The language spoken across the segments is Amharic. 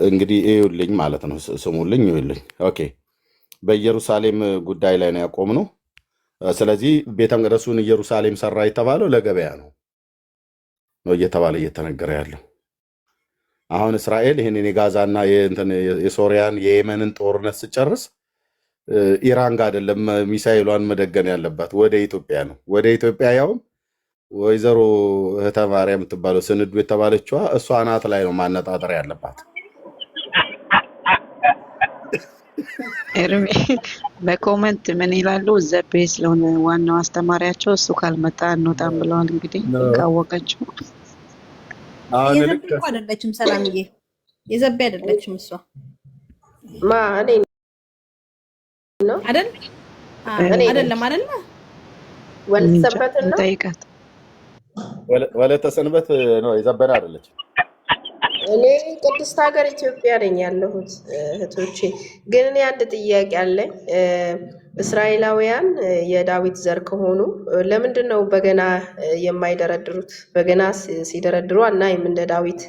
እንግዲህ እዩልኝ ማለት ነው። ስሙልኝ፣ እዩልኝ። ኦኬ። በኢየሩሳሌም ጉዳይ ላይ ነው ያቆምነው። ስለዚህ ቤተ መቅደሱን ኢየሩሳሌም ሰራ የተባለው ለገበያ ነው እየተባለ እየተነገረ ያለው። አሁን እስራኤል ይህንን የጋዛና የሶሪያን የየመንን ጦርነት ስጨርስ ኢራን ጋር አይደለም ሚሳኤሏን መደገን ያለባት ወደ ኢትዮጵያ ነው። ወደ ኢትዮጵያ ያውም ወይዘሮ እህተ ማርያም የምትባለው ስንዱ የተባለችዋ እሷ አናት ላይ ነው ማነጣጠር ያለባት። ኤርሚ በኮመንት ምን ይላሉ? ዘቤ ስለሆነ ዋናው አስተማሪያቸው እሱ ካልመጣ እንወጣም ብለዋል። እንግዲህ ካወቀችው የዘቤ እኮ አይደለችም ሰላምዬ፣ የዘቤ አይደለችም እሷ እኔ ነው አይደል? አይደለም አይደል? ወለተሰንበት ነው ጠይቃት። ወለተሰንበት ነው፣ የዘበነ አይደለችም። እኔ ቅድስት ሀገር ኢትዮጵያ ነኝ ያለሁት እህቶቼ። ግን እኔ አንድ ጥያቄ አለኝ። እስራኤላውያን የዳዊት ዘር ከሆኑ ለምንድን ነው በገና የማይደረድሩት? በገና ሲደረድሩ አናይም እንደ ዳዊት።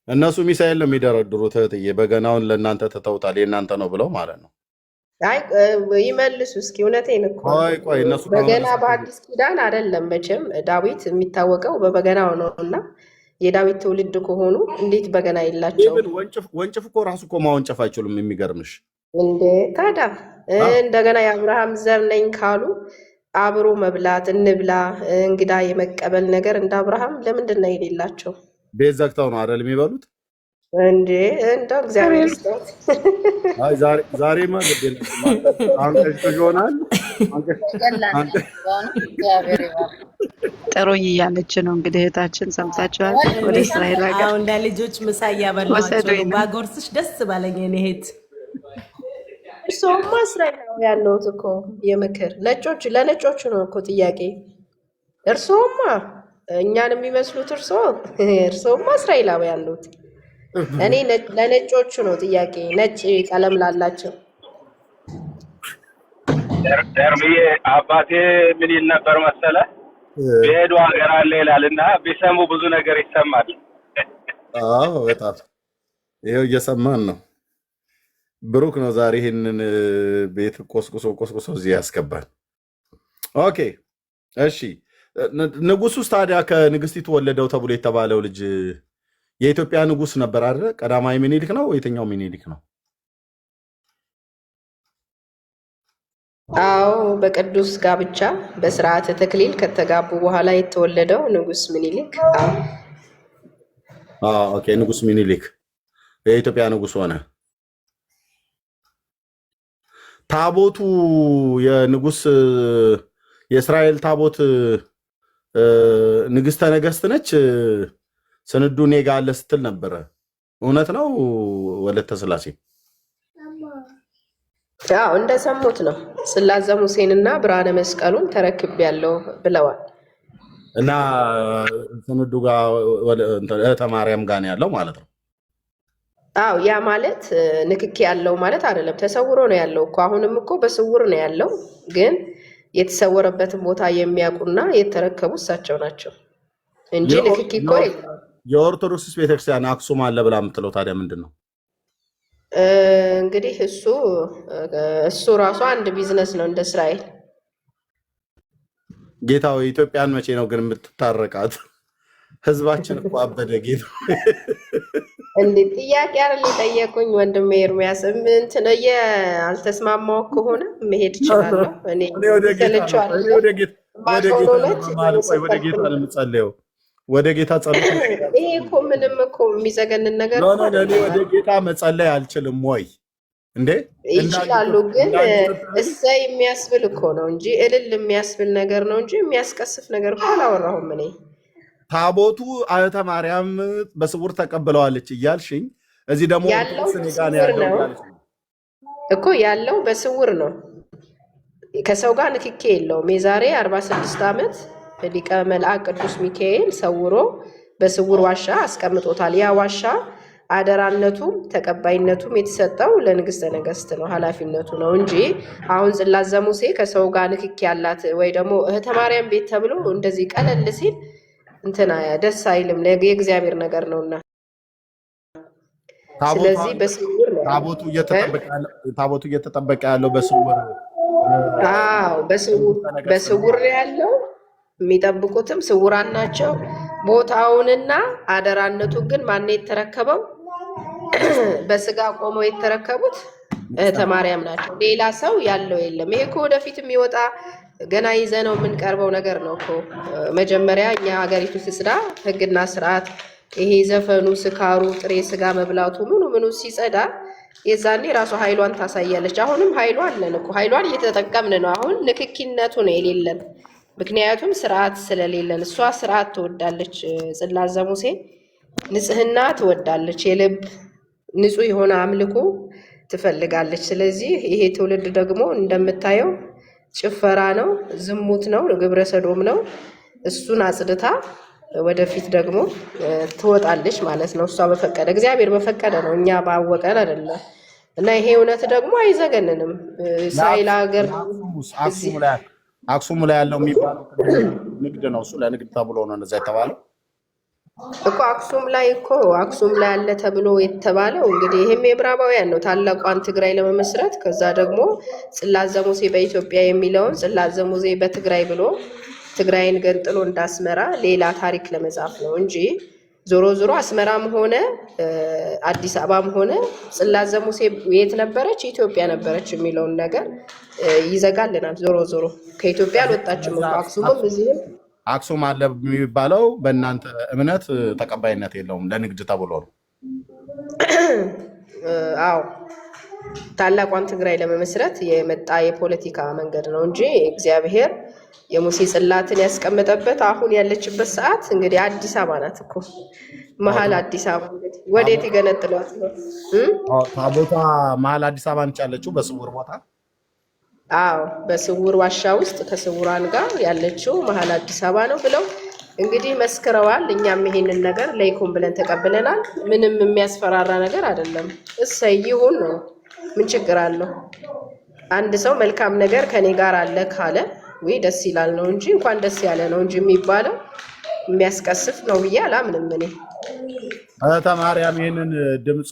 እነሱ ሚሳኤል ነው የሚደረድሩት እህትዬ። በገናውን ለእናንተ ትተውታል፣ የእናንተ ነው ብለው ማለት ነው። አይ ይመልሱ እስኪ። እውነቴን እኮ ቆይ እነሱ በገና በአዲስ ኪዳን አይደለም መቼም። ዳዊት የሚታወቀው በበገናው ነው እና የዳዊት ትውልድ ከሆኑ እንዴት በገና የላቸው? ወንጭፍ እኮ ራሱ እኮ ማወንጨፍ አይችሉም። የሚገርምሽ እንዴ ታዲያ እንደገና የአብርሃም ዘር ነኝ ካሉ አብሮ መብላት እንብላ እንግዳ የመቀበል ነገር እንደ አብርሃም ለምንድን ነው የሌላቸው? ቤት ዘግተው ነው አይደል የሚበሉት? እንዴ እንደው እግዚአብሔር ይስጠው። አይ ዛሬማ ግዴታ አንቀሽ ይሆናል። ጥሩኝ እያለች ነው እንግዲህ እህታችን፣ ሰምታችኋል። ወደ እስራኤል ሀገር እንደ ልጆች ምሳ እያበላኋቸው ባጎርስሽ ደስ ባለኝ። እኔ እህት እርስዎማ እስራኤላውያን ነዎት እኮ። የምክር ለነጮቹ ነው እኮ ጥያቄ። እርስዎማ እኛን የሚመስሉት እርስዎማ እስራኤላውያን ነዎት። እኔ ለነጮቹ ነው ጥያቄ፣ ነጭ ቀለም ላላቸው። ደርብዬ አባቴ ምን ይል ነበር መሰለ? ቢሄዱ ሀገር አለ ይላል እና ቢሰሙ ብዙ ነገር ይሰማል። አዎ በጣም ይኸው እየሰማን ነው። ብሩክ ነው ዛሬ ይህንን ቤት ቆስቁሶ እዚህ ያስገባል። ኦኬ እሺ። ንጉሱስ ታዲያ ከንግስቲቱ ወለደው ተብሎ የተባለው ልጅ የኢትዮጵያ ንጉስ ነበር አይደል? ቀዳማዊ ሚኒሊክ ነው? የትኛው ሚኒሊክ ነው? አዎ በቅዱስ ጋብቻ በስርዓተ ተክሊል ከተጋቡ በኋላ የተወለደው ንጉስ ሚኒሊክ። ኦኬ ንጉስ ሚኒሊክ የኢትዮጵያ ንጉስ ሆነ። ታቦቱ የንጉስ የእስራኤል ታቦት ንግስተ ነገስት ነች። ስንዱ እኔ ጋ አለ ስትል ነበረ። እውነት ነው? ወለተ ስላሴ ያው እንደሰሙት ነው። ስላዘ ሙሴንና ብርሃነ መስቀሉን ተረክቤያለሁ ብለዋል። እና ስንዱ ጋር እህተ ማርያም ጋር ነው ያለው ማለት ነው። አዎ ያ ማለት ንክኪ ያለው ማለት አይደለም። ተሰውሮ ነው ያለው እኮ። አሁንም እኮ በስውር ነው ያለው። ግን የተሰወረበትን ቦታ የሚያውቁና የተረከቡ እሳቸው ናቸው እንጂ ንክኪ እኮ የለም። የኦርቶዶክስ ቤተክርስቲያን አክሱም አለ ብላ የምትለው ታዲያ ምንድን ነው? እንግዲህ እሱ ራሱ አንድ ቢዝነስ ነው እንደ እስራኤል። ጌታው ኢትዮጵያን መቼ ነው ግን የምትታረቃት? ህዝባችን እኮ አበደ። ጌታ እንዴ ጥያቄ አይደል የጠየቁኝ ወንድሜ ኤርሚያስ። እንትን አልተስማማው ከሆነ መሄድ እችላለሁ። እኔ ተልቻለሁ። ወደ ጌታ ነው የምጸልየው። ወደ ጌታ ጸሎት ይሄ እኮ ምንም እኮ የሚዘገንን ነገር ነው። እኔ ወደ ጌታ መጸለይ አልችልም ወይ እንዴ? ይችላሉ፣ ግን እሰይ የሚያስብል እኮ ነው እንጂ እልል የሚያስብል ነገር ነው እንጂ የሚያስቀስፍ ነገር እኮ አላወራሁም እኔ። ታቦቱ እህተ ማርያም በስውር ተቀብለዋለች እያልሽኝ፣ እዚህ ደግሞ እኮ ያለው በስውር ነው። ከሰው ጋር ንክኬ የለውም። የዛሬ 46 ዓመት ሊቀ መልአክ ቅዱስ ሚካኤል ሰውሮ በስውር ዋሻ አስቀምጦታል። ያ ዋሻ አደራነቱም ተቀባይነቱም የተሰጠው ለንግስተ ነገስት ነው፣ ኃላፊነቱ ነው እንጂ አሁን ጽላተ ሙሴ ከሰው ጋር ንክኪ ያላት ወይ ደግሞ እህተ ማርያም ቤት ተብሎ እንደዚህ ቀለል ሲል እንትና ደስ አይልም። የእግዚአብሔር ነገር ነውና ስለዚህ በስውር ነው። ታቦቱ እየተጠበቀ ያለው በስውር አዎ፣ በስውር ያለው የሚጠብቁትም ስውራን ናቸው። ቦታውንና አደራነቱን ግን ማን የተረከበው? በስጋ ቆመው የተረከቡት እህተ ማርያም ናቸው። ሌላ ሰው ያለው የለም። ይሄ እኮ ወደፊት የሚወጣ ገና ይዘነው የምንቀርበው ነገር ነው እኮ። መጀመሪያ እኛ ሀገሪቱ ትጽዳ፣ ህግና ስርዓት፣ ይሄ ዘፈኑ፣ ስካሩ፣ ጥሬ ስጋ መብላቱ ምኑ ሲጸዳ የዛኔ ራሱ ኃይሏን ታሳያለች። አሁንም ኃይሏ አለን እኮ፣ ኃይሏን እየተጠቀምን ነው። አሁን ንክኪነቱ ነው የሌለን፣ ምክንያቱም ስርዓት ስለሌለን። እሷ ስርዓት ትወዳለች፣ ጽላተ ሙሴ ንጽህና ትወዳለች፣ የልብ ንጹህ የሆነ አምልኮ ትፈልጋለች። ስለዚህ ይሄ ትውልድ ደግሞ እንደምታየው ጭፈራ ነው፣ ዝሙት ነው፣ ግብረ ሰዶም ነው። እሱን አጽድታ ወደፊት ደግሞ ትወጣለች ማለት ነው። እሷ በፈቀደ እግዚአብሔር በፈቀደ ነው፣ እኛ ባወቀን አይደለም። እና ይሄ እውነት ደግሞ አይዘገንንም። እስራኤል ሀገር አክሱም ላይ ያለው የሚባለው ንግድ ነው። እሱ ለንግድ ተብሎ ነው እንደዛ የተባለው እኮ። አክሱም ላይ አለ ተብሎ የተባለው እንግዲህ ይሄም የምዕራባውያን ነው፣ ታላቋን ትግራይ ለመመስረት። ከዛ ደግሞ ጽላተ ሙሴ በኢትዮጵያ የሚለውን ጽላተ ሙሴ በትግራይ ብሎ ትግራይን ገንጥሎ እንዳስመራ ሌላ ታሪክ ለመጻፍ ነው እንጂ ዞሮ ዞሮ አስመራም ሆነ አዲስ አበባም ሆነ ጽላተ ሙሴ የት ነበረች? ኢትዮጵያ ነበረች የሚለውን ነገር ይዘጋልናል። ዞሮ ዞሮ ከኢትዮጵያ አልወጣችም። አክሱምም እዚህም አክሱም አለ የሚባለው በእናንተ እምነት ተቀባይነት የለውም፣ ለንግድ ተብሎ ነው። አዎ ታላቋን ትግራይ ለመመስረት የመጣ የፖለቲካ መንገድ ነው እንጂ እግዚአብሔር የሙሴ ጽላትን ያስቀመጠበት አሁን ያለችበት ሰዓት እንግዲህ አዲስ አበባ ናት እኮ፣ መሀል አዲስ አበባ። እንግዲህ ወዴት ይገነጥሏት ነው? ታቦቷ መሀል አዲስ አበባ ነች ያለችው፣ በስውር ቦታ። አዎ በስውር ዋሻ ውስጥ ከስውራን ጋር ያለችው መሀል አዲስ አበባ ነው ብለው እንግዲህ መስክረዋል። እኛም ይሄንን ነገር ለይኩን ብለን ተቀብለናል። ምንም የሚያስፈራራ ነገር አይደለም። እሰይ ይሁን ነው። ምን ችግር አለው? አንድ ሰው መልካም ነገር ከኔ ጋር አለ ካለ ወይ ደስ ይላል ነው እንጂ እንኳን ደስ ያለ ነው እንጂ የሚባለው የሚያስቀስፍ ነው ብዬ አላምንም። እኔ እህተ ማርያም ይህንን ድምፅ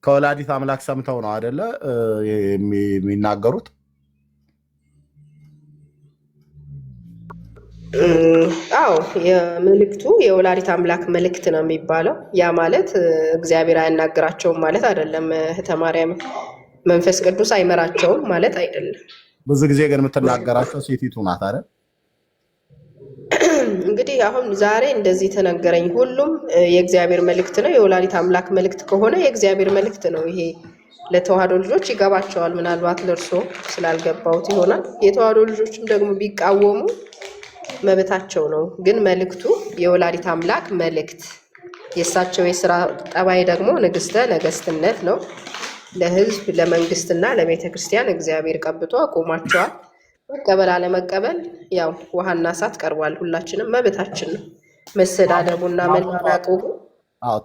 ከወላዲት አምላክ ሰምተው ነው አይደለ የሚናገሩት? አዎ የመልእክቱ የወላዲት አምላክ መልእክት ነው የሚባለው። ያ ማለት እግዚአብሔር አያናግራቸውም ማለት አይደለም። እህተ ማርያም መንፈስ ቅዱስ አይመራቸውም ማለት አይደለም። ብዙ ጊዜ ግን የምትናገራቸው ሴቲቱ ናት አይደል? እንግዲህ አሁን ዛሬ እንደዚህ ተነገረኝ። ሁሉም የእግዚአብሔር መልእክት ነው። የወላዲት አምላክ መልእክት ከሆነ የእግዚአብሔር መልእክት ነው። ይሄ ለተዋህዶ ልጆች ይገባቸዋል። ምናልባት ለእርሶ ስላልገባውት ይሆናል። የተዋህዶ ልጆችም ደግሞ ቢቃወሙ መብታቸው ነው። ግን መልእክቱ የወላዲት አምላክ መልእክት፣ የእሳቸው የስራ ጠባይ ደግሞ ንግስተ ነገስትነት ነው። ለህዝብ ለመንግስትና ለቤተ ክርስቲያን እግዚአብሔር ቀብቶ አቆሟቸዋል። መቀበል አለመቀበል ያው ውሃና እሳት ቀርቧል። ሁላችንም መብታችን ነው። መሰዳደቡና መናናቁ።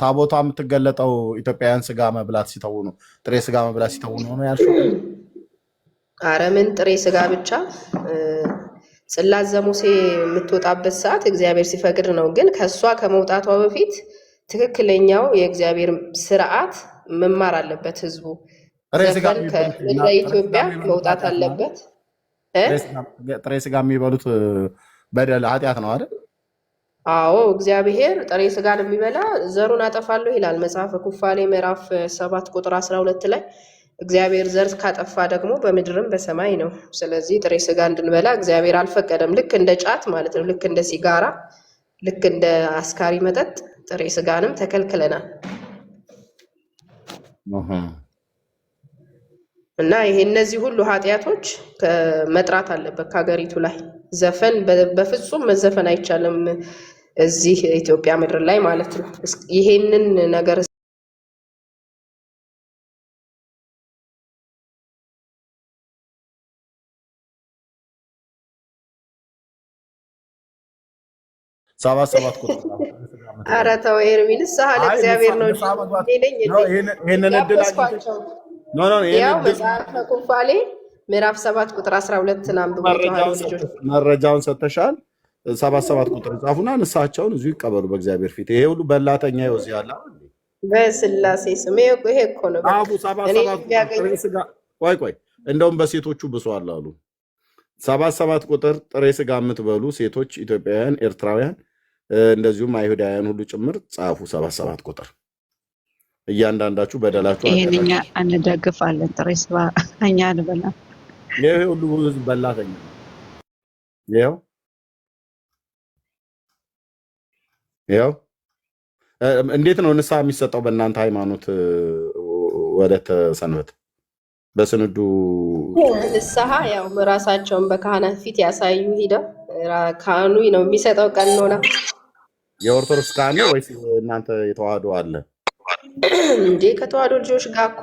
ታቦቷ የምትገለጠው ኢትዮጵያውያን ስጋ መብላት ሲተው ነው፣ ጥሬ ስጋ መብላት ሲተው ነው ያልሽው? ኧረ ምን ጥሬ ስጋ ብቻ። ጽላተ ሙሴ የምትወጣበት ሰዓት እግዚአብሔር ሲፈቅድ ነው። ግን ከእሷ ከመውጣቷ በፊት ትክክለኛው የእግዚአብሔር ስርዓት መማር አለበት። ህዝቡ ዘፈን ከኢትዮጵያ መውጣት አለበት። ጥሬ ስጋ የሚበሉት በደል ኃጢአት ነው አይደል? አዎ እግዚአብሔር ጥሬ ስጋን የሚበላ ዘሩን አጠፋለሁ ይላል መጽሐፈ ኩፋሌ ምዕራፍ 7 ቁጥር 12 ላይ። እግዚአብሔር ዘር ካጠፋ ደግሞ በምድርም በሰማይ ነው። ስለዚህ ጥሬ ስጋ እንድንበላ እግዚአብሔር አልፈቀደም። ልክ እንደ ጫት ማለት ነው። ልክ እንደ ሲጋራ፣ ልክ እንደ አስካሪ መጠጥ ጥሬ ስጋንም ተከልክለናል። እና ይሄ እነዚህ ሁሉ ኃጢአቶች መጥራት አለበት ከሀገሪቱ ላይ። ዘፈን በፍጹም መዘፈን አይቻልም እዚህ ኢትዮጵያ ምድር ላይ ማለት ነው። ይሄንን ነገር ሰባት ቁጥር ኧረ ተው ኤርሚ፣ ንስሐ ለእግዚአብሔር ነው። ይሄንን እድል ያው መጽሐፈ ኩፋሌ ምዕራፍ 7 ቁጥር 12 አንብቡ። ልጆች መረጃውን ሰጥተሻል። 7 ቁጥር ጻፉና ንስሐቸውን እዚሁ ይቀበሉ በእግዚአብሔር ፊት። ይሄ ሁሉ በላተኛ ይወዝ ያለ በስላሴ ስም ይሄ እኮ ነው በቃ ጻፉ። እኔ 77 ቁጥር ቢያገኝ ጥሬ ስጋ ቆይ እንደውም በሴቶቹ ብሷል አሉ። 77 ቁጥር ጥሬ ስጋ የምትበሉ ሴቶች ኢትዮጵያውያን፣ ኤርትራውያን እንደዚሁም አይሁዳውያን ሁሉ ጭምር ጻፉ 77 ቁጥር። እያንዳንዳችሁ በደላችሁ ይሄን እኛ እንደግፋለን። ጥሬ ስጋ እኛ አንበላም። ይሄ ሁሉ ህዝብ በላተኛ ይኸው እንዴት ነው ንስሐ የሚሰጠው በእናንተ ሃይማኖት? ወደ ተሰንበት በስንዱ ንስሐ ያው ራሳቸውን በካህናት ፊት ያሳዩ ሂደው ካህኑ ነው የሚሰጠው ቀኖና። የኦርቶዶክስ ካህን ነው ወይስ እናንተ የተዋህዶ አለ እንዴ? ከተዋህዶ ልጆች ጋር እኮ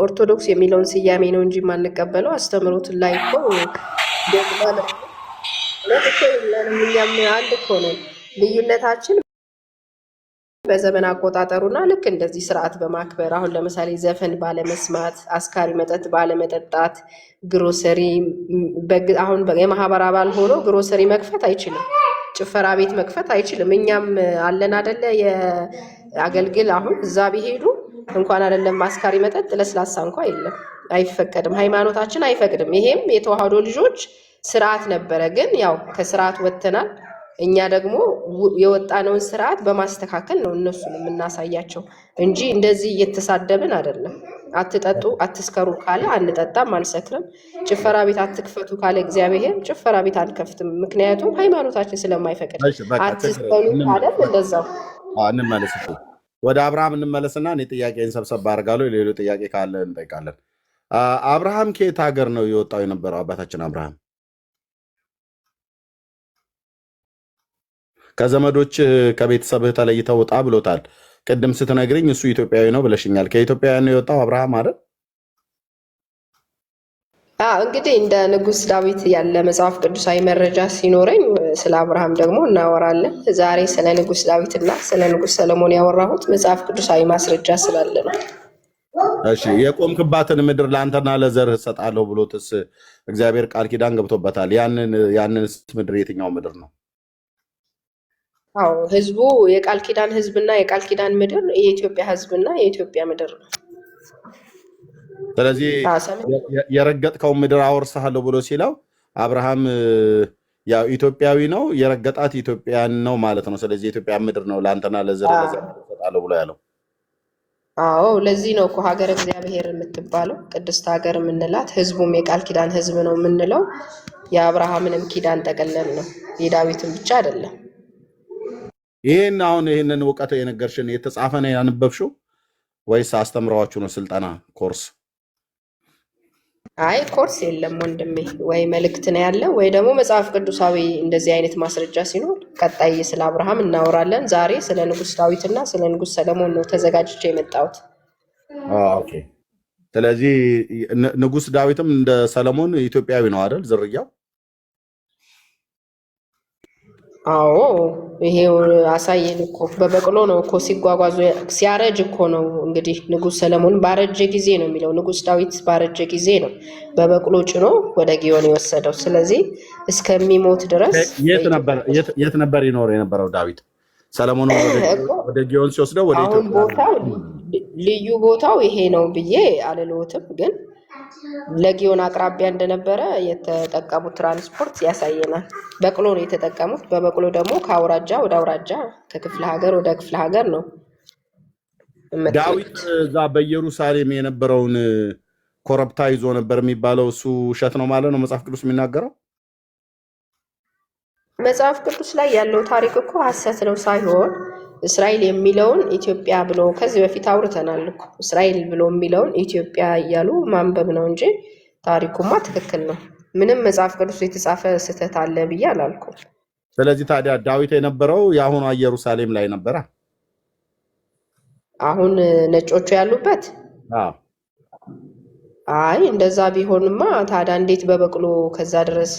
ኦርቶዶክስ የሚለውን ስያሜ ነው እንጂ የማንቀበለው አስተምሮት ላይ እኮ እኛም አንድ እኮ ነው። ልዩነታችን በዘመን አቆጣጠሩና ልክ እንደዚህ ስርዓት በማክበር አሁን ለምሳሌ ዘፈን ባለመስማት፣ አስካሪ መጠጥ ባለመጠጣት፣ ግሮሰሪ አሁን የማህበር አባል ሆኖ ግሮሰሪ መክፈት አይችልም፣ ጭፈራ ቤት መክፈት አይችልም። እኛም አለን አደለ የአገልግል አሁን እዛ ቢሄዱ እንኳን አይደለም አስካሪ መጠጥ ለስላሳ እንኳ የለም፣ አይፈቀድም፣ ሃይማኖታችን አይፈቅድም። ይሄም የተዋህዶ ልጆች ስርዓት ነበረ፣ ግን ያው ከስርዓት ወጥተናል። እኛ ደግሞ የወጣነውን ስርዓት በማስተካከል ነው እነሱን የምናሳያቸው እንጂ እንደዚህ እየተሳደብን አይደለም። አትጠጡ አትስከሩ ካለ አንጠጣም፣ አንሰክርም። ጭፈራ ቤት አትክፈቱ ካለ እግዚአብሔር ጭፈራ ቤት አንከፍትም፣ ምክንያቱም ሃይማኖታችን ስለማይፈቅድ። አትስከሩ ካለ እንደዛው እንመለስ። ወደ አብርሃም እንመለስና እኔ ጥያቄን ሰብሰብ አድርጋለሁ። ሌሎች ጥያቄ ካለ እንጠይቃለን። አብርሃም ከየት ሀገር ነው የወጣው የነበረው? አባታችን አብርሃም ከዘመዶች ከቤተሰብህ ተለይተህ ውጣ ብሎታል። ቅድም ስትነግርኝ እሱ ኢትዮጵያዊ ነው ብለሽኛል። ከኢትዮጵያውያን ነው የወጣው አብርሃም አይደል? እንግዲህ እንደ ንጉሥ ዳዊት ያለ መጽሐፍ ቅዱሳዊ መረጃ ሲኖረኝ ስለ አብርሃም ደግሞ እናወራለን። ዛሬ ስለ ንጉሥ ዳዊትና ስለ ንጉሥ ሰለሞን ያወራሁት መጽሐፍ ቅዱሳዊ ማስረጃ ስላለ ነው። እሺ፣ የቆምክባትን ምድር ለአንተና ለዘርህ እሰጣለሁ ብሎትስ እግዚአብሔር ቃል ኪዳን ገብቶበታል። ያንን ምድር የትኛው ምድር ነው? አዎ ህዝቡ የቃል ኪዳን ህዝብና የቃል ኪዳን ምድር የኢትዮጵያ ህዝብና የኢትዮጵያ ምድር ነው። ስለዚህ የረገጥከውን ምድር አወርስሃለሁ ብሎ ሲለው አብርሃም ያው ኢትዮጵያዊ ነው፣ የረገጣት ኢትዮጵያን ነው ማለት ነው። ስለዚህ የኢትዮጵያ ምድር ነው ለአንተና ለዘርህ እሰጣለሁ ብሎ ያለው። አዎ ለዚህ ነው እኮ ሀገር እግዚአብሔር የምትባለው ቅድስት ሀገር የምንላት። ህዝቡም የቃል ኪዳን ህዝብ ነው የምንለው። የአብርሃምንም ኪዳን ጠቅለን ነው፣ የዳዊትን ብቻ አይደለም። ይህንን እውቀት የነገርሽን የተጻፈ ነው ያነበብሽው ወይስ አስተምረዋችሁ ነው? ስልጠና ኮርስ? አይ ኮርስ የለም ወንድሜ፣ ወይ መልእክት ነው ያለ ወይ ደግሞ መጽሐፍ ቅዱሳዊ እንደዚህ አይነት ማስረጃ ሲኖር ቀጣይ ስለ አብርሃም እናወራለን። ዛሬ ስለ ንጉሥ ዳዊትና ስለ ንጉሥ ሰለሞን ነው ተዘጋጅቼ የመጣሁት። ኦኬ። ስለዚህ ንጉሥ ዳዊትም እንደ ሰለሞን ኢትዮጵያዊ ነው አይደል? ዝርያው? አዎ ይሄው አሳየን እኮ በበቅሎ ነው እኮ ሲጓጓዙ ሲያረጅ እኮ ነው። እንግዲህ ንጉሥ ሰለሞን ባረጀ ጊዜ ነው የሚለው፣ ንጉሥ ዳዊት ባረጀ ጊዜ ነው በበቅሎ ጭኖ ወደ ጊዮን የወሰደው። ስለዚህ እስከሚሞት ድረስ የት ነበር ይኖር የነበረው ዳዊት? ሰለሞን ወደ ጊዮን ሲወስደው ወደ አሁን ቦታው ልዩ ቦታው ይሄ ነው ብዬ አልልዎትም፣ ግን ለጊዮን አቅራቢያ እንደነበረ የተጠቀሙት ትራንስፖርት ያሳየናል። በቅሎ ነው የተጠቀሙት። በበቅሎ ደግሞ ከአውራጃ ወደ አውራጃ ከክፍለ ሀገር ወደ ክፍለ ሀገር ነው። ዳዊት እዛ በኢየሩሳሌም የነበረውን ኮረብታ ይዞ ነበር የሚባለው እሱ ውሸት ነው ማለት ነው መጽሐፍ ቅዱስ የሚናገረው? መጽሐፍ ቅዱስ ላይ ያለው ታሪክ እኮ ሐሰት ነው ሳይሆን እስራኤል የሚለውን ኢትዮጵያ ብሎ ከዚህ በፊት አውርተናል እኮ። እስራኤል ብሎ የሚለውን ኢትዮጵያ እያሉ ማንበብ ነው እንጂ ታሪኩማ ትክክል ነው። ምንም መጽሐፍ ቅዱስ የተጻፈ ስህተት አለ ብዬ አላልኩም። ስለዚህ ታዲያ ዳዊት የነበረው የአሁኗ ኢየሩሳሌም ላይ ነበረ። አሁን ነጮቹ ያሉበት? አይ እንደዛ ቢሆንማ ታዲያ እንዴት በበቅሎ ከዛ ድረስ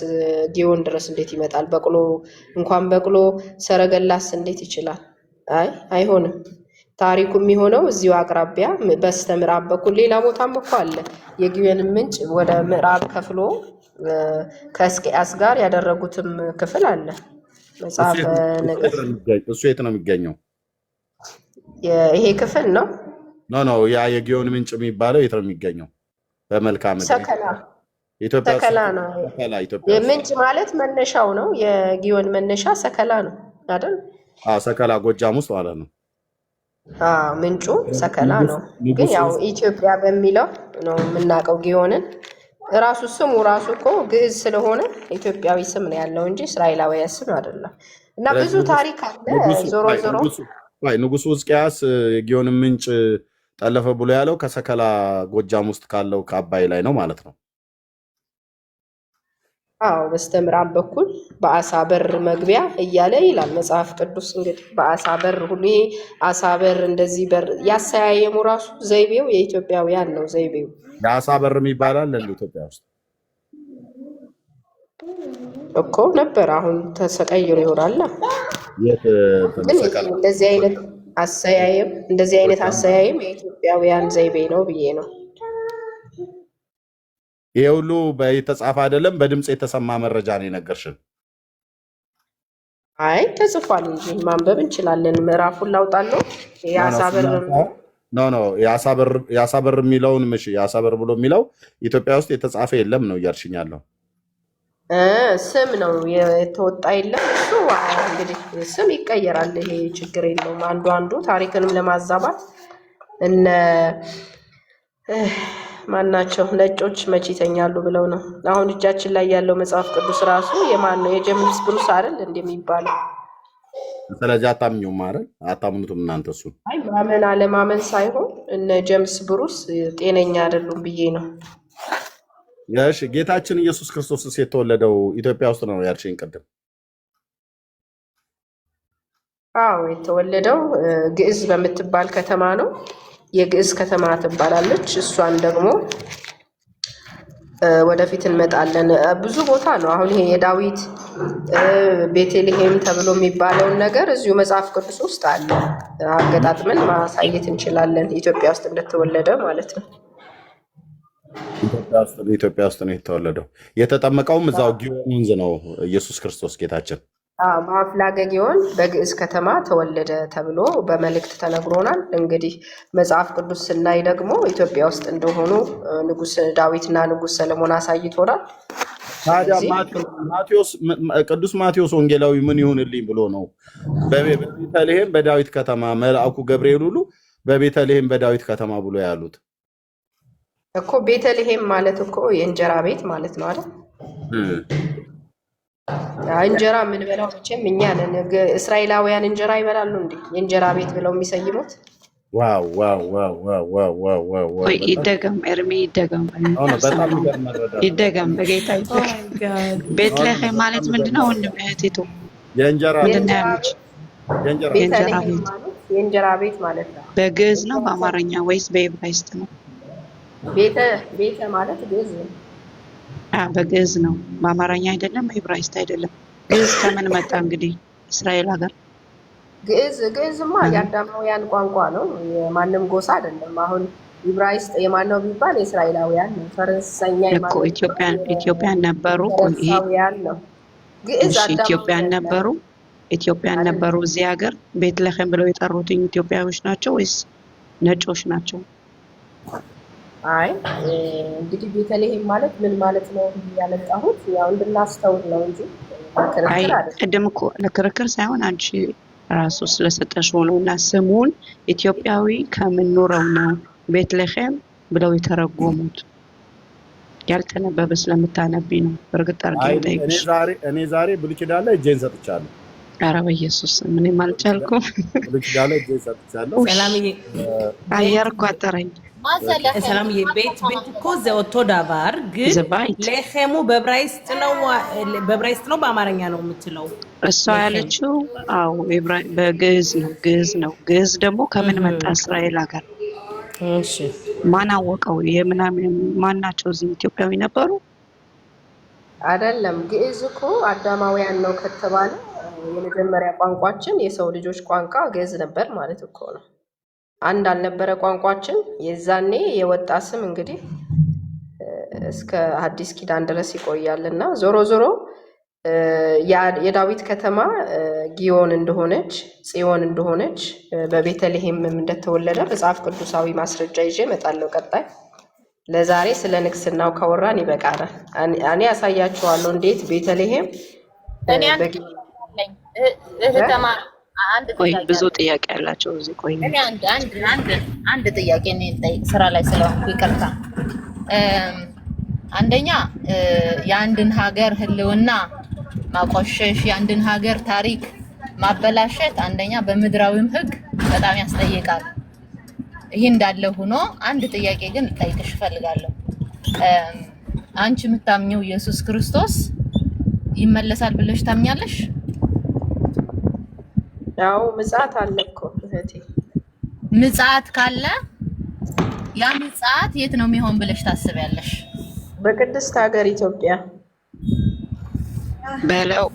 ጊዮን ድረስ እንዴት ይመጣል? በቅሎ እንኳን በቅሎ ሰረገላስ እንዴት ይችላል? አይ አይሆንም። ታሪኩ የሚሆነው እዚሁ አቅራቢያ በስተ ምዕራብ በኩል ሌላ ቦታም እኮ አለ። የጊዮን ምንጭ ወደ ምዕራብ ከፍሎ ከእስቅያስ ጋር ያደረጉትም ክፍል አለ። መጽሐፈ ነገሥት እሱ የት ነው የሚገኘው? ይሄ ክፍል ነው። ኖ ያ የጊዮን ምንጭ የሚባለው የት ነው የሚገኘው? በመልክዓ ምድር ሰከላ ኢትዮጵያ ውስጥ ሰከላ ነው። ሰከላ ኢትዮጵያ ውስጥ የምንጭ ማለት መነሻው ነው። የጊዮን መነሻ ሰከላ ነው አይደል? ሰከላ ጎጃም ውስጥ ማለት ነው። ምንጩ ሰከላ ነው። ግን ያው ኢትዮጵያ በሚለው ነው የምናውቀው ጊዮንን። ራሱ ስሙ ራሱ እኮ ግዕዝ ስለሆነ ኢትዮጵያዊ ስም ነው ያለው እንጂ እስራኤላዊ ስም አይደለም። እና ብዙ ታሪክ አለ። ዞሮ ዞሮ ንጉሱ ሕዝቅያስ የጊዮን ምንጭ ጠለፈ ብሎ ያለው ከሰከላ ጎጃም ውስጥ ካለው ከአባይ ላይ ነው ማለት ነው። በስተምዕራብ በኩል በአሳ በር መግቢያ እያለ ይላል መጽሐፍ ቅዱስ። እንግዲህ በአሳ በር ሁሉ አሳ በር እንደዚህ በር ያሰያየሙ ራሱ ዘይቤው የኢትዮጵያውያን ነው። ዘይቤው የአሳ በር ይባላል ለኢትዮጵያ ውስጥ እኮ ነበር። አሁን ተሰቀይሮ ይሆናል። ግን እንደዚህ አይነት አሰያየም የኢትዮጵያውያን ዘይቤ ነው ብዬ ነው። ይሄ ሁሉ የተጻፈ አይደለም፣ በድምጽ የተሰማ መረጃ ነው የነገርሽን። አይ ተጽፏል እንጂ ማንበብ እንችላለን። ምዕራፉን ላውጣለሁ። የአሳ በር የሚለውን የአሳ በር ብሎ የሚለው ኢትዮጵያ ውስጥ የተጻፈ የለም ነው እያልሽኛለሁ። ስም ነው የተወጣ የለም። እሱ እንግዲህ ስም ይቀየራል። ይሄ ችግር የለውም። አንዱ ታሪክንም ለማዛባት እነ ማናቸው ነጮች መቼ ይተኛሉ ብለው ነው። አሁን እጃችን ላይ ያለው መጽሐፍ ቅዱስ ራሱ የማን ነው? የጀምስ ብሩስ አይደል እንደሚባለው። ስለዚህ አታምኙም አይደል? አታምኑትም እናንተ እሱን። አይ ማመን አለማመን ሳይሆን እነ ጀምስ ብሩስ ጤነኛ አይደሉም ብዬ ነው። እሺ ጌታችን ኢየሱስ ክርስቶስ የተወለደው ኢትዮጵያ ውስጥ ነው ያልሽኝ ቅድም። የተወለደው ግዕዝ በምትባል ከተማ ነው። የግዕዝ ከተማ ትባላለች። እሷን ደግሞ ወደፊት እንመጣለን። ብዙ ቦታ ነው። አሁን ይሄ የዳዊት ቤተልሔም ተብሎ የሚባለውን ነገር እዚሁ መጽሐፍ ቅዱስ ውስጥ አለ። አገጣጥመን ማሳየት እንችላለን። ኢትዮጵያ ውስጥ እንደተወለደ ማለት ነው። ኢትዮጵያ ውስጥ ነው የተወለደው። የተጠመቀውም እዛው ጊዮን ወንዝ ነው ኢየሱስ ክርስቶስ ጌታችን። በአፍላገ ጊዮን በግዕዝ ከተማ ተወለደ ተብሎ በመልእክት ተነግሮናል። እንግዲህ መጽሐፍ ቅዱስ ስናይ ደግሞ ኢትዮጵያ ውስጥ እንደሆኑ ንጉስ ዳዊትና ንጉስ ሰለሞን አሳይቶናል። ታዲያ ቅዱስ ማቴዎስ ወንጌላዊ ምን ይሁንልኝ ብሎ ነው በቤተልሔም በዳዊት ከተማ መልአኩ ገብርኤል ሁሉ በቤተልሔም በዳዊት ከተማ ብሎ ያሉት እኮ? ቤተልሔም ማለት እኮ የእንጀራ ቤት ማለት ነው አይደል? እንጀራ የምንበላው መቼም እኛ ነን። እስራኤላውያን እንጀራ ይበላሉ እንዴ? የእንጀራ ቤት ብለው የሚሰይሙት። ይደገም ኤርሚ ይደገም፣ በጌታ ቤትልሔም ማለት ምንድነው? ወንድም እህቴቱ የእንጀራ ቤት ማለት ነው። በግዕዝ ነው በአማርኛ ወይስ በዕብራይስጥ ነው? ቤተ ማለት ግዕዝ ነው። በግዕዝ ነው፣ በአማርኛ አይደለም፣ በዕብራይስጥ አይደለም። ግዕዝ ከምን መጣ እንግዲህ? እስራኤል ሀገር ግዕዝማ የአዳማውያን ቋንቋ ነው፣ የማንም ጎሳ አይደለም። አሁን ዕብራይስጥ የማነው ቢባል የእስራኤላውያን ነው። ፈረንሳይኛ እኮ ኢትዮጵያን ነበሩ ነው። ግዕዝ ኢትዮጵያን ነበሩ እዚህ ሀገር። ቤትልሔም ብለው የጠሩት ኢትዮጵያዎች ናቸው ወይስ ነጮች ናቸው? አይ እንግዲህ ቤተልሔም ማለት ምን ማለት ነው ያመጣሁት ያው እንድናስተውል ነው እንጂ ቅድም እኮ ለክርክር ሳይሆን አንቺ ራሱ ስለሰጠሽው ነው። እና ስሙን ኢትዮጵያዊ ከምንኖረው ነው ቤትልሔም ብለው የተረጎሙት። ያልተነበበ ስለምታነቢ ነው። በእርግጥ አድርጌ ጠይቅሽ። እኔ ዛሬ ብሉይ ኪዳን ላይ እጄን ሰጥቻለሁ። ኧረ በኢየሱስ ምንም አልቻልኩም። ብሉይ ኪዳን ላይ እጄን ሰጥቻለሁ። ሰላምዬ አየር እኮ አጠረኝ። ሰላምዬ ቤት እኮ ዘወቶ ዳባር ግን ለኸሙ በዕብራይስጥ ነው በአማርኛ ነው የምትለው እሷ ያለችው? አዎ በግዕዝ ነው። ግዕዝ ደግሞ ከምን መጣ? እስራኤል ሀገር። እሺ ማን አወቀው? ማን ናቸው? እዚህ ኢትዮጵያዊ ነበሩ አይደለም? ግዕዝ እኮ አዳማውያን ነው ከተባለ የመጀመሪያ ቋንቋችን የሰው ልጆች ቋንቋ ግዕዝ ነበር ማለት እኮ ነው። አንድ አልነበረ ቋንቋችን? የዛኔ የወጣ ስም እንግዲህ እስከ አዲስ ኪዳን ድረስ ይቆያል። እና ዞሮ የዳዊት ከተማ ጊዮን እንደሆነች ጽዮን እንደሆነች በቤተልሔምም እንደተወለደ መጽሐፍ ቅዱሳዊ ማስረጃ ይዤ እመጣለሁ ቀጣይ። ለዛሬ ስለ ንግስናው ካወራን ይበቃናል። እኔ ያሳያችኋለሁ እንዴት ቤተልሔም ብዙ ጥያቄ ያላቸው እዚህ ቆይ እኔ አንድ ጥያቄ ነው ጠይቅ ስራ ላይ ስለሆንኩ ይቅርታ። አንደኛ የአንድን ሀገር ህልውና ማቆሸሽ፣ የአንድን ሀገር ታሪክ ማበላሸት አንደኛ በምድራዊም ህግ በጣም ያስጠይቃል። ይሄ እንዳለ ሆኖ አንድ ጥያቄ ግን ጠይቅሽ ፈልጋለሁ። አንቺ የምታምኚው ኢየሱስ ክርስቶስ ይመለሳል ብለሽ ታምኛለሽ? ያው ምጽአት አለ እኮ እህቴ። ምጽአት ካለ ያ ምጽአት የት ነው የሚሆን ብለሽ ታስቢያለሽ? በቅድስት ሀገር ኢትዮጵያ በለው።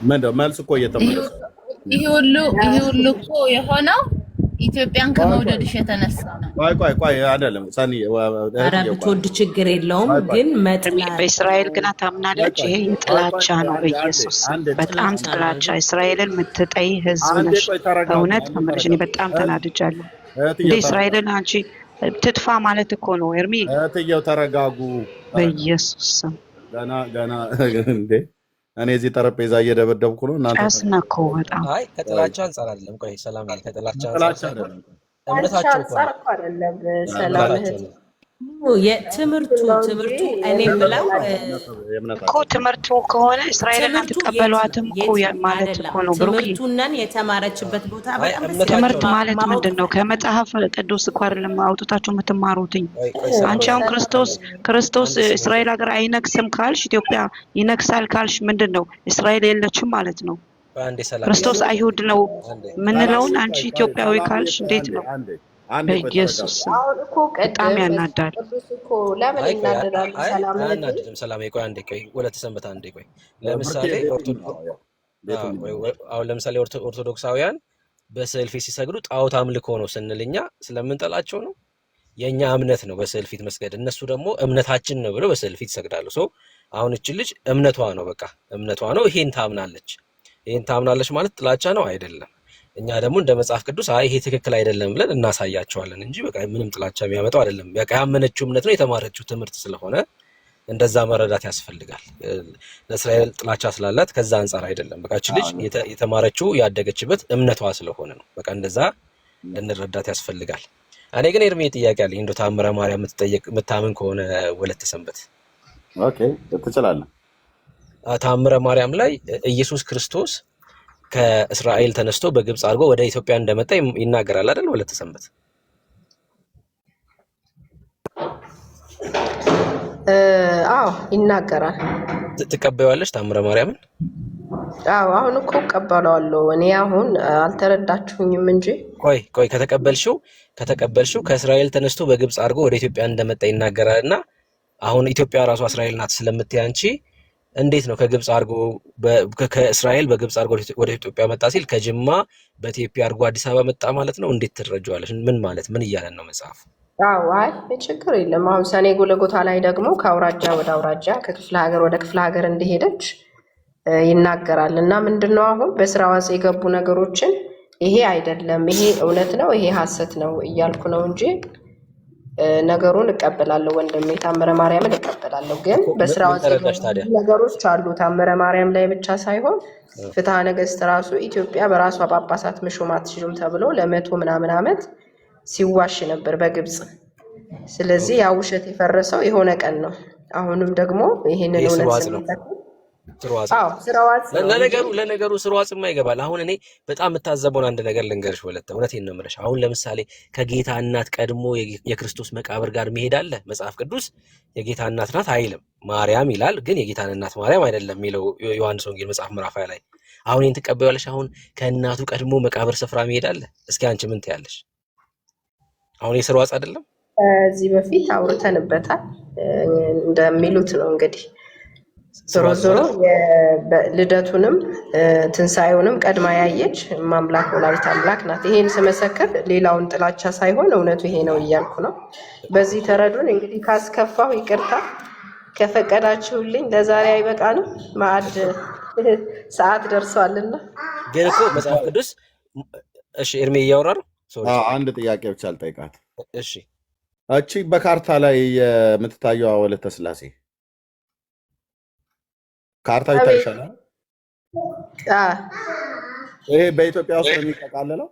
ምንድነው መልስ እኮ እየተመለሰ ይሄ ሁሉ እኮ የሆነው ኢትዮጵያን ከመውደድሽ የተነሳ ነው። ቆይ አይደለም ሳኒ ኧረ ብትወድ ችግር የለውም ግን መጥላት በእስራኤል ግን ታምናለች። ይሄ ጥላቻ ነው በኢየሱስ በጣም ጥላቻ። እስራኤልን የምትጠይ ህዝብ ነሽ። እውነት አመረሽ። እኔ በጣም ተናድጃለሁ። እንደ እስራኤልን አንቺ ትጥፋ ማለት እኮ ነው። ኤርሚ እህትየው ተረጋጉ በኢየሱስ ስም። ገና እንዴ እኔ እዚህ ጠረጴዛ እየደበደብኩ ነው። እናንተ አስነኮ በጣም አይ ከጥላቻ አንፃር አይደለም። ቆይ ሰላም ይል ከጥላቻ አይደለም። እምነታቸው እኮ አይደለም ሰላም እህት የትምህርቱ እኔ ብለው እኮ ትምህርቱ ከሆነ እስራኤልን አትቀበሏትም እኮ ማለት እኮ ነው። ብሩክ ትምህርቱነን የተማረችበት ቦታ በጣም ትምህርት ማለት ምንድነው? ከመጽሐፍ ቅዱስ እኮ አይደለም አውጥታችሁ የምትማሩትኝ። አንቺ አሁን ክርስቶስ እስራኤል ሀገር አይነግስም ካልሽ ኢትዮጵያ ይነግሳል ካልሽ ምንድነው? እስራኤል የለችም ማለት ነው። ክርስቶስ አይሁድ ነው ምንለውን አንቺ ኢትዮጵያዊ ካልሽ እንዴት ነው? በኢየሱስ በጣም ያናዳል። ሰላም ቆይ አንዴ ቆይ ወለተ ሰንበት አንዴ ቆይ። ለምሳሌ ኦርቶዶክሳውያን በስዕል ፊት ሲሰግዱ ጣዖት አምልኮ ነው ስንልኛ ስለምንጠላቸው ነው። የኛ እምነት ነው በስዕል ፊት መስገድ። እነሱ ደግሞ እምነታችን ነው ብለው በስዕል ፊት ይሰግዳሉ። አሁን እቺ ልጅ እምነቷ ነው፣ በቃ እምነቷ ነው። ይሄን ታምናለች ማለት ጥላቻ ነው አይደለም። እኛ ደግሞ እንደ መጽሐፍ ቅዱስ ይሄ ትክክል አይደለም ብለን እናሳያቸዋለን እንጂ በቃ ምንም ጥላቻ የሚያመጣው አይደለም። በቃ ያመነችው እምነት ነው፣ የተማረችው ትምህርት ስለሆነ እንደዛ መረዳት ያስፈልጋል። ለእስራኤል ጥላቻ ስላላት ከዛ አንፃር አይደለም። በቃ እቺ ልጅ የተማረችው ያደገችበት እምነቷ ስለሆነ ነው። በቃ እንደዛ እንረዳት ያስፈልጋል። እኔ ግን ኤርሚ ጥያቄ አለኝ። እንደው ታምረ ማርያም የምታምን ከሆነ ወለተ ሰንበት ኦኬ ትችላለህ። ታምረ ማርያም ላይ ኢየሱስ ክርስቶስ ከእስራኤል ተነስቶ በግብጽ አድርጎ ወደ ኢትዮጵያ እንደመጣ ይናገራል አይደል? ወለተ ሰንበት አዎ ይናገራል። ትቀበያለሽ ታምረ ማርያምን? አዎ አሁን እኮ እቀበለዋለሁ። እኔ አሁን አልተረዳችሁኝም እንጂ ቆይ ከተቀበልሽው ከእስራኤል ተነስቶ በግብጽ አድርጎ ወደ ኢትዮጵያ እንደመጣ ይናገራልና አሁን ኢትዮጵያ ራሷ እስራኤል ናት ስለምትይ አንቺ እንዴት ነው ከግብጽ አድርጎ ከእስራኤል በግብጽ አድርጎ ወደ ኢትዮጵያ መጣ ሲል ከጅማ በኢትዮጵያ አድርጎ አዲስ አበባ መጣ ማለት ነው? እንዴት ትረጃዋለሽ? ምን እያለን ነው መጽሐፉ? አይ ችግር የለም። አሁን ሰኔ ጎለጎታ ላይ ደግሞ ከአውራጃ ወደ አውራጃ ከክፍለ ሀገር ወደ ክፍለ ሀገር እንደሄደች ይናገራል። እና ምንድነው አሁን በስራ ዋጽ የገቡ ነገሮችን ይሄ አይደለም፣ ይሄ እውነት ነው፣ ይሄ ሐሰት ነው እያልኩ ነው እንጂ ነገሩን እቀበላለሁ። ወንድሜ ታምረ ማርያምን እቀበላለሁ። ግን በስራ ዋጽ ነገሮች አሉ። ታምረ ማርያም ላይ ብቻ ሳይሆን ፍትሐ ነገሥት ራሱ ኢትዮጵያ በራሷ ጳጳሳት መሾም አትችሉም ተብሎ ለ100 ምናምን ዓመት ሲዋሽ ነበር በግብጽ። ስለዚህ ያ ውሸት የፈረሰው የሆነ ቀን ነው። አሁንም ደግሞ ይሄንን እውነት ለነገሩ ስርዋጽማ ይገባል። አሁን እኔ በጣም የምታዘበውን አንድ ነገር ልንገርሽ ወለተ፣ እውነቴን ነው የምልሽ። አሁን ለምሳሌ ከጌታ እናት ቀድሞ የክርስቶስ መቃብር ጋር መሄድ አለ። መጽሐፍ ቅዱስ የጌታ እናት ናት አይልም፣ ማርያም ይላል። ግን የጌታን እናት ማርያም አይደለም የሚለው ዮሐንስ ወንጌል መጽሐፍ ምዕራፍ 20 ላይ። አሁን ይህን ትቀበያለሽ? አሁን ከእናቱ ቀድሞ መቃብር ስፍራ መሄድ አለ? እስኪ አንቺ ምን ትያለሽ? አሁን የስርዋጽ አይደለም? እዚህ በፊት አውርተንበታል። እንደሚሉት ነው እንግዲህ ዞሮ ልደቱንም ትንሳኤውንም ቀድማ ያየች ማምላክ ወላዲተ አምላክ ናት። ይሄን ስመሰክር ሌላውን ጥላቻ ሳይሆን እውነቱ ይሄ ነው እያልኩ ነው። በዚህ ተረዱን። እንግዲህ ካስከፋው ይቅርታ። ከፈቀዳችሁልኝ ለዛሬ አይበቃንም? ማዕድ ሰዓት ደርሷልና። ግን እኮ መጽሐፍ ቅዱስ እሺ፣ ኤርሜ እያወራ ነው። አንድ ጥያቄ ብቻ ልጠይቃት። እሺ፣ እቺ በካርታ ላይ የምትታየው ወለተ ስላሴ ካርታ ይታይሻል? ይሄ በኢትዮጵያ ውስጥ ነው የሚጠቃለለው?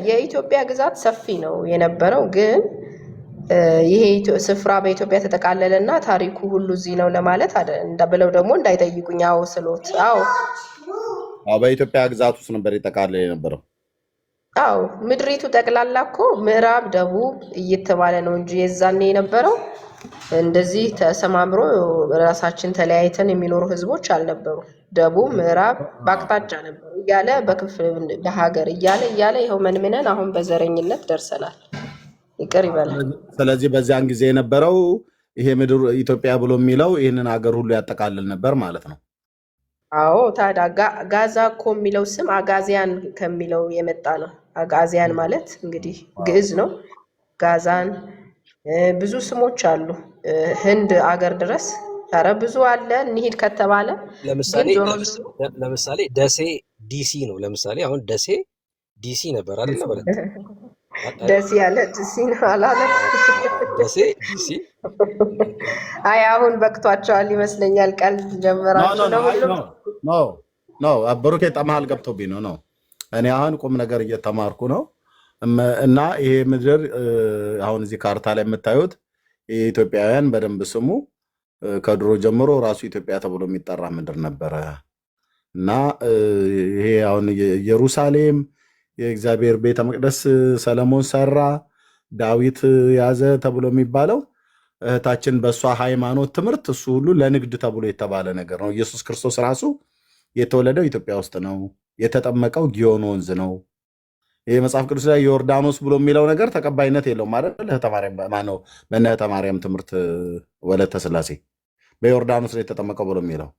የኢትዮጵያ ግዛት ሰፊ ነው የነበረው፣ ግን ይሄ ስፍራ በኢትዮጵያ ተጠቃለለና ታሪኩ ሁሉ እዚህ ነው ለማለት ብለው ደግሞ እንዳይጠይቁኝ። አዎ ስሎት በኢትዮጵያ ግዛት ውስጥ ነበር የጠቃለለ የነበረው። አዎ ምድሪቱ ጠቅላላ እኮ ምዕራብ ደቡብ እየተባለ ነው እንጂ የዛኔ የነበረው እንደዚህ ተሰማምሮ ራሳችን ተለያይተን የሚኖሩ ህዝቦች አልነበሩ። ደቡብ ምዕራብ በአቅጣጫ ነበር እያለ በክፍል በሀገር እያለ ይኸው መንምነን አሁን በዘረኝነት ደርሰናል። ይቅር ይበላል። ስለዚህ በዚያን ጊዜ የነበረው ይሄ ምድር ኢትዮጵያ ብሎ የሚለው ይህንን ሀገር ሁሉ ያጠቃልል ነበር ማለት ነው። አዎ ታዲያ ጋዛ እኮ የሚለው ስም አጋዚያን ከሚለው የመጣ ነው። አጋዚያን ማለት እንግዲህ ግዕዝ ነው። ጋዛን ብዙ ስሞች አሉ። ህንድ አገር ድረስ ኧረ ብዙ አለ። እንሂድ ከተባለ ለምሳሌ ደሴ ዲሲ ነው። ለምሳሌ አሁን ደሴ ዲሲ ነበር አይደል? ማለት ደሴ ያለ ዲሲ ነው አላለም። ደሴ ዲሲ። አይ አሁን በቅቷቸዋል ይመስለኛል። ቀልድ ጀመራችሁ ነው? ኖ ብሩኬ ጠመሃል ገብቶብኝ ነው። እኔ አሁን ቁም ነገር እየተማርኩ ነው። እና ይሄ ምድር አሁን እዚህ ካርታ ላይ የምታዩት የኢትዮጵያውያን በደንብ ስሙ ከድሮ ጀምሮ ራሱ ኢትዮጵያ ተብሎ የሚጠራ ምድር ነበረ። እና ይሄ አሁን ኢየሩሳሌም የእግዚአብሔር ቤተ መቅደስ ሰለሞን ሰራ፣ ዳዊት ያዘ ተብሎ የሚባለው እህታችን በእሷ ሃይማኖት ትምህርት እሱ ሁሉ ለንግድ ተብሎ የተባለ ነገር ነው። ኢየሱስ ክርስቶስ ራሱ የተወለደው ኢትዮጵያ ውስጥ ነው። የተጠመቀው ጊዮን ወንዝ ነው። ይሄ መጽሐፍ ቅዱስ ላይ ዮርዳኖስ ብሎ የሚለው ነገር ተቀባይነት የለውም ማለት ማነው? በእነ እህተ ማርያም ትምህርት ወለተ ስላሴ በዮርዳኖስ ላይ የተጠመቀው ብሎ የሚለው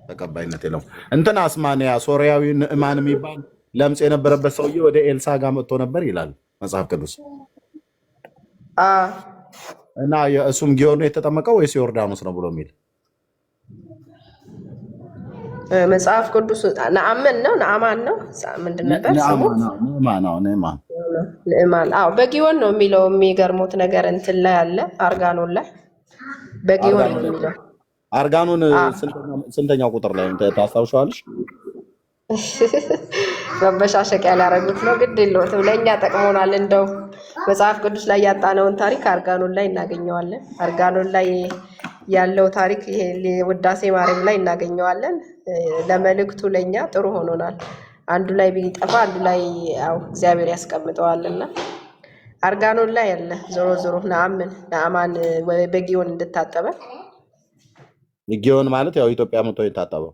ተቀባይነት የለውም። እንትን አስማንያ ሶሪያዊ ንዕማን የሚባል ለምጽ የነበረበት ሰውዬ ወደ ኤልሳ ጋር መጥቶ ነበር ይላል መጽሐፍ ቅዱስ። እና እሱም ጊዮን ነው የተጠመቀው ወይስ ዮርዳኖስ ነው ብሎ የሚል መጽሐፍ ቅዱስ ነአምን ነው ነአማን ነው ምንድን ነበር ስሙ? ንዕማን። አዎ በጊዮን ነው የሚለው። የሚገርሙት ነገር እንትን ላይ አለ አርጋኖን ላይ በጊዮን ነው የሚለው። አርጋኖን ስንተኛው ቁጥር ላይ ታስታውሻለሽ? መበሻሸቅ ያላረጉት ነው። ግድ የለውም ለእኛ ጠቅሞናል። እንደው መጽሐፍ ቅዱስ ላይ ያጣነውን ታሪክ አርጋኖን ላይ እናገኘዋለን። አርጋኖን ላይ ያለው ታሪክ ይሄ ውዳሴ ማርያም ላይ እናገኘዋለን። ለመልእክቱ ለኛ ጥሩ ሆኖናል። አንዱ ላይ ቢጠፋ አንዱ ላይ ያው እግዚአብሔር ያስቀምጠዋልና አርጋኖን ላይ ያለ ዞሮ ነአማን በጊዮን እንድታጠበ ጊዮን ማለት ያው ኢትዮጵያ መጥቶ የታጠበው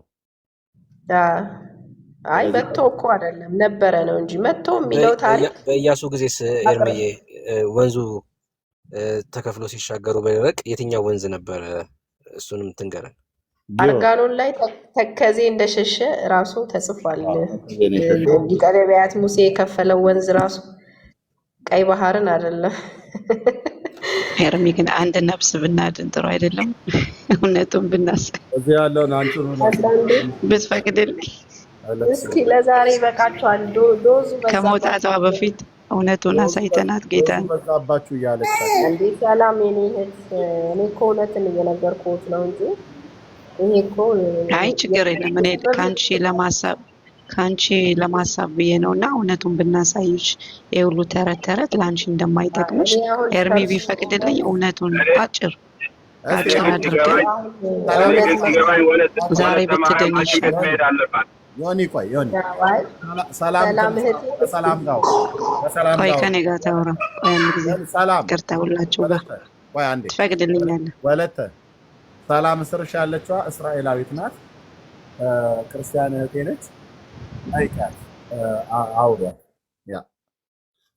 አይ መጥቶ እኮ አይደለም ነበረ ነው እንጂ መጥቶ የሚለው ታሪክ በኢያሱ ጊዜ ኤርምዬ ወንዙ ተከፍሎ ሲሻገሩ በደረቅ የትኛው ወንዝ ነበረ? እሱንም ትንገረን። አርጋኖን ላይ ተከዜ እንደሸሸ ራሱ ተጽፏል። ሊቀ ነቢያት ሙሴ የከፈለው ወንዝ ራሱ ቀይ ባህርን አይደለም። ኤርሚ ግን አንድ ነፍስ ብናድን ጥሩ አይደለም? እውነቱን ብናስብ እዚህ ያለውን አንቺ ብትፈቅድልኝ እስኪ ለዛሬ ይበቃችኋል። ዶዙ ከመውጣቷ በፊት እውነቱን አሳይተናት ጌታ በዛባችሁ እያለች እንዴ ሰላም የኔ እህት፣ እኔ እኮ እውነትን እየነገርኩት ነው እንጂ ይሄ እኮ አይ ችግር የለም። እኔ ከአንቺ ለማሳብ ብዬ ነው። እና እውነቱን ብናሳይሽ የሁሉ ተረት ለአንቺ እንደማይጠቅምሽ ኤርሚ ቢፈቅድልኝ እውነቱን አጭር አድርገን ዛሬ ብትድን ይሻላል። ዮኒ ቆይ ሰላም ጋር ቆይ ከኔ ጋር ታውራ። ቆይ አንድ ጊዜ ይቅርታ ሁላችሁ ጋር ትፈቅድልኛለህ? ወለተ ሰላም ስርሽ ያለችዋ እስራኤላዊት ናት። ክርስቲያን እህቴ ነች። አይቃት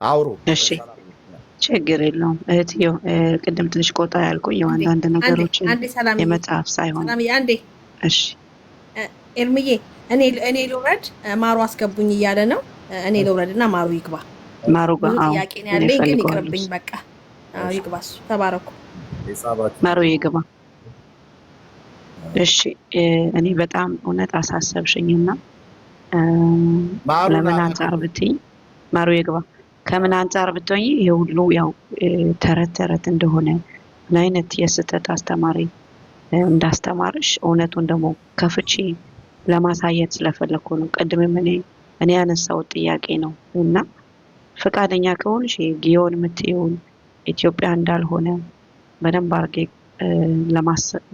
አውሩ። እሺ ችግር የለውም እህትዮ። ቅድም ትንሽ ቆጣ ያልኩኝ አንዳንድ ነገሮችን የመጽሐፍ ሳይሆን እሺ ኤርምዬ እኔ ልውረድ ማሩ አስገቡኝ እያለ ነው። እኔ ልውረድና ማሩ ይግባ። ማሩጋ ብዙ አዎ ጥያቄ ነው እኔ ያለኝ፣ ግን እፈልገዋለሁ ይቅርብኝ እሱ። በቃ። አዎ ይግባሱ። ተባረኩ። ማሩ ይግባ። እሺ እኔ በጣም እውነት አሳሰብሽኝና ማሩን ለምን አንጻር አላውቅም። ብትይ ማሩ ይግባ ከምን አንጻር ብትሆኚ ይሄ ሁሉ ያው ተረት ተረት እንደሆነ ምን አይነት የስህተት አስተማሪ እንዳስተማርሽ እውነቱን ደግሞ ከፍቺ ለማሳየት ስለፈለኩ ነው። ቅድምም እኔ ያነሳው ጥያቄ ነው እና ፈቃደኛ ከሆንሽ ጊዮን የምትይውን ኢትዮጵያ እንዳልሆነ በደንብ አድርጌ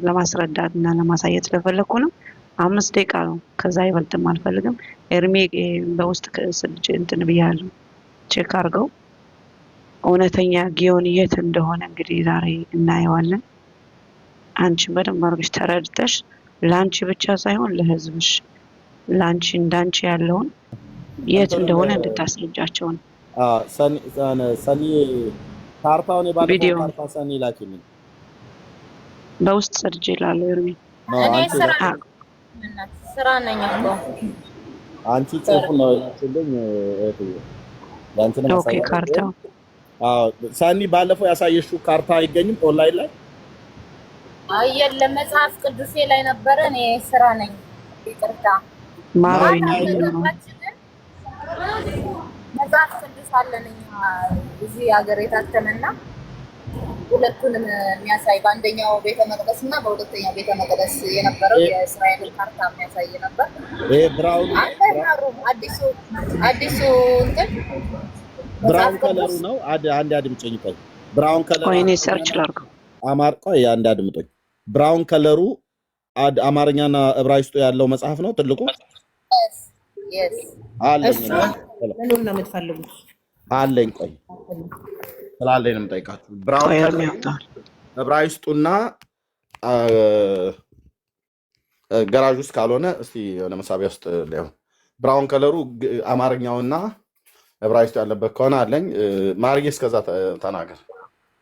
ለማስረዳት እና ለማሳየት ስለፈለኩ ነው። 5 ደቂቃ ነው፣ ከዛ ይበልጥም አልፈልግም። ኤርሜ በውስጥ ስልጅ እንትን ብያለሁ፣ ቼክ አድርገው እውነተኛ ጊዮን የት እንደሆነ እንግዲህ ዛሬ እናየዋለን። አንቺ በደንብ አድርገሽ ተረድተሽ ለአንቺ ብቻ ሳይሆን ለህዝብሽ ለአንቺ እንዳንቺ ያለውን የት እንደሆነ እንድታስረጃቸው ነው። ሰኒ ካርታውን የባለፈው ቪዲዮ ካርታ ሰኒ ላኪልኝ። በውስጥ ሰርጅ ይላሉ ኤርሜ። እኔ አ- ስራ ነኝ እኮ። አንቺ ጽሁፉን ነው ያችልኝ እህትዬ፣ ያንቺን ኦኬ ማሳያ። ካርታው ሰኒ ባለፈው ያሳየሽው ካርታ አይገኝም ኦንላይን ላይ? አይ የለም፣ መጽሐፍ ቅዱሴ ላይ ነበረ። እኔ ስራ ነኝ። ይቅርታ። ማራዊ ማን ነው አይደለም? የሚሆነው። መጽሐፍ ቅዱስ አለን እኛ እዚህ ሀገር የታተመና ሁለቱንም የሚያሳይ በአንደኛው ቤተ መቅደስ እና በሁለተኛው ቤተ መቅደስ የነበረው የእስራኤልን ካርታ የሚያሳይ ነበር። ይሄ ብራውን አንተናሩም አዲሱ እንትን ብራውን ከለሩ ነው። አንድ አድምጪኝ ቆይ። ብራውን ከለሩ ቆይ እኔ ሰርች ላድርገው። ቆይ አንድ አድምጦኝ። ብራውን ከለሩ አማርኛና ዕብራይስጡ ያለው መጽሐፍ ነው ትልቁ የስ አለኝ እሱ ምኑን ነው የምትፈልጉት? አለኝ። ቆይ ስላለኝ ነው የምጠይቃችሁ። ብራውን ቆይ ከለሩ ኤርሜ ያውጣል። ዕብራይስጡና ገራዥ ውስጥ ካልሆነ እስቲ የሆነ መሳቢያ ውስጥ ሊሆን ብራውን ከለሩ አማርኛውና ዕብራይስጡ ያለበት ከሆነ አለኝ። ማርዬ እስከዛ ተናገር።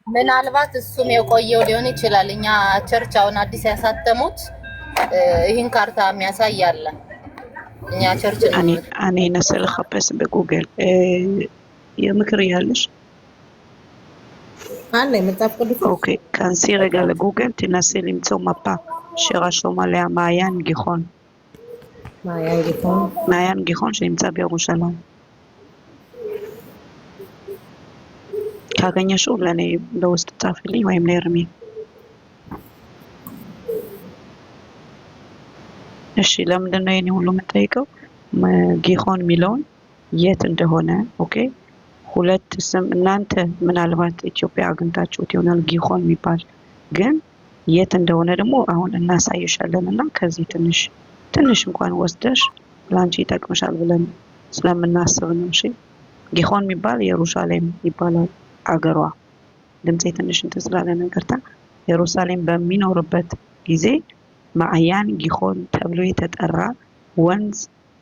ምናልባት እሱም የቆየው ሊሆን ይችላል። እኛ ቸርች አሁን አዲስ ያሳተሙት ይህን ካርታ የሚያሳይ አለ። እኛ ቸርች ነው። እኔ ነስል ኸበስ በጉግል የምክር ያለሽ አለ የመጽሐፍ ቅዱስ ኦኬ ከንሲ רגע לגוגל תנסי למצוא מפה שרשום עליה מעיין גיחון. מעיין גיחון שנמצא בירושלים. ካገኘሽው ለእኔ በውስጥ ጻፊልኝ ወይም ለኤርሚ። እሺ ለምንድን ነው የኔ ሁሉ የምጠይቀው? ጊሆን የሚለውን የት እንደሆነ ኦኬ። ሁለት ስም እናንተ ምናልባት ኢትዮጵያ አግኝታችሁት ይሆናል ጊሆን የሚባል ግን የት እንደሆነ ደግሞ አሁን እናሳይሻለን እና ከዚህ ትንሽ እንኳን ወስደሽ ላንቺ ይጠቅምሻል ብለን ስለምናስብ ነው። እሺ ጊሆን የሚባል ኢየሩሳሌም ይባላል አገሯ። ድምጼ ትንሽ እንትን ስላለ ነገርታ ኢየሩሳሌም በሚኖርበት ጊዜ ማዕያን ጊሆን ተብሎ የተጠራ ወንዝ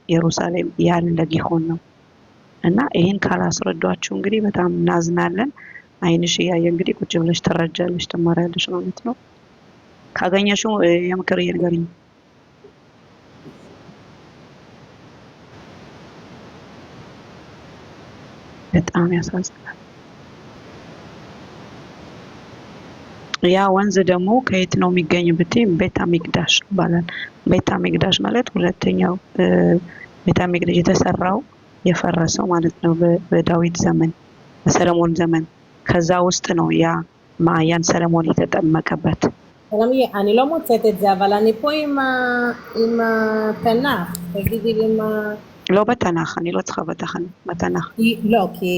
ኢየሩሳሌም ያለ ጊሆን ነው። እና ይሄን ካላስረዷችሁ እንግዲህ በጣም እናዝናለን። አይንሽ እያየ እንግዲህ ቁጭ ብለሽ ተረጃለሽ፣ ተማሪያለሽ ማለት ነው። ካገኘሽው የምክር ንገሪኝ። በጣም ያሳዝናል። ያ ወንዝ ደግሞ ከየት ነው የሚገኝ ብትይ ቤተ ሚቅዳሽ ይባላል። ቤተ ሚቅዳሽ ማለት ሁለተኛው ቤተ ሚቅዳሽ የተሰራው የፈረሰው ማለት ነው በዳዊት ዘመን በሰለሞን ዘመን ከዛ ውስጥ ነው ያ ማዕያን ሰለሞን የተጠመቀበት። ሰላምዬ እኔ לא מוצאת את זה, אבל אני פה עם התנ"ך. תגידי לי מה... לא בתנ"ך, אני לא צריכה בתנ"ך. לא, כי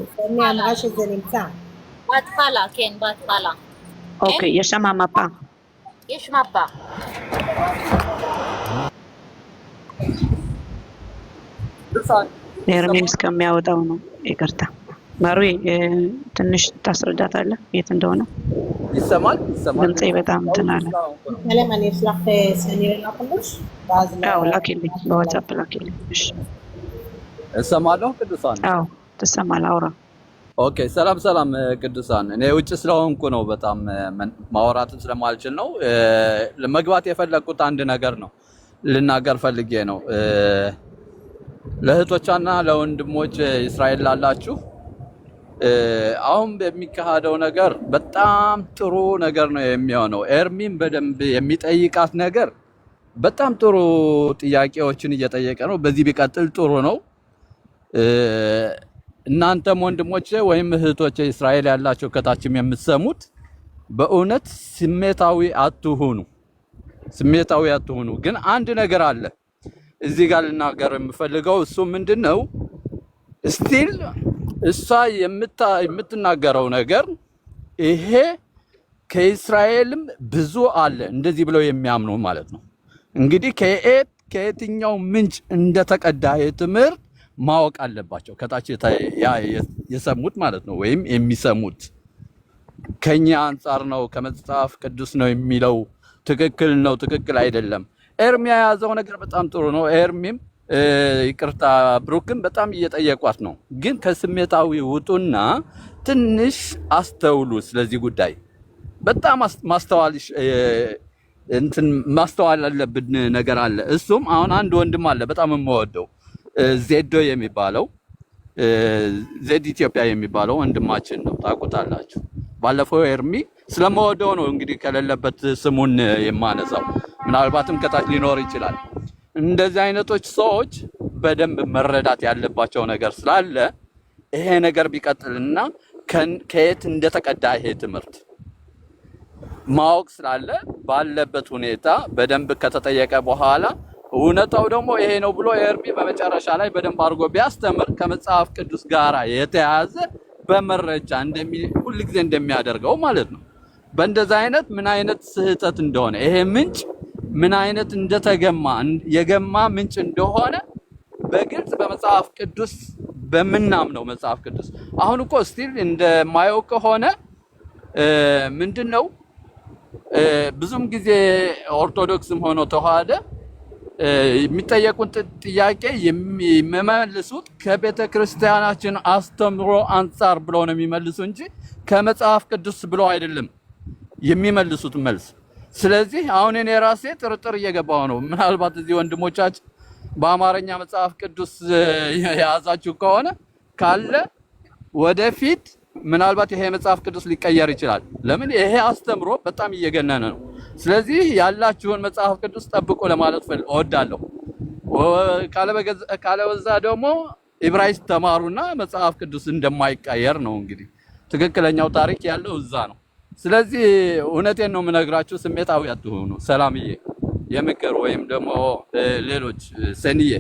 סמי אמרה שזה נמצא. בהתחלה, כן, בהתחלה. אוקיי, יש שם מפה. יש מפה. ኤርሚን እስከሚያወጣው ነው። ይቅርታ ማሩዬ ትንሽ ታስረዳታለህ የት እንደሆነ? ይሰማል? ድምጼ በጣም እንትን አለ። ሰላም እኔ ስላክ ሰኒ ላክልሽ ባዝ አዎ ላኪልኝ፣ በዋትስአፕ ላኪልኝ። እሺ እሰማለሁ። ቅዱሳን አዎ ትሰማለህ? አውራ። ኦኬ ሰላም ቅዱሳን። እኔ ውጭ ስለሆንኩ ነው በጣም ማውራትን ስለማልችል ነው። ለመግባት የፈለኩት አንድ ነገር ነው ልናገር ፈልጌ ነው። ለእህቶቻና ለወንድሞች እስራኤል ላላችሁ አሁን በሚካሄደው ነገር በጣም ጥሩ ነገር ነው የሚሆነው። ኤርሚን በደንብ የሚጠይቃት ነገር በጣም ጥሩ ጥያቄዎችን እየጠየቀ ነው። በዚህ ቢቀጥል ጥሩ ነው። እናንተም ወንድሞቼ ወይም እህቶቼ እስራኤል ያላችሁ ከታችም የምትሰሙት በእውነት ስሜታዊ አትሁኑ፣ ስሜታዊ አትሁኑ። ግን አንድ ነገር አለ እዚህ ጋር ልናገር የምፈልገው እሱ ምንድነው? ስቲል እሷ የምትናገረው ነገር ይሄ ከእስራኤልም ብዙ አለ እንደዚህ ብለው የሚያምኑ ማለት ነው። እንግዲህ ከየትኛው ምንጭ እንደተቀዳ ትምህርት ማወቅ አለባቸው ከታች የሰሙት ማለት ነው፣ ወይም የሚሰሙት ከኛ አንጻር ነው ከመጽሐፍ ቅዱስ ነው የሚለው ትክክል ነው ትክክል አይደለም። ኤርሚ የያዘው ነገር በጣም ጥሩ ነው። ኤርሚም ይቅርታ ብሩክም በጣም እየጠየቋት ነው። ግን ከስሜታዊ ውጡና ትንሽ አስተውሉ። ስለዚህ ጉዳይ በጣም ማስተዋል አለብን ነገር አለ። እሱም አሁን አንድ ወንድም አለ በጣም የምወደው ዜዶ የሚባለው ዜድ ኢትዮጵያ የሚባለው ወንድማችን ነው፣ ታውቁታላችሁ። ባለፈው ኤርሚ ስለምወደው ነው እንግዲህ ከሌለበት ስሙን የማነሳው፣ ምናልባትም ከታች ሊኖር ይችላል። እንደዚህ አይነቶች ሰዎች በደንብ መረዳት ያለባቸው ነገር ስላለ ይሄ ነገር ቢቀጥልና ከየት እንደተቀዳ ይሄ ትምህርት ማወቅ ስላለ ባለበት ሁኔታ በደንብ ከተጠየቀ በኋላ እውነታው ደግሞ ይሄ ነው ብሎ ኤርሚ በመጨረሻ ላይ በደንብ አድርጎ ቢያስተምር ከመጽሐፍ ቅዱስ ጋር የተያያዘ በመረጃ ሁልጊዜ እንደሚያደርገው ማለት ነው። በእንደዛ አይነት ምን አይነት ስህተት እንደሆነ ይሄ ምንጭ ምን አይነት እንደተገማ የገማ ምንጭ እንደሆነ በግልጽ በመጽሐፍ ቅዱስ በምናምነው መጽሐፍ ቅዱስ አሁን እኮ ስቲል እንደማየው ከሆነ ምንድነው ብዙም ጊዜ ኦርቶዶክስም ሆኖ ተዋህደ የሚጠየቁት ጥያቄ የሚመልሱት ከቤተ ክርስቲያናችን አስተምሮ አንጻር ብለው ነው የሚመልሱ እንጂ ከመጽሐፍ ቅዱስ ብለው አይደለም የሚመልሱት መልስ። ስለዚህ አሁን እኔ ራሴ ጥርጥር እየገባው ነው። ምናልባት እዚህ ወንድሞቻችን በአማርኛ መጽሐፍ ቅዱስ የያዛችሁ ከሆነ ካለ ወደፊት ምናልባት ይሄ መጽሐፍ ቅዱስ ሊቀየር ይችላል። ለምን ይሄ አስተምሮ በጣም እየገነነ ነው። ስለዚህ ያላችሁን መጽሐፍ ቅዱስ ጠብቁ ለማለት እወዳለሁ። ካለበዛ ደግሞ ዕብራይስጥ ተማሩና መጽሐፍ ቅዱስ እንደማይቀየር ነው እንግዲህ ትክክለኛው ታሪክ ያለው እዛ ነው። ስለዚህ እውነቴን ነው የምነግራችሁ፣ ስሜታዊ አትሁኑ። ሰላምዬ የምክር ወይም ደግሞ ሌሎች ሰንዬ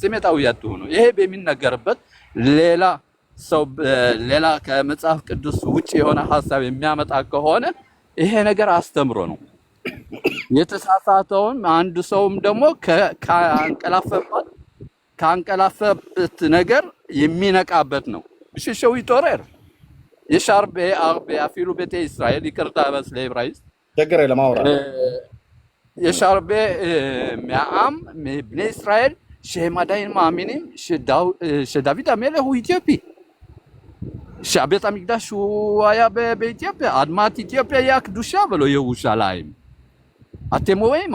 ስሜታዊ አትሁኑ። ይሄ በሚነገርበት ሌላ ሰው ሌላ ከመጽሐፍ ቅዱስ ውጪ የሆነ ሐሳብ የሚያመጣ ከሆነ ይሄ ነገር አስተምሮ ነው። የተሳሳተውን አንዱ ሰውም ደግሞ ካንቀላፈበት ነገር የሚነቃበት ነው። ብሽሸው ይጦረር የሻርቤ አርቤ አፊሉ ቤተ እስራኤል ይቅርታ በስለ ዕብራይስጥ ችግር ለማውራት የሻርቤ ሚያም በኔ እስራኤል שהם עדיין מאמינים שדוד המלך הוא איתיופי, שבית המקדש הוא היה באתיופיה, אדמת אתיופיה היה קדושה ולא ירושלים. אתם רואים,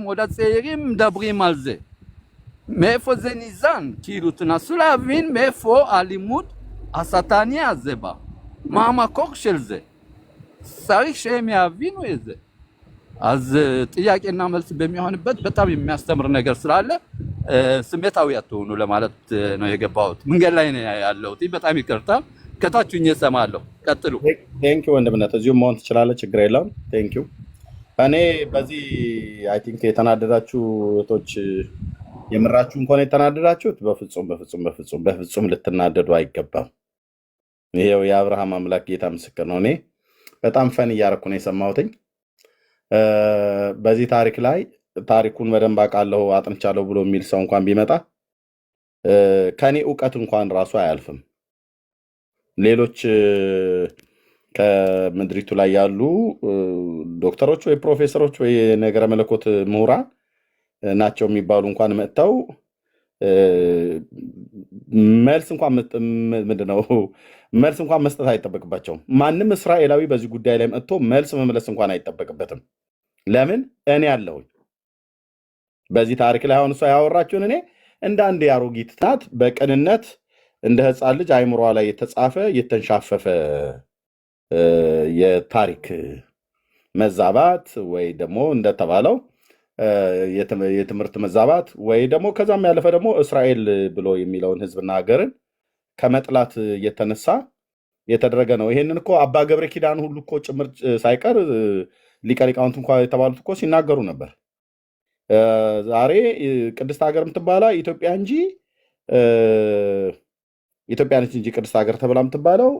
עוד הצעירים מדברים על זה. מאיפה זה ניזן? כאילו תנסו להבין מאיפה הלימוד השטני הזה בא. מה המקור של זה? צריך שהם יבינו את זה. אז ጥያቄና መልስ በሚሆንበት በጣም የሚያስተምር ነገር ስላለ ስሜታዊ አትሁኑ ለማለት ነው የገባሁት። መንገድ ላይ ነው ያለሁት። በጣም ይቅርታ ከታችሁኝ እሰማለሁ። ቀጥሉ። ቴንክ ዩ ወንድምነት፣ እዚሁ መሆን ትችላለህ፣ ችግር የለውም። ቴንክ ዩ። እኔ በዚህ አይ ቲንክ የተናደዳችሁ እህቶች የምራችሁ እንኳን የተናደዳችሁት በፍጹም ልትናደዱ አይገባም። ይሄው የአብርሃም አምላክ ጌታ ምስክር ነው። እኔ በጣም ፈን እያደረኩ ነው የሰማሁትኝ። በዚህ ታሪክ ላይ ታሪኩን በደንብ አውቃለሁ አጥንቻለሁ ብሎ የሚል ሰው እንኳን ቢመጣ ከኔ ዕውቀት እንኳን ራሱ አያልፍም። ሌሎች ከምድሪቱ ላይ ያሉ ዶክተሮች ወይ ፕሮፌሰሮች ወይ ነገረ መለኮት ምሁራን ናቸው የሚባሉ እንኳን መጥተው መልስ እንኳን መስጠት አይጠበቅባቸውም። ማንም እስራኤላዊ በዚህ ጉዳይ ላይ መጥቶ መልስ መመለስ እንኳን አይጠበቅበትም። ለምን? እኔ አለሁኝ በዚህ ታሪክ ላይ። አሁን እሷ ያወራችሁን እንደ አንድ የአሮጊት ናት። በቅንነት እንደ ሕፃን ልጅ አይምሯ ላይ የተጻፈ የተንሻፈፈ የታሪክ መዛባት ወይ ደግሞ እንደተባለው የትምህርት መዛባት ወይ ደግሞ ከዛም ያለፈ ደግሞ እስራኤል ብሎ የሚለውን ሕዝብና ሀገርን ከመጥላት የተነሳ የተደረገ ነው። ይሄንን እኮ አባ ገብረ ኪዳን ሁሉ እኮ ጭምር ሳይቀር ሊቀ ሊቃውንት እንኳ የተባሉት እኮ ሲናገሩ ነበር። ዛሬ ቅድስት ሀገር የምትባላ ኢትዮጵያ እንጂ ኢትዮጵያ ነች እንጂ ቅድስት ሀገር ተብላ የምትባለው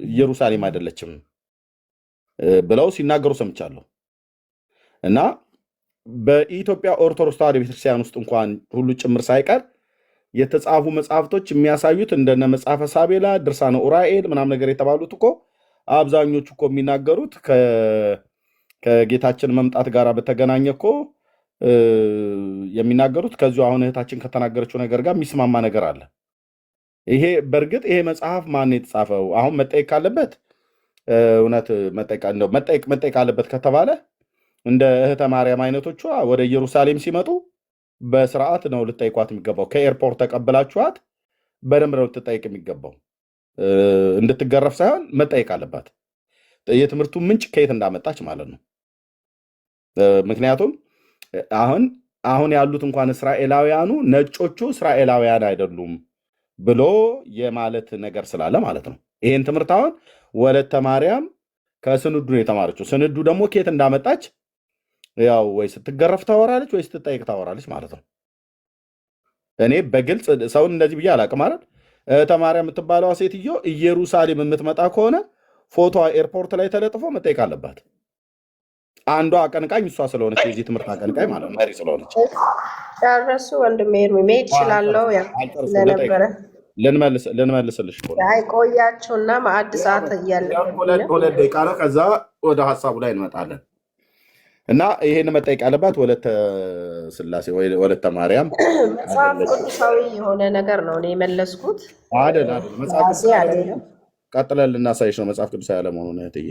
ኢየሩሳሌም አይደለችም ብለው ሲናገሩ ሰምቻለሁ። እና በኢትዮጵያ ኦርቶዶክስ ተዋሕዶ ቤተክርስቲያን ውስጥ እንኳን ሁሉ ጭምር ሳይቀር የተጻፉ መጽሐፍቶች የሚያሳዩት እንደነ መጽሐፈ ሳቤላ፣ ድርሳነ ኡራኤል ምናምን ነገር የተባሉት እኮ አብዛኞቹ እኮ የሚናገሩት ከጌታችን መምጣት ጋር በተገናኘ እኮ የሚናገሩት ከዚሁ አሁን እህታችን ከተናገረችው ነገር ጋር የሚስማማ ነገር አለ። ይሄ በእርግጥ ይሄ መጽሐፍ ማን የተጻፈው አሁን መጠየቅ ካለበት እውነት መጠየቅ አለበት ከተባለ እንደ እህተ ማርያም አይነቶቿ ወደ ኢየሩሳሌም ሲመጡ በስርዓት ነው ልጠይቋት የሚገባው። ከኤርፖርት ተቀብላችኋት በደንብ ነው ልትጠይቅ የሚገባው። እንድትገረፍ ሳይሆን መጠየቅ አለባት፣ የትምህርቱ ምንጭ ከየት እንዳመጣች ማለት ነው። ምክንያቱም አሁን ያሉት እንኳን እስራኤላውያኑ ነጮቹ እስራኤላውያን አይደሉም ብሎ የማለት ነገር ስላለ ማለት ነው። ይሄን ትምህርት አሁን ወለተ ማርያም ከስንዱ ነው የተማረችው። ስንዱ ደግሞ ከየት እንዳመጣች ያው ወይ ስትገረፍ ታወራለች ወይ ስትጠይቅ ታወራለች ማለት ነው። እኔ በግልጽ ሰውን እንደዚህ ብዬ አላቅም ማለት እህተ ማርያም የምትባለዋ ሴትዮ ኢየሩሳሌም የምትመጣ ከሆነ ፎቶ ኤርፖርት ላይ ተለጥፎ መጠየቅ አለባት። አንዷ አቀንቃኝ እሷ ስለሆነች የዚህ ትምህርት አቀንቃኝ ማለት ነው፣ መሪ ስለሆነች። ጨረሱ ወንድሜ መሄድ እችላለሁ። ስለነበረ ልንመልስልሽ ቆያችሁና ማዕድ ሰዓት እያለ 2 ደቂቃ ነው። ከዛ ወደ ሀሳቡ ላይ እንመጣለን። እና ይሄን መጠየቅ ያለባት ወለተ ስላሴ ወይ ወለተ ማርያም መጽሐፍ ቅዱሳዊ የሆነ ነገር ነው እኔ የመለስኩት አይደል? መጽሐፍ ቅዱሳዊ ቀጥለን ልናሳይሽ ነው መጽሐፍ ቅዱሳዊ ያለመሆኑን እህትዬ።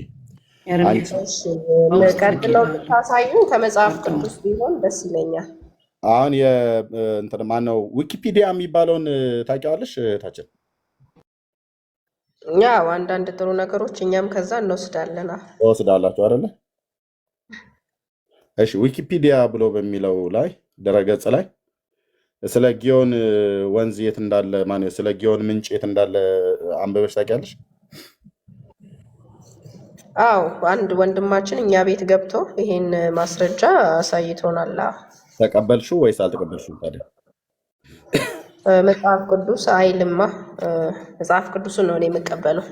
ቀጥለው ብታሳዩ ከመጽሐፍ ቅዱስ ቢሆን ደስ ይለኛል። አሁን እንትን ማነው ዊኪፒዲያ የሚባለውን ታውቂዋለሽ እህታችን? ያው አንዳንድ ጥሩ ነገሮች እኛም ከዛ እንወስዳለን። ወስዳላችሁ አይደለ? እሺ ዊኪፒዲያ ብሎ በሚለው ላይ ድረገጽ ላይ ስለ ጊዮን ወንዝ የት እንዳለ ማነው ስለ ጊዮን ምንጭ የት እንዳለ አንብበሽ ታውቂያለሽ? አዎ አንድ ወንድማችን እኛ ቤት ገብቶ ይሄን ማስረጃ አሳይቶናል። ተቀበልሽው ወይስ አልተቀበልሽው? ታዲያ መጽሐፍ ቅዱስ አይልማ፣ መጽሐፍ ቅዱስን ነው እኔ የምቀበለው።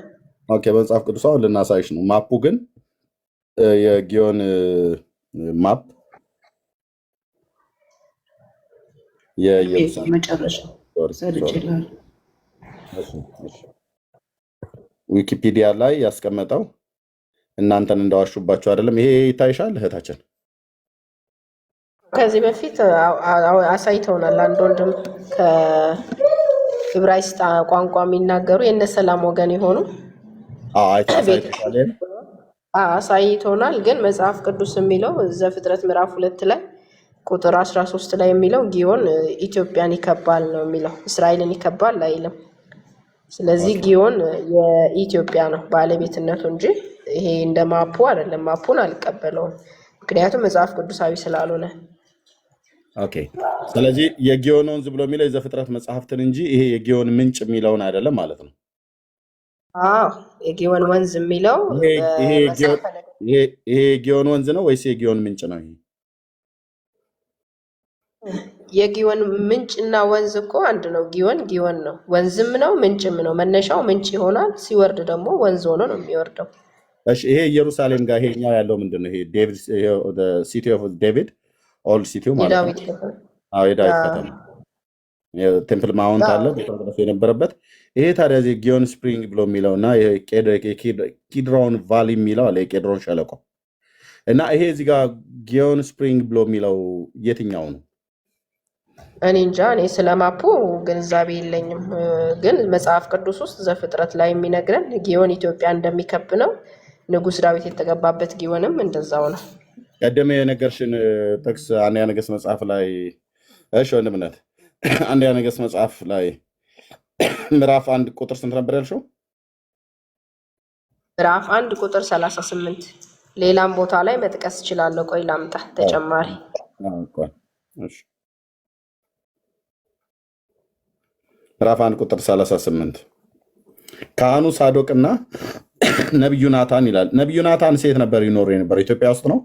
ኦኬ በመጽሐፍ ቅዱስ አሁን ልናሳይሽ ነው። ማፑ ግን የጊዮን ማፕ ዊኪፒዲያ ላይ ያስቀመጠው እናንተን እንዳዋሹባችሁ አይደለም። ይሄ ይታይሻል እህታችን? ከዚህ በፊት አሳይተውናል። አንድ ወንድም ከዕብራይስጥ ቋንቋ የሚናገሩ የእነ ሰላም ወገን የሆኑ አሳይተውናል። ግን መጽሐፍ ቅዱስ የሚለው ዘፍጥረት ምዕራፍ 2 ላይ ቁጥር 13 ላይ የሚለው ጊዮን ኢትዮጵያን ይከባል ነው የሚለው፣ እስራኤልን ይከባል አይልም። ስለዚህ ጊዮን የኢትዮጵያ ነው ባለቤትነቱ እንጂ ይሄ እንደ ማፑ አይደለም። ማፑን አልቀበለውም ምክንያቱም መጽሐፍ ቅዱሳዊ ስላልሆነ። ኦኬ ስለዚህ የጊዮን ወንዝ ብሎ የሚለው የዘፍጥረት መጽሐፍትን እንጂ ይሄ የጊዮን ምንጭ የሚለውን አይደለም ማለት ነው። የጊዮን ወንዝ የሚለው ይሄ የጊዮን ወንዝ ነው ወይስ የጊዮን ምንጭ ነው? ይሄ የጊዮን ምንጭና ወንዝ እኮ አንድ ነው። ጊዮን ነው፣ ወንዝም ነው ምንጭም ነው። መነሻው ምንጭ ይሆናል፣ ሲወርድ ደግሞ ወንዝ ሆኖ ነው የሚወርደው። እሺ ይሄ ኢየሩሳሌም ጋር ይሄኛው ያለው ምንድን ነው? ይሄ ሲቲ ኦፍ ዴቪድ ኦልድ ሲቲው ማለት ነው። የዳዊት ከተማ ቴምፕል ማውንት አለ ቤተ መቅደሱ የነበረበት። ይሄ ታዲያ ጊዮን ስፕሪንግ ብሎ የሚለው እና ኪድሮን ቫሊ የሚለው አለ የቄድሮን ሸለቆ እና ይሄ እዚህ ጋር ጊዮን ስፕሪንግ ብሎ የሚለው የትኛው ነው? እኔ እንጃ፣ እኔ ስለማፑ ግንዛቤ የለኝም። ግን መጽሐፍ ቅዱስ ውስጥ ዘፍጥረት ላይ የሚነግረን ጊዮን ኢትዮጵያ እንደሚከብ ነው። ንጉሥ ዳዊት የተገባበት ጊዮንም እንደዛው ነው። ቀደም የነገርሽን ጥቅስ አንደኛ ነገሥት መጽሐፍ ላይ እሺ ወንድምነት አንደኛ ነገሥት መጽሐፍ ላይ ምዕራፍ 1 ቁጥር ስንት ነበር ያልሽው? ምዕራፍ 1 ቁጥር 38 ሌላም ቦታ ላይ መጥቀስ እችላለሁ። ቆይ ላምጣ ተጨማሪ። ምዕራፍ 1 ቁጥር 38 ካህኑ ሳዶቅና ነቢዩ ናታን ይላል። ነቢዩ ናታን ሴት ነበር ይኖሩ የነበረ ኢትዮጵያ ውስጥ ነው።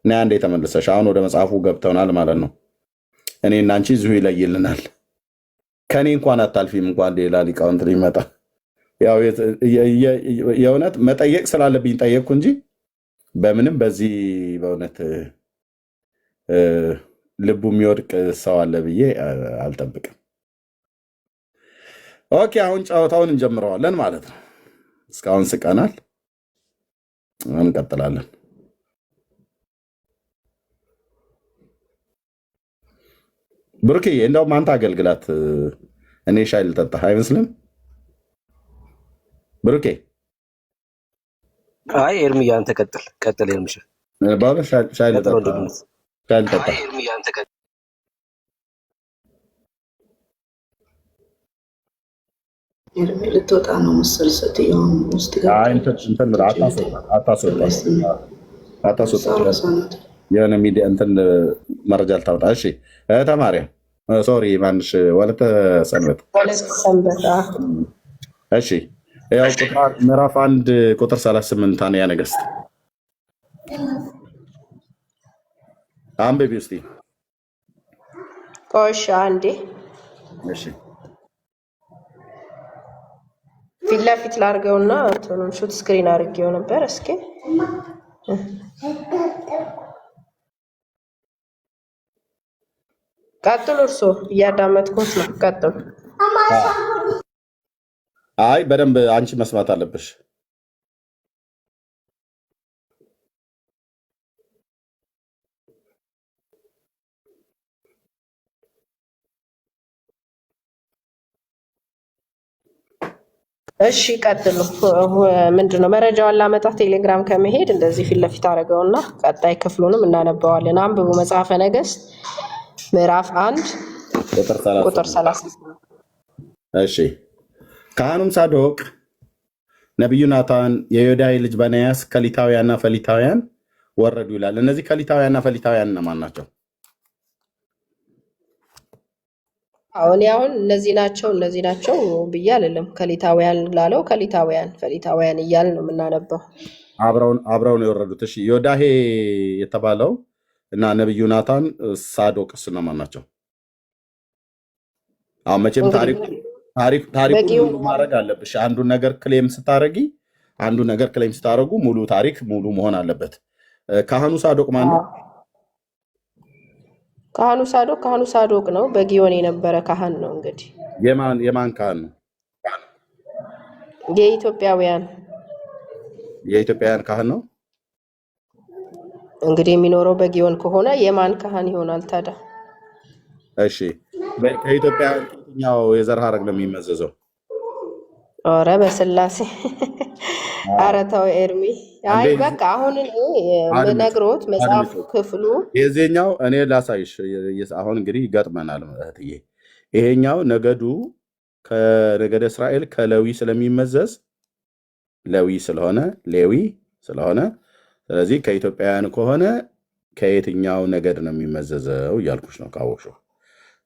እና አንዴ ተመልሰሽ አሁን ወደ መጽሐፉ ገብተውናል ማለት ነው። እኔ እና አንቺ እዚሁ ይለይልናል። ከኔ እንኳን አታልፊም፣ እንኳን ሌላ ሊቃውንት ሊመጣ። ያው የእውነት መጠየቅ ስላለብኝ ጠየቅኩ እንጂ በምንም በዚህ በእውነት ልቡ የሚወድቅ ሰው አለ ብዬ አልጠብቅም። ኦኬ፣ አሁን ጨዋታውን እንጀምረዋለን ማለት ነው። እስካሁን ስቀናል፣ እንቀጥላለን። ብሩኬ እንደውም አንተ አገልግላት፣ እኔ ሻይ ልጠጣ አይመስልም? ብሩኬ አይ ኤርሚያ አንተ ቀጥል ኤርሚሻ ባለ ሻይ ልጠጣ። ልትወጣ ነው መሰል ሴትዮዋን ውስጥ አታስወጣ። የሆነ ሚዲያ እንትን መረጃ ልታወጣ። እሺ ተማሪያ ሶሪ ማንሽ ወለተ ሰንበት። እሺ ያው ምዕራፍ 1 ቁጥር 38 አንደኛ ነገሥት አንብቢ እስቲ። ቆሻ አንዴ እሺ ፊት ለፊት ላድርገውና እንትኑን ሹት ስክሪን አድርጌው ነበር። እስኪ ቀጥሉ። እርሶ እያዳመጥኩት ነው። ቀጥሉ። አይ በደንብ አንቺ መስማት አለብሽ። እሺ ቀጥሉ። ምንድነው መረጃውን ላመጣ ቴሌግራም ከመሄድ እንደዚህ ፊት ለፊት አድርገውና ቀጣይ ክፍሉንም እናነባዋለን። አንብቡ። መጽሐፈ ነገሥት ምዕራፍ 1 ቁጥር 30። እሺ ካህኑም ሳዶቅ፣ ነቢዩ ናታን፣ የዮዳይ ልጅ በናያስ፣ ከሊታውያንና ፈሊታውያን ወረዱ ይላል። እነዚህ ከሊታውያንና ፈሊታውያን እነማን ናቸው? አሁን እነዚህ ናቸው ብዬ አይደለም። ከሊታውያን ላለው ከሊታውያን ፈሊታውያን እያል ነው የምናነበው። አብረው ነው የወረዱት። እሺ ዮዳሄ የተባለው እና ነቢዩ ናታን ሳዶቅ እነማን ናቸው? አሁን መቼም ታሪኩን ሙሉ ማድረግ አለብሽ። አንዱን ነገር ክሌም ስታደርጉ ሙሉ ታሪክ ሙሉ መሆን አለበት። ካህኑ ሳዶቅ ማን ነው? ካህኑ ሳዶቅ ነው። በጊዮን የነበረ ካህን ነው። እንግዲህ የማን ካህን ነው? የኢትዮጵያውያን ካህን ነው። እንግዲህ የሚኖረው በጊዮን ከሆነ የማን ካህን ይሆናል ታዲያ? እሺ ከኢትዮጵያ የትኛው የዘር ሐረግ ነው የሚመዘዘው? ኧረ በስላሴ ኧረ ተው ኤርሚ። አይ በቃ አሁን የምነግሮት መጽሐፍ ክፍሉ የዚህኛው እኔ ላሳይሽ። አሁን እንግዲህ ይገጥመናል እህትዬ። ይሄኛው ነገዱ ከነገደ እስራኤል ከሌዊ ስለሚመዘዝ ሌዊ ስለሆነ ስለዚህ ከኢትዮጵያውያን ከሆነ ከየትኛው ነገድ ነው የሚመዘዘው እያልኩሽ ነው። ካወቅሽው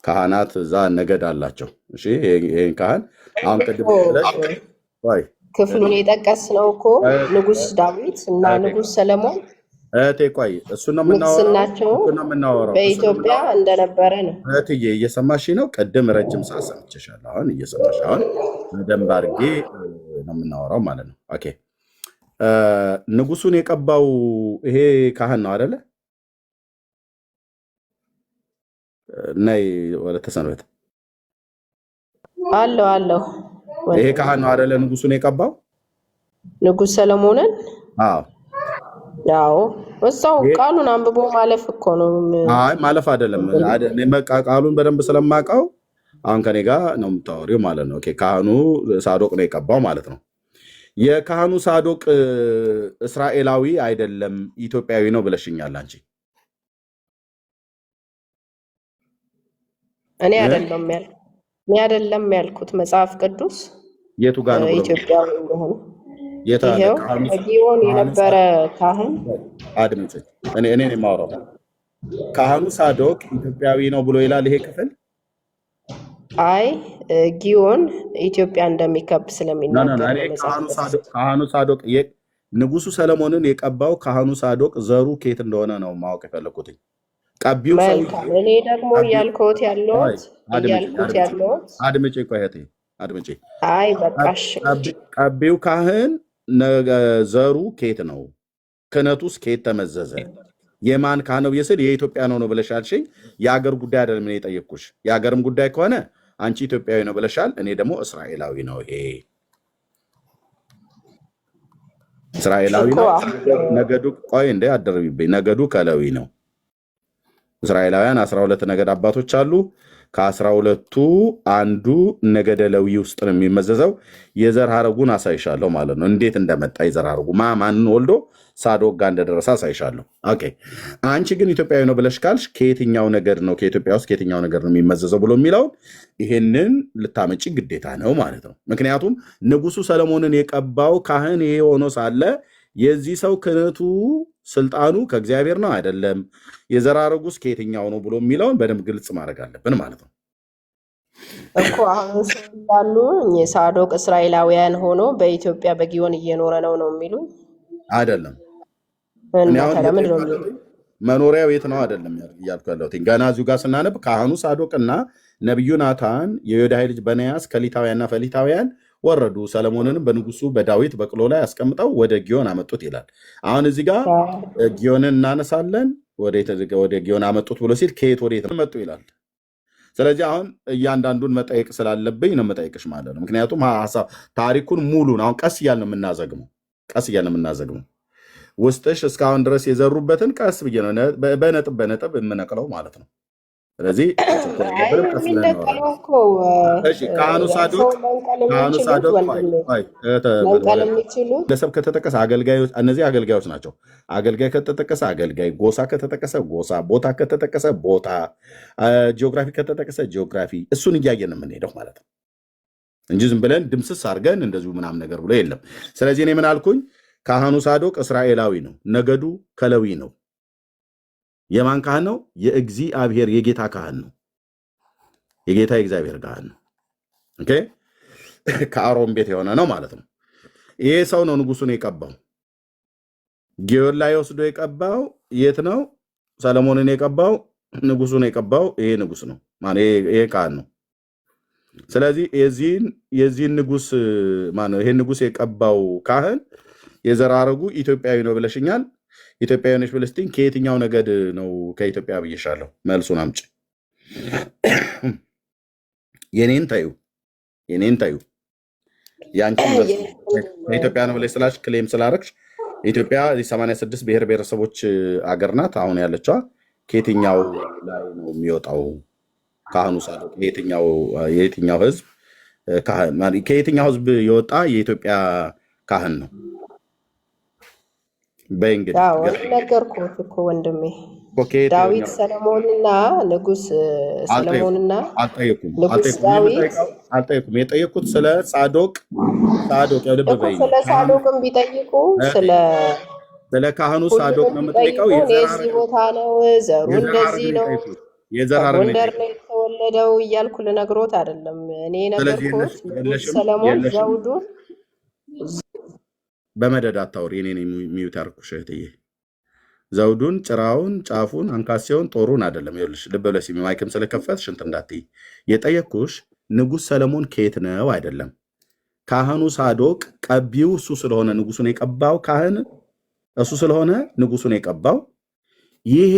ካህናት እዛ ነገድ አላቸው። እሺ ይሄን ካህን አሁን ቅድም ክፍሉን የጠቀስነው እኮ ንጉስ ዳዊት እና ንጉስ ሰለሞን ቆይ እሱን ነው የምናወራው በኢትዮጵያ እንደነበረ ነው። እህትዬ እየሰማሽ ነው? ቅድም ረጅም ሰዓት ሰምቼሻለሁ። አሁን እየሰማሽ በደንብ አድርጌ ነው የምናወራው ማለት ነው። ኦኬ ንጉሱን የቀባው ይሄ ካህን ነው አይደለ? ነይ ወደ ተሰንበት አለው ይሄ ካህን ነው አይደለ? ንጉሱን የቀባው ንጉስ ሰለሞንን። ያው እዛው ቃሉን አንብቦ ማለፍ እኮ ነው። አይ ማለፍ አይደለም። ቃሉን በደንብ ስለማውቀው አሁን ከኔ ጋር ነው የምታወሪው ማለት ነው። ኦኬ ካህኑ ሳዶቅ ነው የቀባው ማለት ነው። የካህኑ ሳዶቅ እስራኤላዊ አይደለም ኢትዮጵያዊ ነው ብለሽኛል አንቺ። እኔ አይደለም ያልኩት መጽሐፍ ቅዱስ የቱ ጋር ነው ብሎ ኢትዮጵያዊ እንደሆነ የታለ ይሄው ካህኑ በጊዮን የነበረ ካህን አድምጭ። እኔ የማወራው ካህኑ ሳዶቅ ኢትዮጵያዊ ነው ብሎ ይላል ይሄ ክፍል። አይ ጊዮን ኢትዮጵያ እንደሚከብ ስለሚናገር ካህኑ ሳዶቅ ንጉሱ ሰለሞንን የቀባው ካህኑ ሳዶቅ ዘሩ ከየት እንደሆነ ነው ማወቅ የፈለኩት። ቀቢው ሰው እኔ ደግሞ እያልኩት ያለሁት አድምጪ፣ ቆይ እህቴ አድምጪ። አይ በቃሽ። ቀቢው ካህን ዘሩ ከየት ነው? ክህነቱስ ከየት ተመዘዘ? የማን ካህን ነው ብዬ ስል የኢትዮጵያ ነው ብለሻልሽኝ። የአገር ጉዳይ አይደለም እኔ የጠየቅኩሽ። የአገርም ጉዳይ ከሆነ አንቺ ኢትዮጵያዊ ነው ብለሻል፣ እኔ ደግሞ እስራኤላዊ ነው። ይሄ እስራኤላዊ ነው። ነገዱ ቆይ እንደ አደረብኝ። ነገዱ ከለዊ ነው። እስራኤላውያን 12 ነገድ አባቶች አሉ። ከ12ቱ አንዱ ነገደ ለዊ ውስጥ ነው የሚመዘዘው። የዘር ሐረጉን አሳይሻለሁ ማለት ነው። እንዴት እንደመጣ የዘር ሐረጉ ማንን ወልዶ ሳዶቅ ጋር እንደደረሰ አሳይሻለሁ። ኦኬ። አንቺ ግን ኢትዮጵያዊ ነው ብለሽ ካልሽ ከየትኛው ነገድ ነው ከኢትዮጵያ ውስጥ ከየትኛው ነገድ ነው የሚመዘዘው ብሎ የሚለውን ይሄንን ልታመጪ ግዴታ ነው ማለት ነው። ምክንያቱም ንጉሱ ሰለሞንን የቀባው ካህን ይሄ ሆኖ ሳለ የዚህ ሰው ክህነቱ ስልጣኑ ከእግዚአብሔር ነው አይደለም፣ የዘር ሐረጉስ ከየትኛው ነው ብሎ የሚለውን በደንብ ግልጽ ማድረግ አለብን ማለት ነው እኮ። አሁን ያሉ ሳዶቅ እስራኤላውያን ሆኖ በኢትዮጵያ በጊዮን እየኖረ ነው የሚሉ አይደለም። መኖሪያው የት ነው አይደለም እያልኩ ያለሁት። ገና እዚሁ ጋር ስናነብ ካህኑ ሳዶቅና ነቢዩ ናታን የዮዳሄ ልጅ በናያስ ከሊታውያንና ፈሊታውያን ወረዱ፣ ሰለሞንንም በንጉሱ በዳዊት በቅሎ ላይ አስቀምጠው ወደ ጊዮን አመጡት ይላል። አሁን እዚህ ጋር ጊዮንን እናነሳለን። ወደ ጊዮን አመጡት ብሎ ሲል ከየት ወዴት መጡ ይላል። ስለዚህ አሁን እያንዳንዱን መጠየቅ ስላለብኝ ነው መጠየቅሽ ማለት ነው። ምክንያቱም ታሪኩን ሙሉን አሁን ቀስ እያልን ነው የምናዘግመው። ውስጥሽ እስካሁን ድረስ የዘሩበትን ቀስ ብዬ ነው በነጥብ የምነቅለው ማለት ነው። ስለዚህ ካህኑ ሳዶቅ ግለሰብ ከተጠቀሰ አገልጋዮች፣ እነዚህ አገልጋዮች ናቸው። አገልጋይ ከተጠቀሰ አገልጋይ፣ ጎሳ ከተጠቀሰ ጎሳ፣ ቦታ ከተጠቀሰ ቦታ፣ ጂኦግራፊ ከተጠቀሰ ጂኦግራፊ፣ እሱን እያየን የምንሄደው ማለት ነው እንጂ ዝም ብለን ድምስስ አድርገን እንደዚሁ ምናምን ነገር ብሎ የለም። ስለዚህ እኔ ምን አልኩኝ? ካህኑ ሳዶቅ እስራኤላዊ ነው፣ ነገዱ ከለዊ ነው። የማን ካህን ነው? የእግዚአብሔር የጌታ ካህን ነው። የጌታ የእግዚአብሔር ካህን ነው። ኦኬ፣ ከአሮን ቤት የሆነ ነው ማለት ነው። ይሄ ሰው ነው ንጉሱን የቀባው። ጊዮን ላይ ወስዶ የቀባው የት ነው? ሰለሞንን የቀባው ንጉሱን የቀባው ይሄ ንጉስ ነው ማለት ይሄ ካህን ነው። ስለዚህ የዚህን ንጉስ ማነው? ይሄን ንጉስ የቀባው ካህን የዘር ሐረጉ ኢትዮጵያዊ ነው ብለሽኛል። ኢትዮጵያዊ ነሽ ብለሽኝ ከየትኛው ነገድ ነው? ከኢትዮጵያ ብዬሻለሁ። መልሱን አምጪ። የኔን ታዩ ያንቺን ከኢትዮጵያ ነው ብለሽ ስላልሽ ክሌም ስላደረግሽ ኢትዮጵያ 86 ብሔር ብሔረሰቦች አገር ናት አሁን ያለችዋ። ከየትኛው ላይ ነው የሚወጣው ካህኑ ሳዶቅ? የየትኛው ህዝብ ከየትኛው ህዝብ የወጣ የኢትዮጵያ ካህን ነው? በእንግዲህ ነገርኩት እኮ ወንድሜ። ዳዊት ሰለሞንና ንጉስ ሰለሞንና ንጉስ ዳዊት አልጠየኩም። የጠየኩት ስለ ሳዶቅ ልብ በይ። ስለ ሳዶቅም ቢጠይቁ ስለ ካህኑ ሳዶቅ ነው የምጠይቀው። የዚህ ቦታ ነው፣ ዘሩ እንደዚህ ነው፣ ጎንደር ነው የተወለደው እያልኩ ልነግሮት አይደለም። እኔ ነገርኩት ንጉስ ሰለሞን ዘውዱን በመደድ አታውሪ። እኔ ሚዩት ያርኩሽ እህትዬ። ዘውዱን፣ ጭራውን፣ ጫፉን፣ አንካሴውን፣ ጦሩን አይደለም። ይኸውልሽ ልብ ብለሽ ማይክም ስለከፈት ሽንት እንዳትይ። የጠየቅኩሽ ንጉስ ሰለሞን ከየት ነው አይደለም። ካህኑ ሳዶቅ ቀቢው እሱ ስለሆነ ንጉሱን የቀባው ካህን እሱ ስለሆነ ንጉሱን የቀባው ይሄ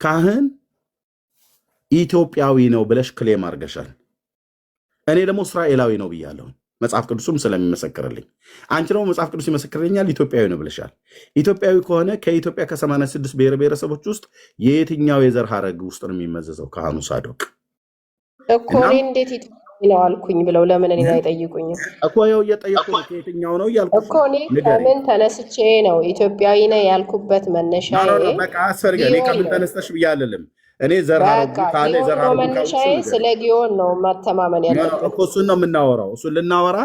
ካህን ኢትዮጵያዊ ነው ብለሽ ክሌም አድርገሻል። እኔ ደግሞ እስራኤላዊ ነው ብያለሁ፣ መጽሐፍ ቅዱስም ስለሚመሰክርልኝ። አንቺ ደግሞ መጽሐፍ ቅዱስ ይመሰክርልኛል ኢትዮጵያዊ ነው ብለሻል። ኢትዮጵያዊ ከሆነ ከኢትዮጵያ ከ86 ብሔር ብሔረሰቦች ውስጥ የየትኛው የዘር ሐረግ ውስጥ ነው የሚመዘዘው ካህኑ ሳዶቅ? እኮ እኔ እንዴት ኢትዮጵያዊ ነው አልኩኝ ብለው ለምን እኔ አይጠይቁኝም? እኮ ያው እየጠየቁ ነው ከየትኛው ነው እያልኩ እኮ እኔ ከምን ተነስቼ ነው ኢትዮጵያዊ ነው ያልኩበት መነሻዬ? በቃ አስፈልገ እኔ ከምን ተነስተሽ ብዬ አልልም። እኔ ዘር ሀረጉ በቃ ካለ ጊዮን ዘር ነው ሀረጉ መነሻዬ። ካወቅሽ ስለ ጊዮን ነው ማተማመን ያለብን። እኮ እሱን ነው የምናወራው። እሱን ልናወራ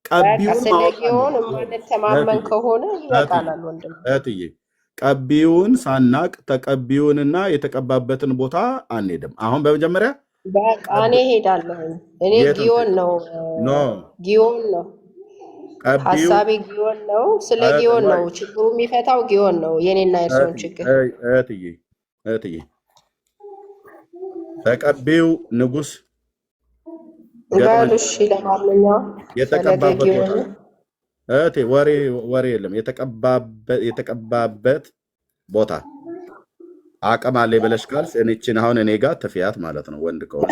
በቃ ቀቢውን ስለ ማወቅ ጊዮን አለብን። የማንተማመን ከሆነ ይበቃናል ወንድም። እህትዬ ቀቢውን ሳናቅ ተቀቢውንና የተቀባበትን ቦታ አንሄድም። አሁን በመጀመሪያ በቃ እኔ ሄዳለሁ። እኔ የት ነው ጊዮን ነው ኖ ጊዮን ነው ቀቢው ሀሳቤ ጊዮን ነው። ስለ ጊዮን ነው ችግሩ የሚፈታው ጊዮን ነው የኔና የእርስዎን ችግር። እህትዬ ተቀቢው ንጉስ በሉ እሺ። ለማንኛውም ፈለገ የተቀባበት ቦታ ጊዮን እህቴ ወሬ የለም። የተቀባበት ቦታ አቅም አለ ብለሽ ካልሽ እኔችን አሁን እኔ ጋር ትፊያት ማለት ነው። ወንድ ከሆነ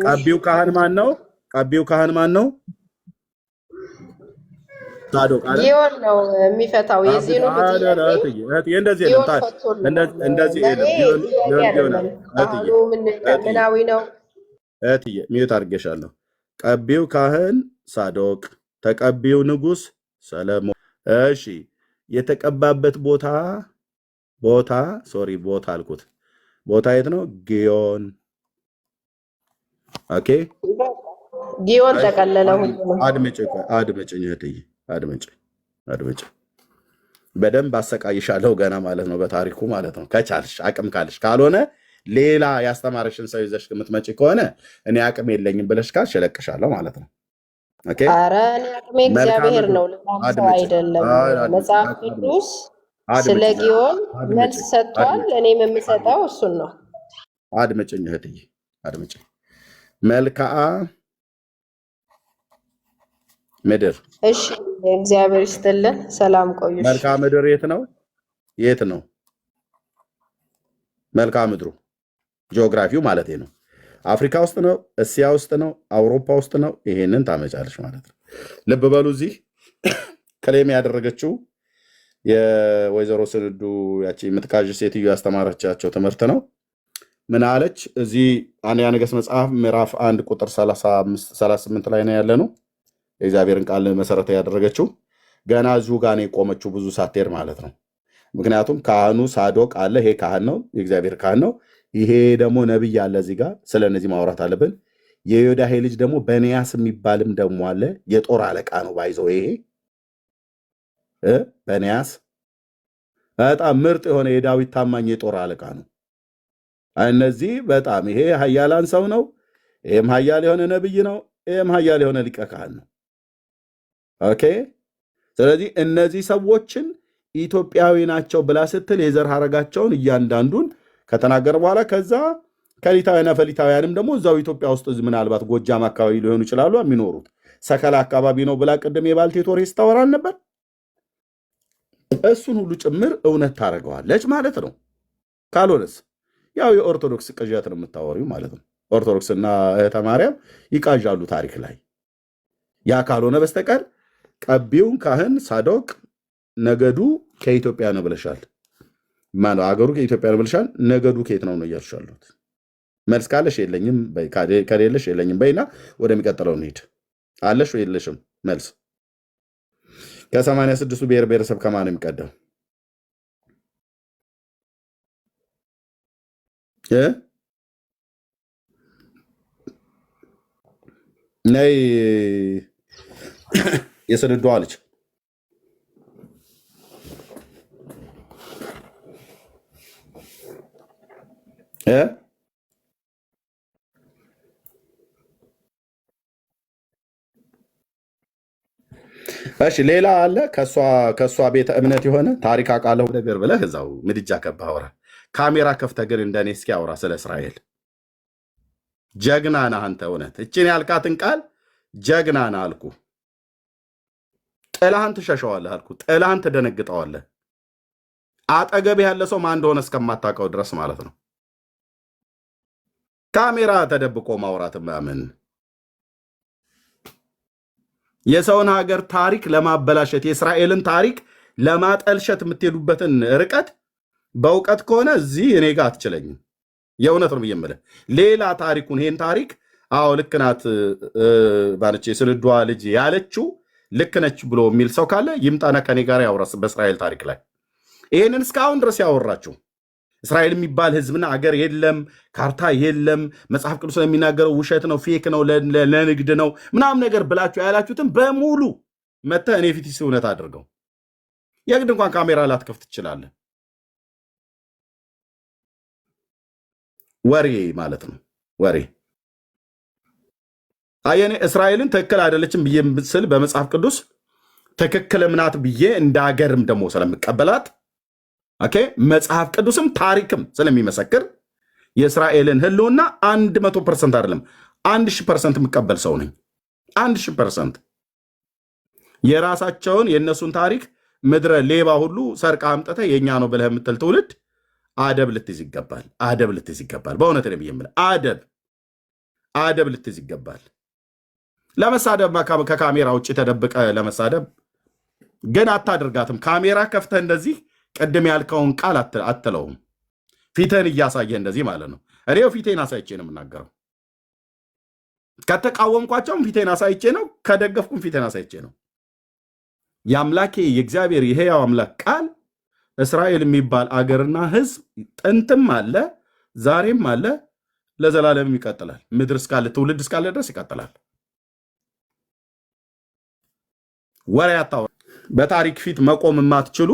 ቀቢው ካህን ማን ነው? ቀቢው ካህን ማን ነው? ሳዶቅ አይደል? ጊዮን ነው የሚፈታው የዚህን ሁሉ ጥያቄ እንደዚህ ጊዮን የለም። ፈቶልናል። እንደዚህ ለእኔ የለም። ጥያቄ አይደለም። ካህኑ ምናዊ ነው? እህትዬ ሚዩት አድርጌሻለሁ። ቀቢው ካህን ሳዶቅ፣ ተቀቢው ንጉስ ሰለሞን። እሺ የተቀባበት ቦታ አልኩት። ቦታ የት ነው? ጊዮን። ኦኬ ጊዮን ጠቀለለ ሁሉ። አድምጭኝ እህትዬ አድምጭ። በደንብ አሰቃይሻለሁ ገና ማለት ነው፣ በታሪኩ ማለት ነው። ከቻልሽ አቅም ካልሽ፣ ካልሆነ ሌላ ያስተማረሽን ሰው ይዘሽ የምትመጪ ከሆነ እኔ አቅም የለኝም ብለሽ ካልሽ እለቅሻለሁ ማለት ነው። ኦኬ ኧረ እኔ አቅሜ እግዚአብሔር ነው፣ ሌላም ሰው አይደለም። መጽሐፍ ቅዱስ ስለ ጊዮን መልስ ሰጥቷል። እኔም የምሰጠው እሱን ነው። አድምጭኝ እህትዬ አድምጭኝ። መልክዓ ምድር። እሺ እግዚአብሔር ይስጥልን። ሰላም ቆዩሽ። መልክዓ ምድር የት ነው? መልክዓ ምድሩ ጂኦግራፊው ማለት ነው። አፍሪካ ውስጥ ነው? እስያ ውስጥ ነው? አውሮፓ ውስጥ ነው? ይሄንን ታመጫለሽ ማለት ነው። ልብ በሉ። እዚህ ክሌም ያደረገችው የወይዘሮ ስንዱ ያቺ የምትቃዥ ሴትዮ ያስተማረቻቸው ትምህርት ነው። ምን አለች? እዚህ አንደኛ ነገሥት መጽሐፍ ምዕራፍ 1 ቁጥር 38 ላይ ነው ያለ ነው። የእግዚአብሔርን ቃል መሰረተ ያደረገችው ገና እዚሁ ጋር ነው የቆመችው፣ ብዙ ሳትሄድ ማለት ነው። ምክንያቱም ካህኑ ሳዶቅ አለ። ይሄ ካህን ነው፣ የእግዚአብሔር ካህን ነው። ይሄ ደግሞ ነቢይ አለ። እዚህ ጋር ስለ እነዚህ ማውራት አለብን። የዮዳሄ ልጅ ደግሞ በንያስ የሚባልም ደግሞ አለ። የጦር አለቃ ነው ባይዘው። ይሄ በንያስ በጣም ምርጥ የሆነ የዳዊት ታማኝ የጦር አለቃ ነው። እነዚህ በጣም ይሄ ኃያላን ሰው ነው። ይሄም ኃያል የሆነ ነቢይ ነው። ይሄም ኃያል የሆነ ሊቀ ካህን ነው። ኦኬ። ስለዚህ እነዚህ ሰዎችን ኢትዮጵያዊ ናቸው ብላ ስትል የዘር ሐረጋቸውን እያንዳንዱን ከተናገረ በኋላ ከዛ ከሊታውያንና ፈሊታውያንም ደግሞ እዛው ኢትዮጵያ ውስጥ ምናልባት ጎጃም አካባቢ ሊሆኑ ይችላሉ የሚኖሩት፣ ሰከላ አካባቢ ነው ብላ ቅድም የባልቴት ወሬ ስታወራን ነበር። እሱን ሁሉ ጭምር እውነት ታደርገዋለች ማለት ነው። ካልሆነስ ያው የኦርቶዶክስ ቅዠት ነው የምታወሪው ማለት ነው። ኦርቶዶክስና እህተ ማርያም ይቃዣሉ ታሪክ ላይ። ያ ካልሆነ በስተቀር ቀቢውን ካህን ሳዶቅ ነገዱ ከኢትዮጵያ ነው ብለሻል። ማነው አገሩ ከኢትዮጵያ ነው ብለሻል። ነገዱ ከየት ነው እያልሻሉት? መልስ ካለሽ የለኝም በይ፣ ከሌለሽ የለኝም በይና ወደሚቀጥለው እንሂድ። አለሽ ወይ የለሽም መልስ? ከ86ቱ ብሔር ብሔረሰብ ከማን ነው የሚቀደው? ነይ የስንዷ ልጅ እሺ፣ ሌላ አለ ከእሷ ቤተ እምነት የሆነ ታሪክ አውቃለሁ ነገር ብለህ እዛው ምድጃ ከብህ አውራ። ካሜራ ከፍተህ ግን እንደኔ እስኪ አውራ ስለ እስራኤል። ጀግና ነህ አንተ። እውነት እችን ያልካትን ቃል ጀግና ነህ አልኩ። ጥላህን ትሸሸዋለህ አልኩ። ጥላህን ትደነግጠዋለህ። አጠገብህ ያለ ሰው ማን እንደሆነ እስከማታውቀው ድረስ ማለት ነው። ካሜራ ተደብቆ ማውራት ምን የሰውን ሀገር ታሪክ ለማበላሸት የእስራኤልን ታሪክ ለማጠልሸት የምትሄዱበትን ርቀት በእውቀት ከሆነ እዚህ እኔ ጋር አትችለኝም። የእውነት ነው ብዬ የምልህ። ሌላ ታሪኩን ይሄን ታሪክ አዎ ልክ ናት ባለች የስንዷ ልጅ ያለችው ልክ ነች ብሎ የሚል ሰው ካለ ይምጣና ከኔ ጋር ያውራ በእስራኤል ታሪክ ላይ። ይሄንን እስካሁን ድረስ ያወራችሁ እስራኤል የሚባል ህዝብና አገር የለም፣ ካርታ የለም፣ መጽሐፍ ቅዱስ የሚናገረው ውሸት ነው፣ ፌክ ነው፣ ለንግድ ነው ምናምን ነገር ብላችሁ ያላችሁትን በሙሉ መተህ እኔ ፊት እውነት አድርገው። የግድ እንኳን ካሜራ ላትከፍት ትችላለህ። ወሬ ማለት ነው ወሬ። አየኔ እስራኤልን ትክክል አይደለችም ብዬ ስል በመጽሐፍ ቅዱስ ትክክልም ናት ብዬ እንደ አገርም ደግሞ ስለምቀበላት ኦኬ፣ መጽሐፍ ቅዱስም ታሪክም ስለሚመሰክር የእስራኤልን ህልውና 100% አይደለም 1000% የምቀበል ሰው ነኝ። 1000% የራሳቸውን የእነሱን ታሪክ ምድረ ሌባ ሁሉ ሰርቃ አምጥተህ የእኛ ነው ብለህ የምትል ትውልድ አደብ ልትይዝ ይገባል። አደብ ልትይዝ ይገባል። በእውነት ነው የምልህ፣ አደብ ልትይዝ ይገባል። ለመሳደብ ከካሜራ ውጭ ተደብቀ ለመሳደብ ግን አታደርጋትም። ካሜራ ከፍተህ እንደዚህ ቅድም ያልከውን ቃል አትለውም። ፊትህን እያሳየህ እንደዚህ ማለት ነው። እኔው ፊቴን አሳይቼ ነው የምናገረው። ከተቃወምኳቸውም ፊቴን አሳይቼ ነው፣ ከደገፍኩም ፊቴን አሳይቼ ነው። የአምላኬ የእግዚአብሔር የሕያው አምላክ ቃል እስራኤል የሚባል አገርና ህዝብ ጥንትም አለ፣ ዛሬም አለ፣ ለዘላለምም ይቀጥላል። ምድር እስካለ ትውልድ እስካለ ድረስ ይቀጥላል። ወሬ አታወራ። በታሪክ ፊት መቆም የማትችሉ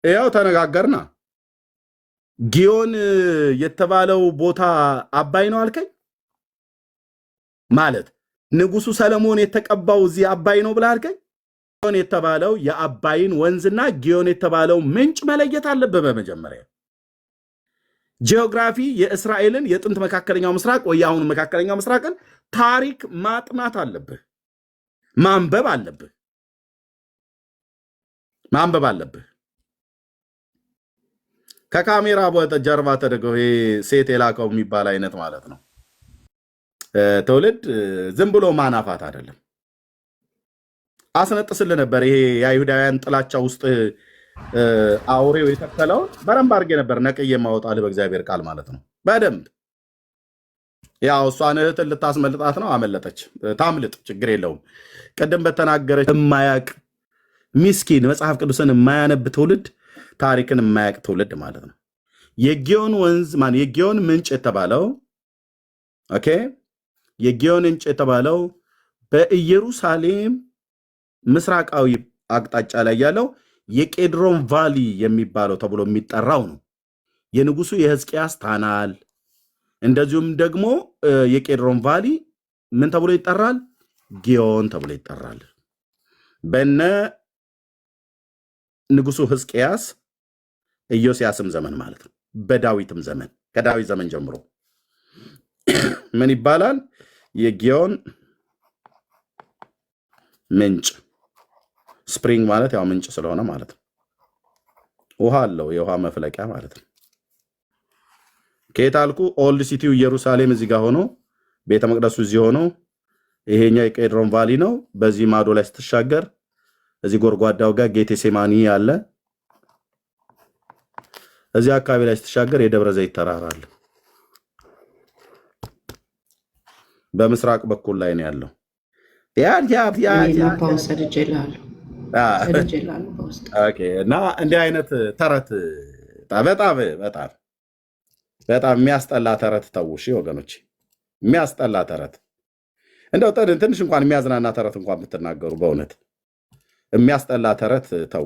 ያው ተነጋገርና ጊዮን የተባለው ቦታ አባይ ነው አልከኝ ማለት ንጉሱ ሰለሞን የተቀባው እዚህ አባይ ነው ብለህ አልከኝ። ጊዮን የተባለው የአባይን ወንዝና ጊዮን የተባለው ምንጭ መለየት አለብህ። በመጀመሪያ ጂኦግራፊ የእስራኤልን የጥንት መካከለኛው ምስራቅ ወይ አሁን መካከለኛው ምስራቅን ታሪክ ማጥናት አለብህ። ማንበብ አለብህ። ከካሜራ ጀርባ ተደገው ሴት የላከው የሚባል አይነት ማለት ነው። ትውልድ ዝም ብሎ ማናፋት አይደለም። አስነጥስልህ ነበር። ይሄ የአይሁዳውያን ጥላቻ ውስጥ አውሬው የተከለውን በደንብ አድርጌ ነበር ነቅዬ የማወጣልህ በእግዚአብሔር ቃል ማለት ነው። በደንብ ያው እሷን እህትን ልታስመልጣት ነው። አመለጠች። ታምልጥ፣ ችግር የለውም። ቅድም በተናገረች የማያቅ ሚስኪን መጽሐፍ ቅዱስን የማያነብ ትውልድ፣ ታሪክን የማያቅ ትውልድ ማለት ነው። የጊዮን ወንዝ የጊዮን ምንጭ የተባለው ኦኬ፣ የጊዮን ምንጭ የተባለው በኢየሩሳሌም ምስራቃዊ አቅጣጫ ላይ ያለው የቄድሮን ቫሊ የሚባለው ተብሎ የሚጠራው ነው። የንጉሱ የሕዝቅያስ ታናል። እንደዚሁም ደግሞ የቄድሮን ቫሊ ምን ተብሎ ይጠራል? ጊዮን ተብሎ ይጠራል። በነ ንጉሱ ሕዝቅያስ ኢዮስያስም ዘመን ማለት ነው። በዳዊትም ዘመን ከዳዊት ዘመን ጀምሮ ምን ይባላል? የጊዮን ምንጭ። ስፕሪንግ ማለት ያው ምንጭ ስለሆነ ማለት ነው። ውሃ አለው፣ የውሃ መፍለቂያ ማለት ነው። ከየት አልኩ? ኦልድ ሲቲው ኢየሩሳሌም እዚህ ጋር ሆኖ ቤተ መቅደሱ እዚህ ሆኖ ይሄኛው የቄድሮን ቫሊ ነው። በዚህ ማዶ ላይ ስትሻገር እዚህ ጎርጓዳው ጋር ጌቴሴማኒ አለ። እዚህ አካባቢ ላይ ስትሻገር የደብረ ዘይት ተራራ አለ። በምስራቅ በኩል ላይ ነው ያለው። እና እንዲህ አይነት ተረት በጣም የሚያስጠላ ተረት ተውሽ ወገኖች፣ የሚያስጠላ ተረት። እንደው ትንሽ እንኳን የሚያዝናና ተረት እንኳን ብትናገሩ በእውነት የሚያስጠላ ተረት ተው።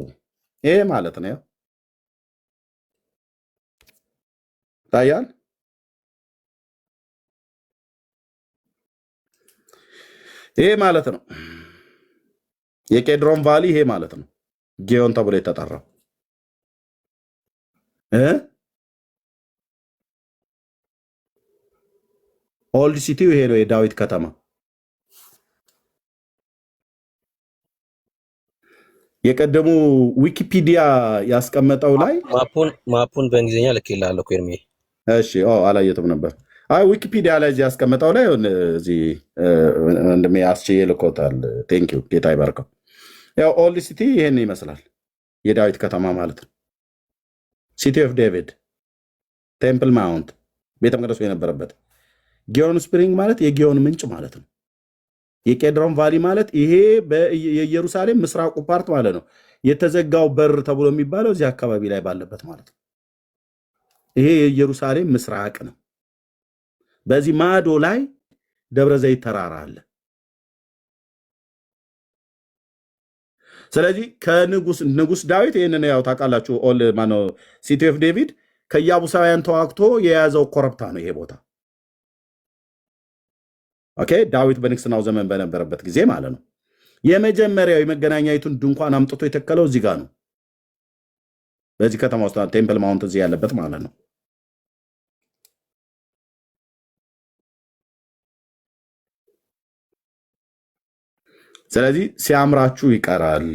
ይሄ ማለት ነው ታያል። ይሄ ማለት ነው የቄድሮን ቫሊ። ይሄ ማለት ነው ጊዮን ተብሎ የተጠራው ኦልድ ሲቲው ይሄ ነው፣ የዳዊት ከተማ። የቀደሙ ዊኪፒዲያ ያስቀመጠው ላይ ማፑን በእንግሊዝኛ ልኬልሃለሁ እኮ ኤርሚ። እሺ፣ አላየሁትም ነበር። አይ ዊኪፒዲያ ላይ እዚህ ያስቀመጠው ላይ እዚህ እንደም ያስችዬ ልኮታል። ቴንክ ዩ ጌታ ይባርከው። ያው ኦልድ ሲቲ ይሄን ይመስላል፣ የዳዊት ከተማ ማለት ነው። ሲቲ ኦፍ ዴቪድ፣ ቴምፕል ማውንት፣ ቤተ መቅደሱ የነበረበት። ጊዮን ስፕሪንግ ማለት የጊዮን ምንጭ ማለት ነው። የቄድሮን ቫሊ ማለት ይሄ የኢየሩሳሌም ምስራቁ ፓርት ማለት ነው። የተዘጋው በር ተብሎ የሚባለው እዚህ አካባቢ ላይ ባለበት ማለት ነው። ይሄ የኢየሩሳሌም ምስራቅ ነው። በዚህ ማዶ ላይ ደብረ ዘይት ተራራ አለ። ስለዚህ ንጉስ ዳዊት ይህንን ያው ታውቃላችሁ፣ ኦል ማነው ሲቲ ኦፍ ዴቪድ ከኢያቡሳውያን ተዋግቶ የያዘው ኮረብታ ነው ይሄ ቦታ። ኦኬ ዳዊት በንግስናው ዘመን በነበረበት ጊዜ ማለት ነው። የመጀመሪያው የመገናኛይቱን ድንኳን አምጥቶ የተከለው እዚህ ጋር ነው። በዚህ ከተማ ውስጥ ቴምፕል ማውንት እዚህ ያለበት ማለት ነው። ስለዚህ ሲያምራችሁ ይቀራል።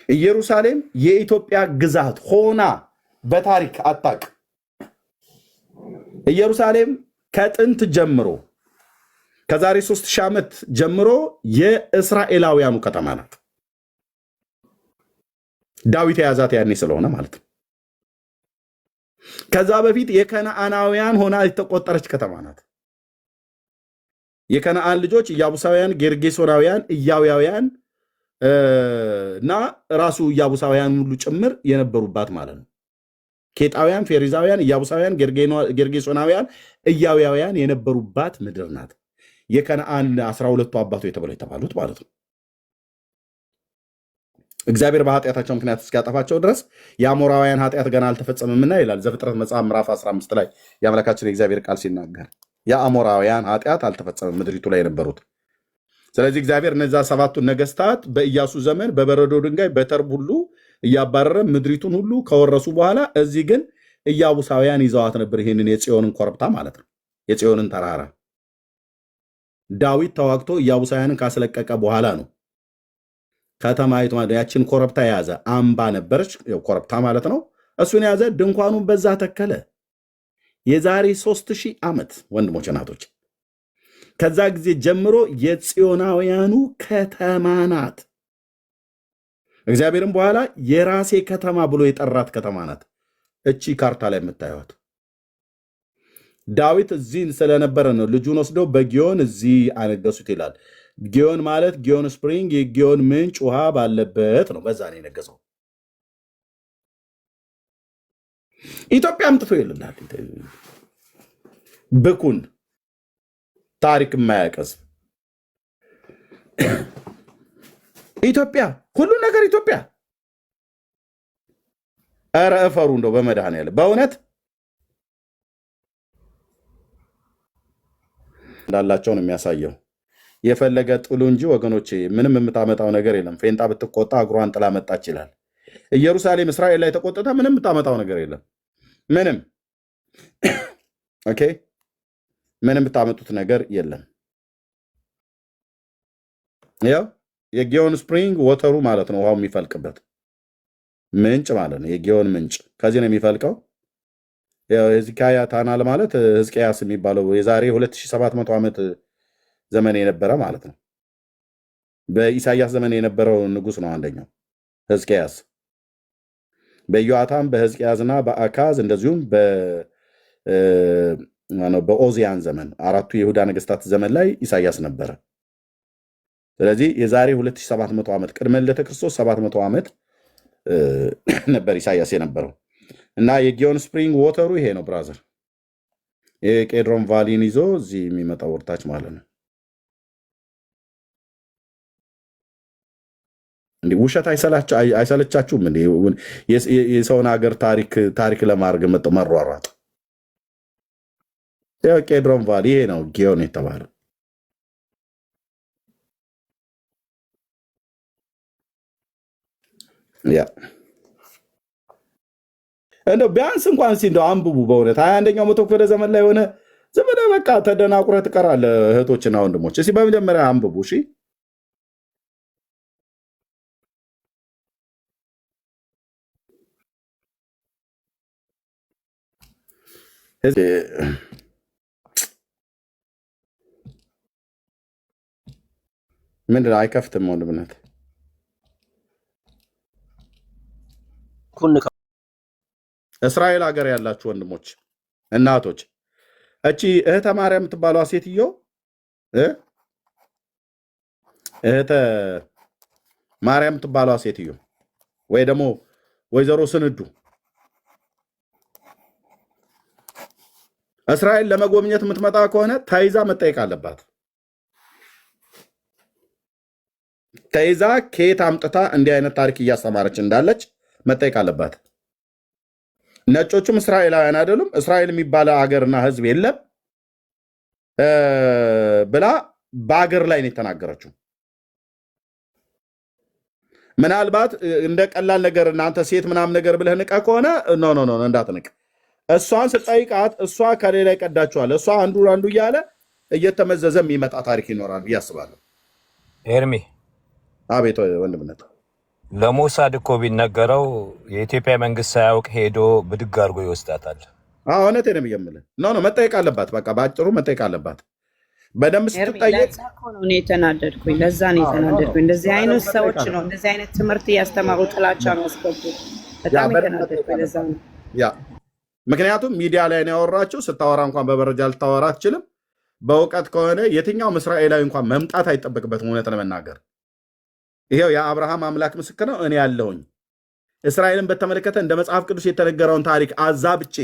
ኢየሩሳሌም የኢትዮጵያ ግዛት ሆና በታሪክ አታቅ። ኢየሩሳሌም ከጥንት ጀምሮ ከዛሬ 3000 ዓመት ጀምሮ የእስራኤላውያኑ ከተማ ናት። ዳዊት የያዛት ያኔ ስለሆነ ማለት ነው። ከዛ በፊት የከነዓናውያን ሆና የተቆጠረች ከተማ ናት። የከነዓን ልጆች ኢያቡሳውያን፣ ጌርጌሶናውያን፣ ኢያውያውያን እና ራሱ ኢያቡሳውያን ሁሉ ጭምር የነበሩባት ማለት ነው። ኬጣውያን፣ ፌሪዛውያን፣ ኢያቡሳውያን፣ ጌርጌሶናውያን፣ ኢያውያውያን የነበሩባት ምድር ናት። የከነዓን 12ቱ አባቶች የተባሉት ማለት ነው። እግዚአብሔር በኃጢአታቸው ምክንያት እስኪያጠፋቸው ድረስ የአሞራውያን ኃጢአት ገና አልተፈጸመምና ይላል ዘፍጥረት መጽሐፍ ምዕራፍ 15 ላይ የአምላካችን የእግዚአብሔር ቃል ሲናገር የአሞራውያን ኃጢአት አልተፈጸመም ምድሪቱ ላይ የነበሩት። ስለዚህ እግዚአብሔር እነዛ 7ቱን ነገስታት በኢያሱ ዘመን በበረዶ ድንጋይ በተርብ ሁሉ እያባረረ ምድሪቱን ሁሉ ከወረሱ በኋላ እዚህ ግን ኢያቡሳውያን ይዘዋት ነበር። ይህንን የጽዮንን ኮረብታ ማለት ነው፣ የጽዮንን ተራራ ዳዊት ተዋግቶ ኢያቡሳውያንን ካስለቀቀ በኋላ ነው ከተማይቱ ማለት ያችን ኮረብታ የያዘ አምባ ነበረች፣ ኮረብታ ማለት ነው። እሱን የያዘ ድንኳኑን በዛ ተከለ። የዛሬ 3000 ዓመት ወንድሞች እናቶች፣ ከዛ ጊዜ ጀምሮ የጽዮናውያኑ ከተማ ናት። እግዚአብሔርም በኋላ የራሴ ከተማ ብሎ የጠራት ከተማ ናት። እቺ ካርታ ላይ የምታዩት ዳዊት እዚህ ስለነበረ ነው ልጁን ወስደው በጊዮን እዚህ አነገሱት ይላል። ጊዮን ማለት ጊዮን ስፕሪንግ የጊዮን ምንጭ ውሃ ባለበት ነው። በዛ ነው የነገሰው። ኢትዮጵያ አምጥቶ ይልናል ብኩን ታሪክ የማያቀዝ ኢትዮጵያ ሁሉ ነገር ኢትዮጵያ። ኧረ እፈሩ እንደው በመድኃኔዓለም በእውነት እንዳላቸው ነው የሚያሳየው። የፈለገ ጥሉ እንጂ ወገኖቼ ምንም የምታመጣው ነገር የለም። ፌንጣ ብትቆጣ እግሯን ጥላ መጣች ይላል። ኢየሩሳሌም እስራኤል ላይ ተቆጥታ ምንም የምታመጣው ነገር የለም። ምንም ኦኬ፣ ምንም የምታመጡት ነገር የለም። ያው የጊዮን ስፕሪንግ ወተሩ ማለት ነው ውሃው የሚፈልቅበት ምንጭ ማለት ነው። የጊዮን ምንጭ ከዚህ ነው የሚፈልቀው። የሕዝቅያ ታናል ማለት ሕዝቅያስ የሚባለው የዛሬ 2700 ዓመት ዘመን የነበረ ማለት ነው። በኢሳያስ ዘመን የነበረው ንጉስ ነው አንደኛው ሕዝቅያስ። በኢዮአታም በሕዝቅያስና በአካዝ እንደዚሁም በኦዚያን ዘመን አራቱ የይሁዳ ነገስታት ዘመን ላይ ኢሳያስ ነበረ። ስለዚህ የዛሬ 2700 ዓመት ቅድመ ልደተ ክርስቶስ 700 ዓመት ነበር ኢሳያስ የነበረው እና የጊዮን ስፕሪንግ ወተሩ ይሄ ነው ብራዘር። የቄድሮን ቫሊን ይዞ እዚህ የሚመጣው ወርታች ማለት ነው። እንዴ ውሸት አይሰለቻችሁም እንዴ? የሰውን ሀገር ታሪክ ለማድረግ መሯሯጥ። ቄድሮን ቫሊ ይሄ ነው ጊዮን የተባለው። ያ እንደው ቢያንስ እንኳን እንደው አንብቡ በእውነት 21ኛው መቶ ክፍለ ዘመን ላይ ሆነ ዝም ብለህ በቃ ተደናቁረህ ትቀራለህ። እህቶችና ወንድሞች እስኪ በመጀመሪያ አንብቡ እሺ። ምንድን ነው አይከፍትም ወንድምነት እስራኤል ሀገር ያላችሁ ወንድሞች እናቶች፣ እቺ እህተ ማርያም የምትባለዋ ሴትዮ እህተ ማርያም የምትባለዋ ሴትዮ ወይ ደግሞ ወይዘሮ ስንዱ እስራኤል ለመጎብኘት የምትመጣ ከሆነ ተይዛ መጠየቅ አለባት። ተይዛ ከየት አምጥታ እንዲህ አይነት ታሪክ እያስተማረች እንዳለች መጠየቅ አለባት። ነጮቹም እስራኤላውያን አይደሉም፣ እስራኤል የሚባለ ሀገርና ህዝብ የለም ብላ በአገር ላይ ነው የተናገረችው። ምናልባት እንደ ቀላል ነገር እናንተ ሴት ምናምን ነገር ብለህ ንቀ ከሆነ ኖ እንዳትንቅ። እሷን ስጠይቃት እሷ ከሌላ ይቀዳቸዋል። እሷ አንዱ እያለ እየተመዘዘ የሚመጣ ታሪክ ይኖራል ብዬ አስባለሁ። ኤርሚ አቤት ወንድምነት። ለሞሳድ እኮ ቢነገረው የኢትዮጵያ መንግስት ሳያውቅ ሄዶ ብድግ አድርጎ ይወስዳታል። እውነቴን ነው የምልህ። መጠየቅ አለባት። በቃ በአጭሩ መጠየቅ አለባት። በደንብ ስትጠየቅ ነው የተናደድኩኝ። ለዛ ነው የተናደድኩኝ። እንደዚህ አይነት ሰዎች ነው እንደዚህ አይነት ትምህርት እያስተማሩ ጥላቻ ነው ያስገቡ። በጣም የተናደድኩኝ ለዛ ነው። ምክንያቱም ሚዲያ ላይ ነው ያወራችው። ስታወራ እንኳን በመረጃ ልታወራ አትችልም። በእውቀት ከሆነ የትኛውም እስራኤላዊ እንኳን መምጣት አይጠበቅበትም። እውነት ለመናገር ይሄው የአብርሃም አምላክ ምስክር ነው። እኔ ያለሁኝ እስራኤልን በተመለከተ እንደ መጽሐፍ ቅዱስ የተነገረውን ታሪክ አዛብቼ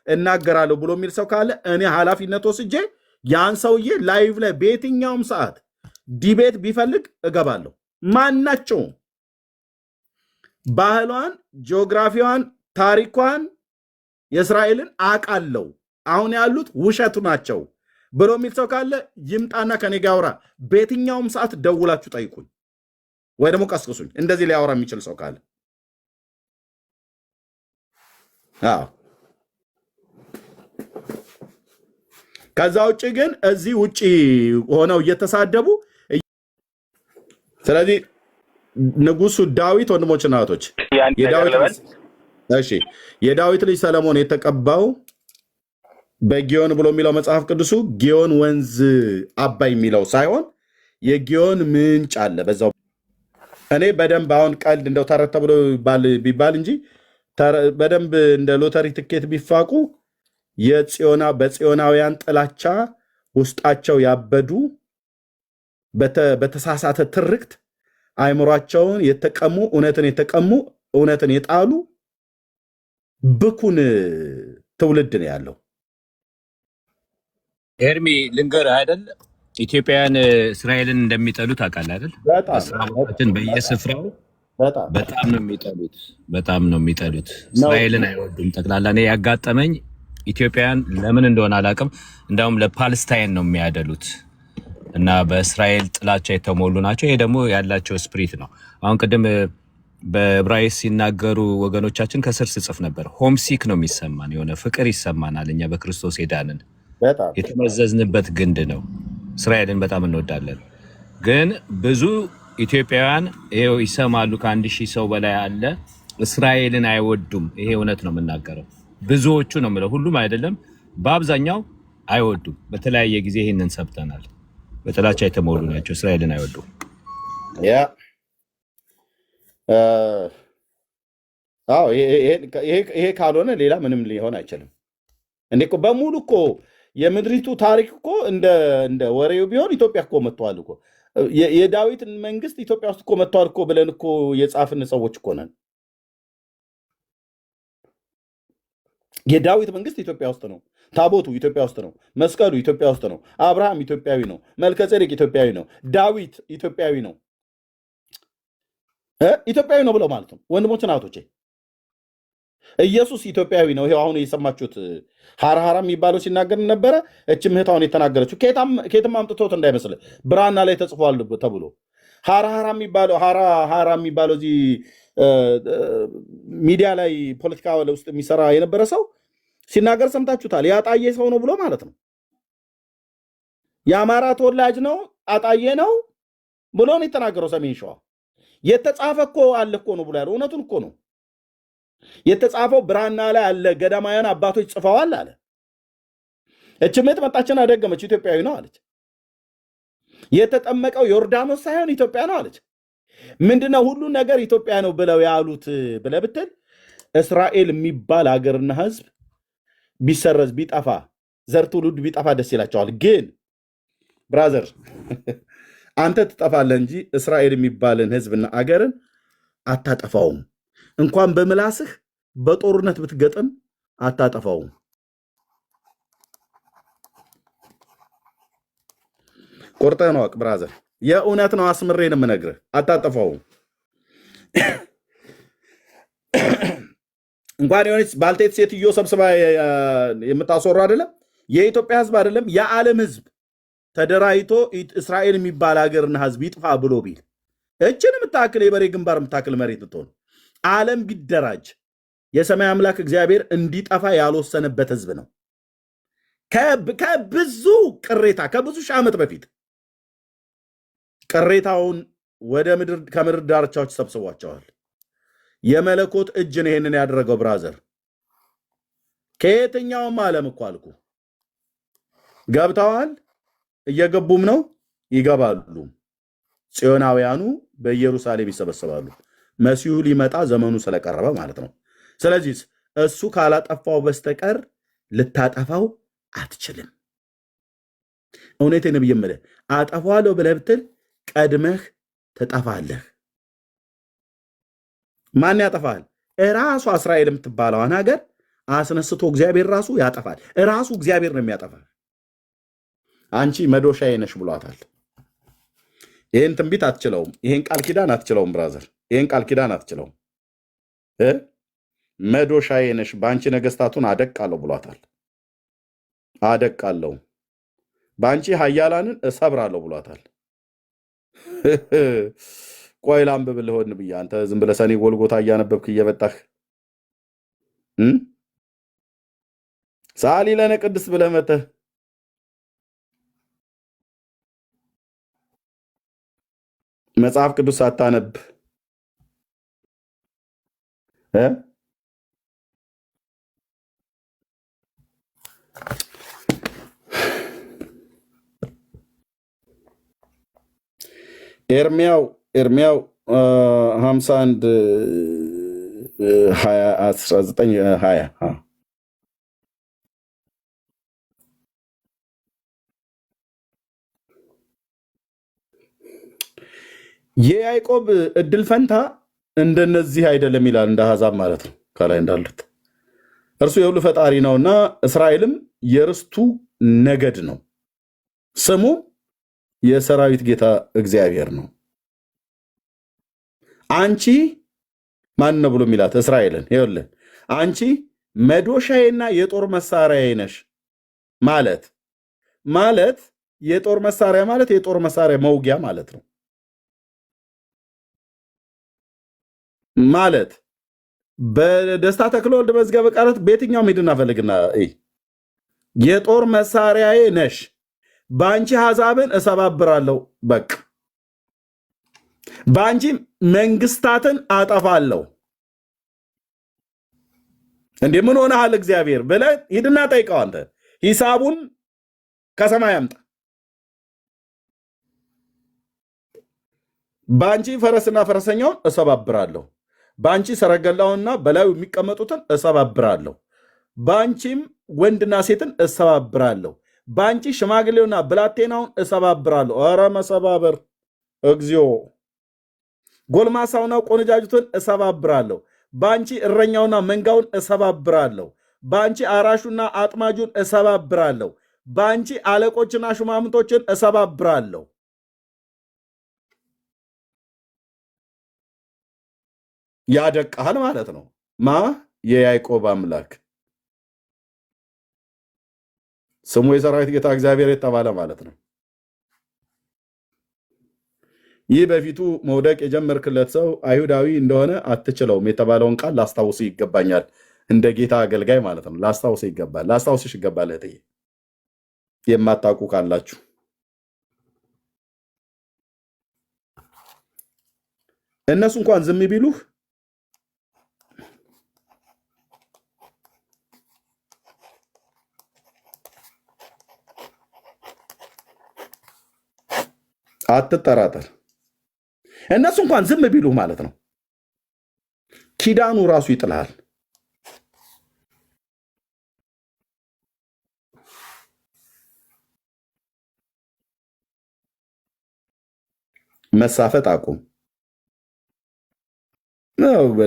እናገራለሁ ብሎ የሚል ሰው ካለ እኔ ኃላፊነት ወስጄ ያን ሰውዬ ላይቭ ላይ በየትኛውም ሰዓት ዲቤት ቢፈልግ እገባለሁ። ማናቸውም ባህሏን፣ ጂኦግራፊዋን፣ ታሪኳን የእስራኤልን አቃለው አሁን ያሉት ውሸቱ ናቸው ብሎ የሚል ሰው ካለ ይምጣና ከኔ ጋር ያውራ። በየትኛውም ሰዓት ደውላችሁ ጠይቁኝ ወይ ደግሞ ቀስቅሱኝ። እንደዚህ ሊያወራ የሚችል ሰው ካለ ከዛ ውጭ ግን እዚህ ውጭ ሆነው እየተሳደቡ ስለዚህ ንጉሱ ዳዊት ወንድሞችና እህቶች የዳዊት ልጅ ሰለሞን የተቀባው በጊዮን ብሎ የሚለው መጽሐፍ ቅዱሱ ጊዮን ወንዝ አባይ የሚለው ሳይሆን የጊዮን ምንጭ አለ በዛው። እኔ በደንብ አሁን ቀልድ እንደው ተረተ ብሎ ቢባል እንጂ በደንብ እንደ ሎተሪ ትኬት ቢፋቁ በጽዮናውያን ጥላቻ ውስጣቸው ያበዱ በተሳሳተ ትርክት አእምሯቸውን የተቀሙ እውነትን የጣሉ ብኩን ትውልድ ነው ያለው። ኤርሚ ልንገርህ አይደል ኢትዮጵያውያን እስራኤልን እንደሚጠሉ ታውቃለህ አይደል? እስራኤልን በየስፍራው በጣም ነው የሚጠሉት። እስራኤልን አይወዱም ጠቅላላ። እኔ ያጋጠመኝ ኢትዮጵያውያን ለምን እንደሆነ አላውቅም፣ እንዳውም ለፓለስታይን ነው የሚያደሉት እና በእስራኤል ጥላቻ የተሞሉ ናቸው። ይሄ ደግሞ ያላቸው ስፕሪት ነው። አሁን ቅድም በዕብራይስጥ ሲናገሩ ወገኖቻችን ከስር ስጽፍ ነበር። ሆምሲክ ነው የሚሰማን፣ የሆነ ፍቅር ይሰማናል። እኛ በክርስቶስ ሄዳንን የተመዘዝንበት ግንድ ነው። እስራኤልን በጣም እንወዳለን፣ ግን ብዙ ኢትዮጵያውያን ይሄው ይሰማሉ። ከ1000 ሰው በላይ አለ፣ እስራኤልን አይወዱም። ይሄ እውነት ነው የምናገረው። ብዙዎቹ ነው የምለው፣ ሁሉም አይደለም፣ በአብዛኛው አይወዱም። በተለያየ ጊዜ ይህንን ሰብተናል። በጥላቻ የተሞሉ ናቸው፣ እስራኤልን አይወዱም። ይሄ ካልሆነ ሌላ ምንም ሊሆን አይችልም። እንዴ በሙሉ እኮ የምድሪቱ ታሪክ እኮ እንደ ወሬው ቢሆን ኢትዮጵያ እኮ መጥተዋል እኮ። የዳዊት መንግስት ኢትዮጵያ ውስጥ እኮ መጥተዋል እኮ ብለን እኮ የጻፍን ሰዎች እኮ ነን። የዳዊት መንግስት ኢትዮጵያ ውስጥ ነው። ታቦቱ ኢትዮጵያ ውስጥ ነው። መስቀሉ ኢትዮጵያ ውስጥ ነው። አብርሃም ኢትዮጵያዊ ነው። መልከጼዴቅ ኢትዮጵያዊ ነው። ዳዊት ኢትዮጵያዊ ነው። ኢትዮጵያዊ ነው ብለው ማለት ነው። ወንድሞች ናቶቼ ኢየሱስ ኢትዮጵያዊ ነው። ይሄው አሁን የሰማችሁት ሀራሃራ የሚባለው ሲናገር ነበረ። እችም እህታውን የተናገረችው ከየትም አምጥቶት እንዳይመስል ብራና ላይ ተጽፏል ተብሎ ሀራሃራ የሚባለው እዚህ ሚዲያ ላይ ፖለቲካ ውስጥ የሚሰራ የነበረ ሰው ሲናገር ሰምታችሁታል። ያጣዬ ሰው ነው ብሎ ማለት ነው። የአማራ ተወላጅ ነው፣ አጣዬ ነው ብሎ ነው የተናገረው። ሰሜን ሸዋ የተጻፈ እኮ አለ እኮ ነው ብሎ ያለው እውነቱን እኮ ነው። የተጻፈው ብራና ላይ አለ። ገዳማውያን አባቶች ጽፈዋል አለ። እችምት መጣችና ደገመች። ኢትዮጵያዊ ነው አለች። የተጠመቀው ዮርዳኖስ ሳይሆን ኢትዮጵያ ነው አለች። ምንድነው ሁሉ ነገር ኢትዮጵያ ነው ብለው ያሉት ብለህ ብትል እስራኤል የሚባል ሀገርና ህዝብ ቢሰረዝ ቢጠፋ ዘር ትውልድ ቢጠፋ ደስ ይላቸዋል። ግን ብራዘር አንተ ትጠፋለህ እንጂ እስራኤል የሚባልን ህዝብና አገርን አታጠፋውም። እንኳን በምላስህ በጦርነት ብትገጥም አታጠፋውም። ቁርጥህን እወቅ ብራዘር። የእውነት ነው አስምሬን የምነግርህ፣ አታጠፋውም። እንኳን የሆነች ባልቴት ሴትዮ ሰብስባ የምታስወሩ አይደለም የኢትዮጵያ ህዝብ አይደለም የዓለም ህዝብ ተደራጅቶ እስራኤል የሚባል ሀገርና ህዝብ ይጥፋ ብሎ ቢል እችን የምታክል የበሬ ግንባር የምታክል መሬት ብትሆን ዓለም ቢደራጅ የሰማይ አምላክ እግዚአብሔር እንዲጠፋ ያልወሰነበት ህዝብ ነው። ከብዙ ቅሬታ ከብዙ ሺህ ዓመት በፊት ቅሬታውን ወደ ከምድር ዳርቻዎች ሰብስቧቸዋል። የመለኮት እጅ ነው ይሄንን ያደረገው ብራዘር። ከየትኛውም ዓለም እኮ አልኩ ገብተዋል፣ እየገቡም ነው፣ ይገባሉ። ጽዮናውያኑ በኢየሩሳሌም ይሰበሰባሉ። መሲሁ ሊመጣ ዘመኑ ስለቀረበ ማለት ነው። ስለዚህ እሱ ካላጠፋው በስተቀር ልታጠፋው አትችልም። እውነቴን ብዬ የምልህ አጠፋዋለሁ ብለህ ብትል ቀድመህ ትጠፋለህ። ማን ያጠፋል? እራሱ እስራኤል የምትባለዋን ሀገር አስነስቶ እግዚአብሔር ራሱ ያጠፋል። እራሱ እግዚአብሔር ነው የሚያጠፋል። አንቺ መዶሻዬ ነሽ ብሏታል። ይህን ትንቢት አትችለውም። ይህን ቃል ኪዳን አትችለውም ብራዘር። ይህን ቃል ኪዳን አትችለውም። መዶሻዬ ነሽ፣ በአንቺ ነገስታቱን አደቃለሁ ብሏታል። አደቃለሁ፣ በአንቺ ኃያላንን እሰብራለሁ ብሏታል። ቆይ ላንብብልህ ሆን ብዬ አንተ ዝም ብለህ ሰኔ ጎልጎታ እያነበብክ እየበጣህ ሳሊ ለነ ቅድስት ብለህ መተህ መጽሐፍ ቅዱስ ሳታነብ ኤርሚያው 51 19 የያዕቆብ እድል ፈንታ እንደነዚህ አይደለም ይላል። እንደ አሕዛብ ማለት ነው። ከላይ እንዳሉት እርሱ የሁሉ ፈጣሪ ነውና እስራኤልም የርስቱ ነገድ ነው። ስሙ የሰራዊት ጌታ እግዚአብሔር ነው። አንቺ ማን ነው ብሎ የሚላት እስራኤልን ይኸውልህ፣ አንቺ መዶሻዬና የጦር መሳሪያዬ ነሽ ማለት የጦር መሳሪያ ማለት የጦር መሳሪያ መውጊያ ማለት ነው። ማለት በደስታ ተክለወልድ መዝገበ ቃላት በየትኛውም ሂድና ፈልግና የጦር መሳሪያዬ ነሽ፣ በአንቺ አሕዛብን እሰባብራለሁ፣ በቃ በአንቺ መንግስታትን አጠፋለሁ። እንዴ ምን ሆነሃል እግዚአብሔር ብለህ ሂድና ጠይቀው። አንተ ሂሳቡን ከሰማይ አምጣ። በአንቺ ፈረስና ፈረሰኛውን እሰባብራለሁ፣ በአንቺ ሰረገላውንና በላዩ የሚቀመጡትን እሰባብራለሁ፣ በአንቺም ወንድና ሴትን እሰባብራለሁ፣ በአንቺ ሽማግሌውና ብላቴናውን እሰባብራለሁ። ኧረ መሰባበር እግዚኦ! ጎልማሳውና ቆነጃጅቱን እሰባብራለሁ፣ በአንቺ እረኛውና መንጋውን እሰባብራለሁ፣ በአንቺ አራሹና አጥማጁን እሰባብራለሁ፣ በአንቺ አለቆችና ሹማምንቶችን እሰባብራለሁ። ያደቃል ማለት ነው። የያዕቆብ አምላክ ስሙ የሰራዊት ጌታ እግዚአብሔር የተባለ ማለት ነው። ይህ በፊቱ መውደቅ የጀመርክለት ሰው አይሁዳዊ እንደሆነ አትችለውም የተባለውን ቃል ላስታውስ ይገባኛል። እንደ ጌታ አገልጋይ ማለት ነው። ላስታውስ ይገባል፣ ላስታውስሽ ይገባል። እህቴ የማታውቁ ካላችሁ እነሱ እንኳን ዝም ቢሉህ አትጠራጠር። እነሱ እንኳን ዝም ቢሉህ ማለት ነው ኪዳኑ ራሱ ይጥልሃል። መሳፈጥ አቁም።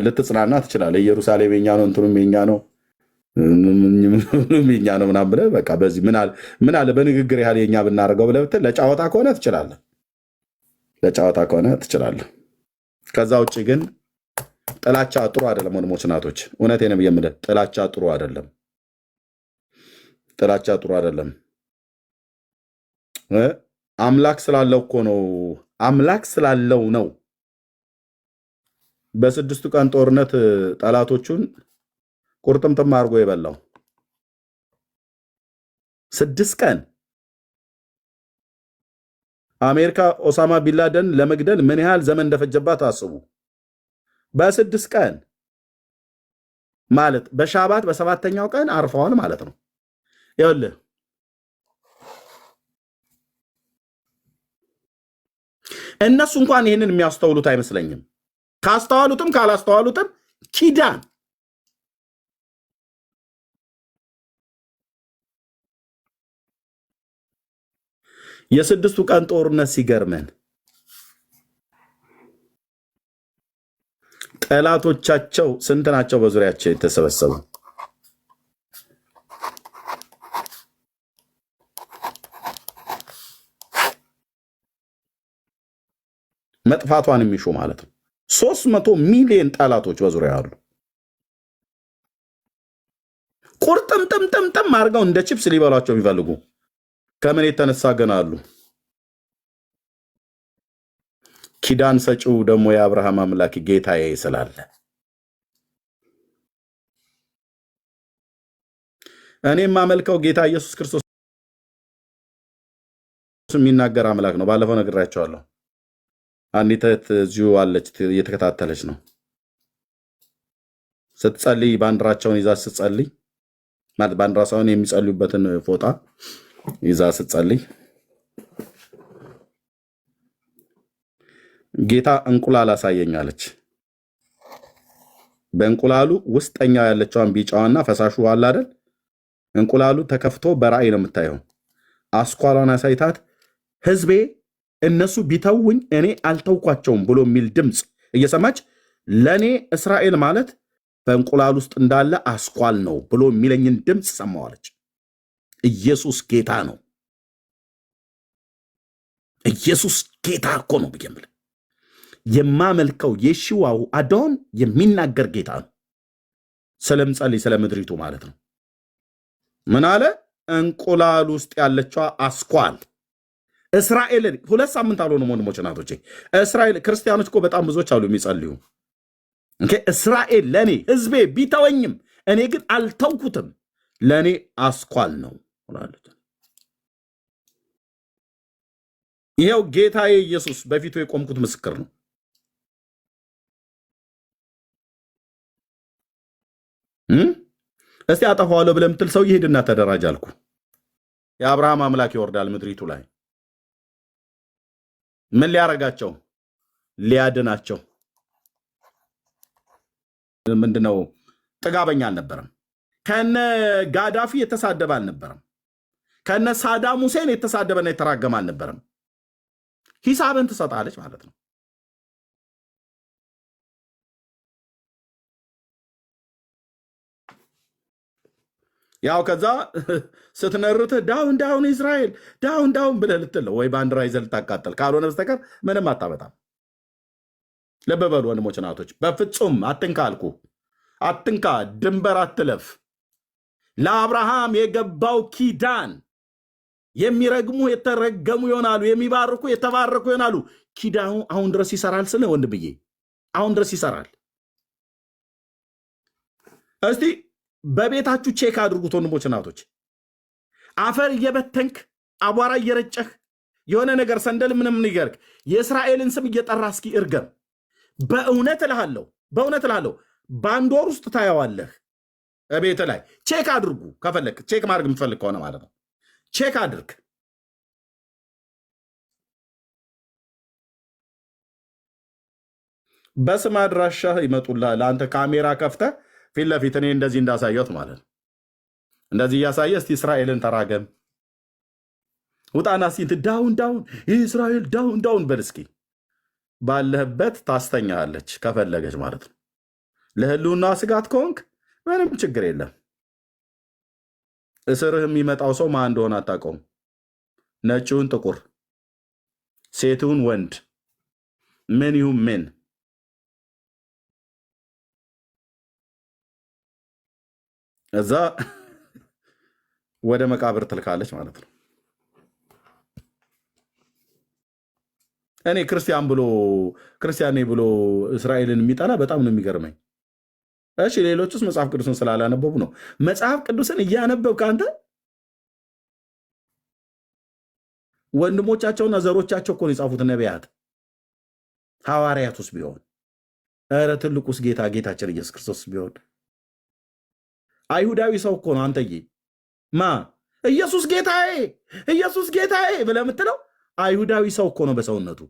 ልትጽናና ትችላለህ። ኢየሩሳሌም የኛ ነው፣ እንትኑም የኛ ነው፣ የኛ ነው ምናምን ብለህ በቃ በዚህ ምን አለ በንግግር ያህል የኛ ብናደርገው ብለህ ብትል ለጨዋታ ከሆነ ትችላለህ። ለጨዋታ ከሆነ ትችላለህ። ከዛ ውጭ ግን ጥላቻ ጥሩ አይደለም። ወንድሞች እናቶች፣ እውነቴን የምልህ ጥላቻ ጥሩ አይደለም። ጥላቻ ጥሩ አይደለም። አምላክ ስላለው እኮ ነው። አምላክ ስላለው ነው። በስድስቱ ቀን ጦርነት ጠላቶቹን ቁርጥምጥም አድርጎ የበላው 6 ቀን። አሜሪካ ኦሳማ ቢንላደን ለመግደል ምን ያህል ዘመን እንደፈጀባት አስቡ። በ6 ቀን ማለት በሻባት በ7ኛው ቀን አርፈዋል ማለት ነው። ይኸውልህ እነሱ እንኳን ይህንን የሚያስተውሉት አይመስለኝም። ካስተዋሉትም ካላስተዋሉትም ኪዳን የስድስቱ ቀን ጦርነት ሲገርመን ጠላቶቻቸው ስንት ናቸው? በዙሪያቸው የተሰበሰቡ መጥፋቷን የሚሹ ማለት ነው። 300 ሚሊዮን ጠላቶች በዙሪያ አሉ። ቁርጥምጥምጥምጥም አድርገው እንደ ቺፕስ ሊበሏቸው የሚፈልጉ ከምን የተነሳ ገና አሉ። ኪዳን ሰጪው ደግሞ የአብርሃም አምላክ ጌታዬ ስላለ እኔ የማመልከው ጌታ ኢየሱስ ክርስቶስ የሚናገር አምላክ ነው። ባለፈው ነግራቸዋለሁ። አንዲት እህት እዚሁ አለች፣ እየተከታተለች ነው። ስትጸልይ ባንዲራቸውን ይዛ ስትጸልይ ማለት ባንዲራ ሳይሆን የሚጸልዩበትን ፎጣ ይዛ ስትጸልይ ጌታ እንቁላል አሳየኛለች። በእንቁላሉ ውስጠኛው ያለችዋን ቢጫዋና ፈሳሹ አለ አይደል? እንቁላሉ ተከፍቶ በራእይ ነው የምታየው። አስኳሏን አሳይታት ህዝቤ እነሱ ቢተውኝ እኔ አልተውኳቸውም ብሎ የሚል ድምፅ እየሰማች ለእኔ እስራኤል ማለት በእንቁላል ውስጥ እንዳለ አስኳል ነው ብሎ የሚለኝን ድምፅ ሰማዋለች። ኢየሱስ ጌታ ነው። ኢየሱስ ጌታ እኮ ነው ብዬ የምልህ የማመልከው የሺዋው አዶን የሚናገር ጌታ ነው። ስለምጸልይ ስለ ምድሪቱ ማለት ነው። ምን አለ? እንቁላል ውስጥ ያለችዋ አስኳል እስራኤልን 2 ሳምንት አልሆነም ወንድሞች እናቶቼ። እስራኤል ክርስቲያኖች እኮ በጣም ብዙዎች አሉ የሚጸልዩ። እስራኤል ለእኔ ህዝቤ ቢተወኝም እኔ ግን አልተውኩትም፣ ለእኔ አስኳል ነው። ይኸው ጌታዬ ኢየሱስ በፊቱ የቆምኩት ምስክር ነው። እስቲ አጠፋዋለሁ ብለህ የምትል ሰው ይሄድና ተደራጅ አልኩ። የአብርሃም አምላክ ይወርዳል ምድሪቱ ላይ። ምን ሊያረጋቸው? ሊያድናቸው። ምንድነው? ጥጋበኛ አልነበረም። ከነ ጋዳፊ የተሳደበ አልነበረም። ከነ ሳዳም ሁሴን የተሳደበና የተራገመ አልነበረም። ሂሳብን ትሰጣለች ማለት ነው። ያው ከዛ ስትነርትህ ዳውን ዳውን እስራኤል ዳውን ዳውን ብለህ ልትለው ወይ ባንዲራ ይዘህ ልታቃጠል ካልሆነ በስተቀር ምንም አታመጣም። ልብ በሉ ወንድሞች እናቶች፣ በፍጹም አትንካ አልኩ። አትንካ፣ ድንበር አትለፍ። ለአብርሃም የገባው ኪዳን የሚረግሙ የተረገሙ ይሆናሉ፣ የሚባርኩ የተባረኩ ይሆናሉ። ኪዳኑ አሁን ድረስ ይሰራል። ስለ ወንድ ብዬ አሁን ድረስ ይሰራል። እስቲ በቤታችሁ ቼክ አድርጉት ወንድሞች እናቶች። አፈር እየበተንክ አቧራ እየረጨህ የሆነ ነገር ሰንደል ምንም ንገርክ የእስራኤልን ስም እየጠራ እስኪ እርገም። በእውነት እልሃለሁ በአንድ ወር ውስጥ ታየዋለህ። ቤት ላይ ቼክ አድርጉ። ከፈለክ ቼክ ማድረግ የምትፈልግ ከሆነ ማለት ነው። ቼክ አድርግ። በስም አድራሻህ ይመጡልሃል። ለአንተ ካሜራ ከፍተህ ፊት ለፊት እኔ እንደዚህ እንዳሳየት ማለት ነው። እንደዚህ እያሳየ እስቲ እስራኤልን ተራገም ውጣና ሲንት ዳውን ዳውን የእስራኤል ዳውን ዳውን በል እስኪ። ባለህበት ታስተኛለች ከፈለገች ማለት ነው። ለህልውና ስጋት ከሆንክ ምንም ችግር የለም። እስርህ የሚመጣው ሰው ማን እንደሆነ አታውቀውም። ነጭውን ጥቁር፣ ሴቱን ወንድ፣ ምን ይሁን ምን እዛ ወደ መቃብር ትልካለች ማለት ነው። እኔ ክርስቲያን ብሎ እስራኤልን የሚጠላ በጣም ነው የሚገርመኝ። እሺ ሌሎቹስ መጽሐፍ ቅዱስን ስላላነበቡ ነው። መጽሐፍ ቅዱስን እያነበብክ አንተ ወንድሞቻቸውና ዘሮቻቸው እኮ ነው የጻፉት ነቢያት፣ ሐዋርያቱስ ቢሆን ኧረ ትልቁስ ጌታችን ኢየሱስ ክርስቶስ ቢሆን አይሁዳዊ ሰው እኮ ነው። አንተዬ ኢየሱስ ጌታዬ ብለህ የምትለው አይሁዳዊ ሰው እኮ ነው በሰውነቱ።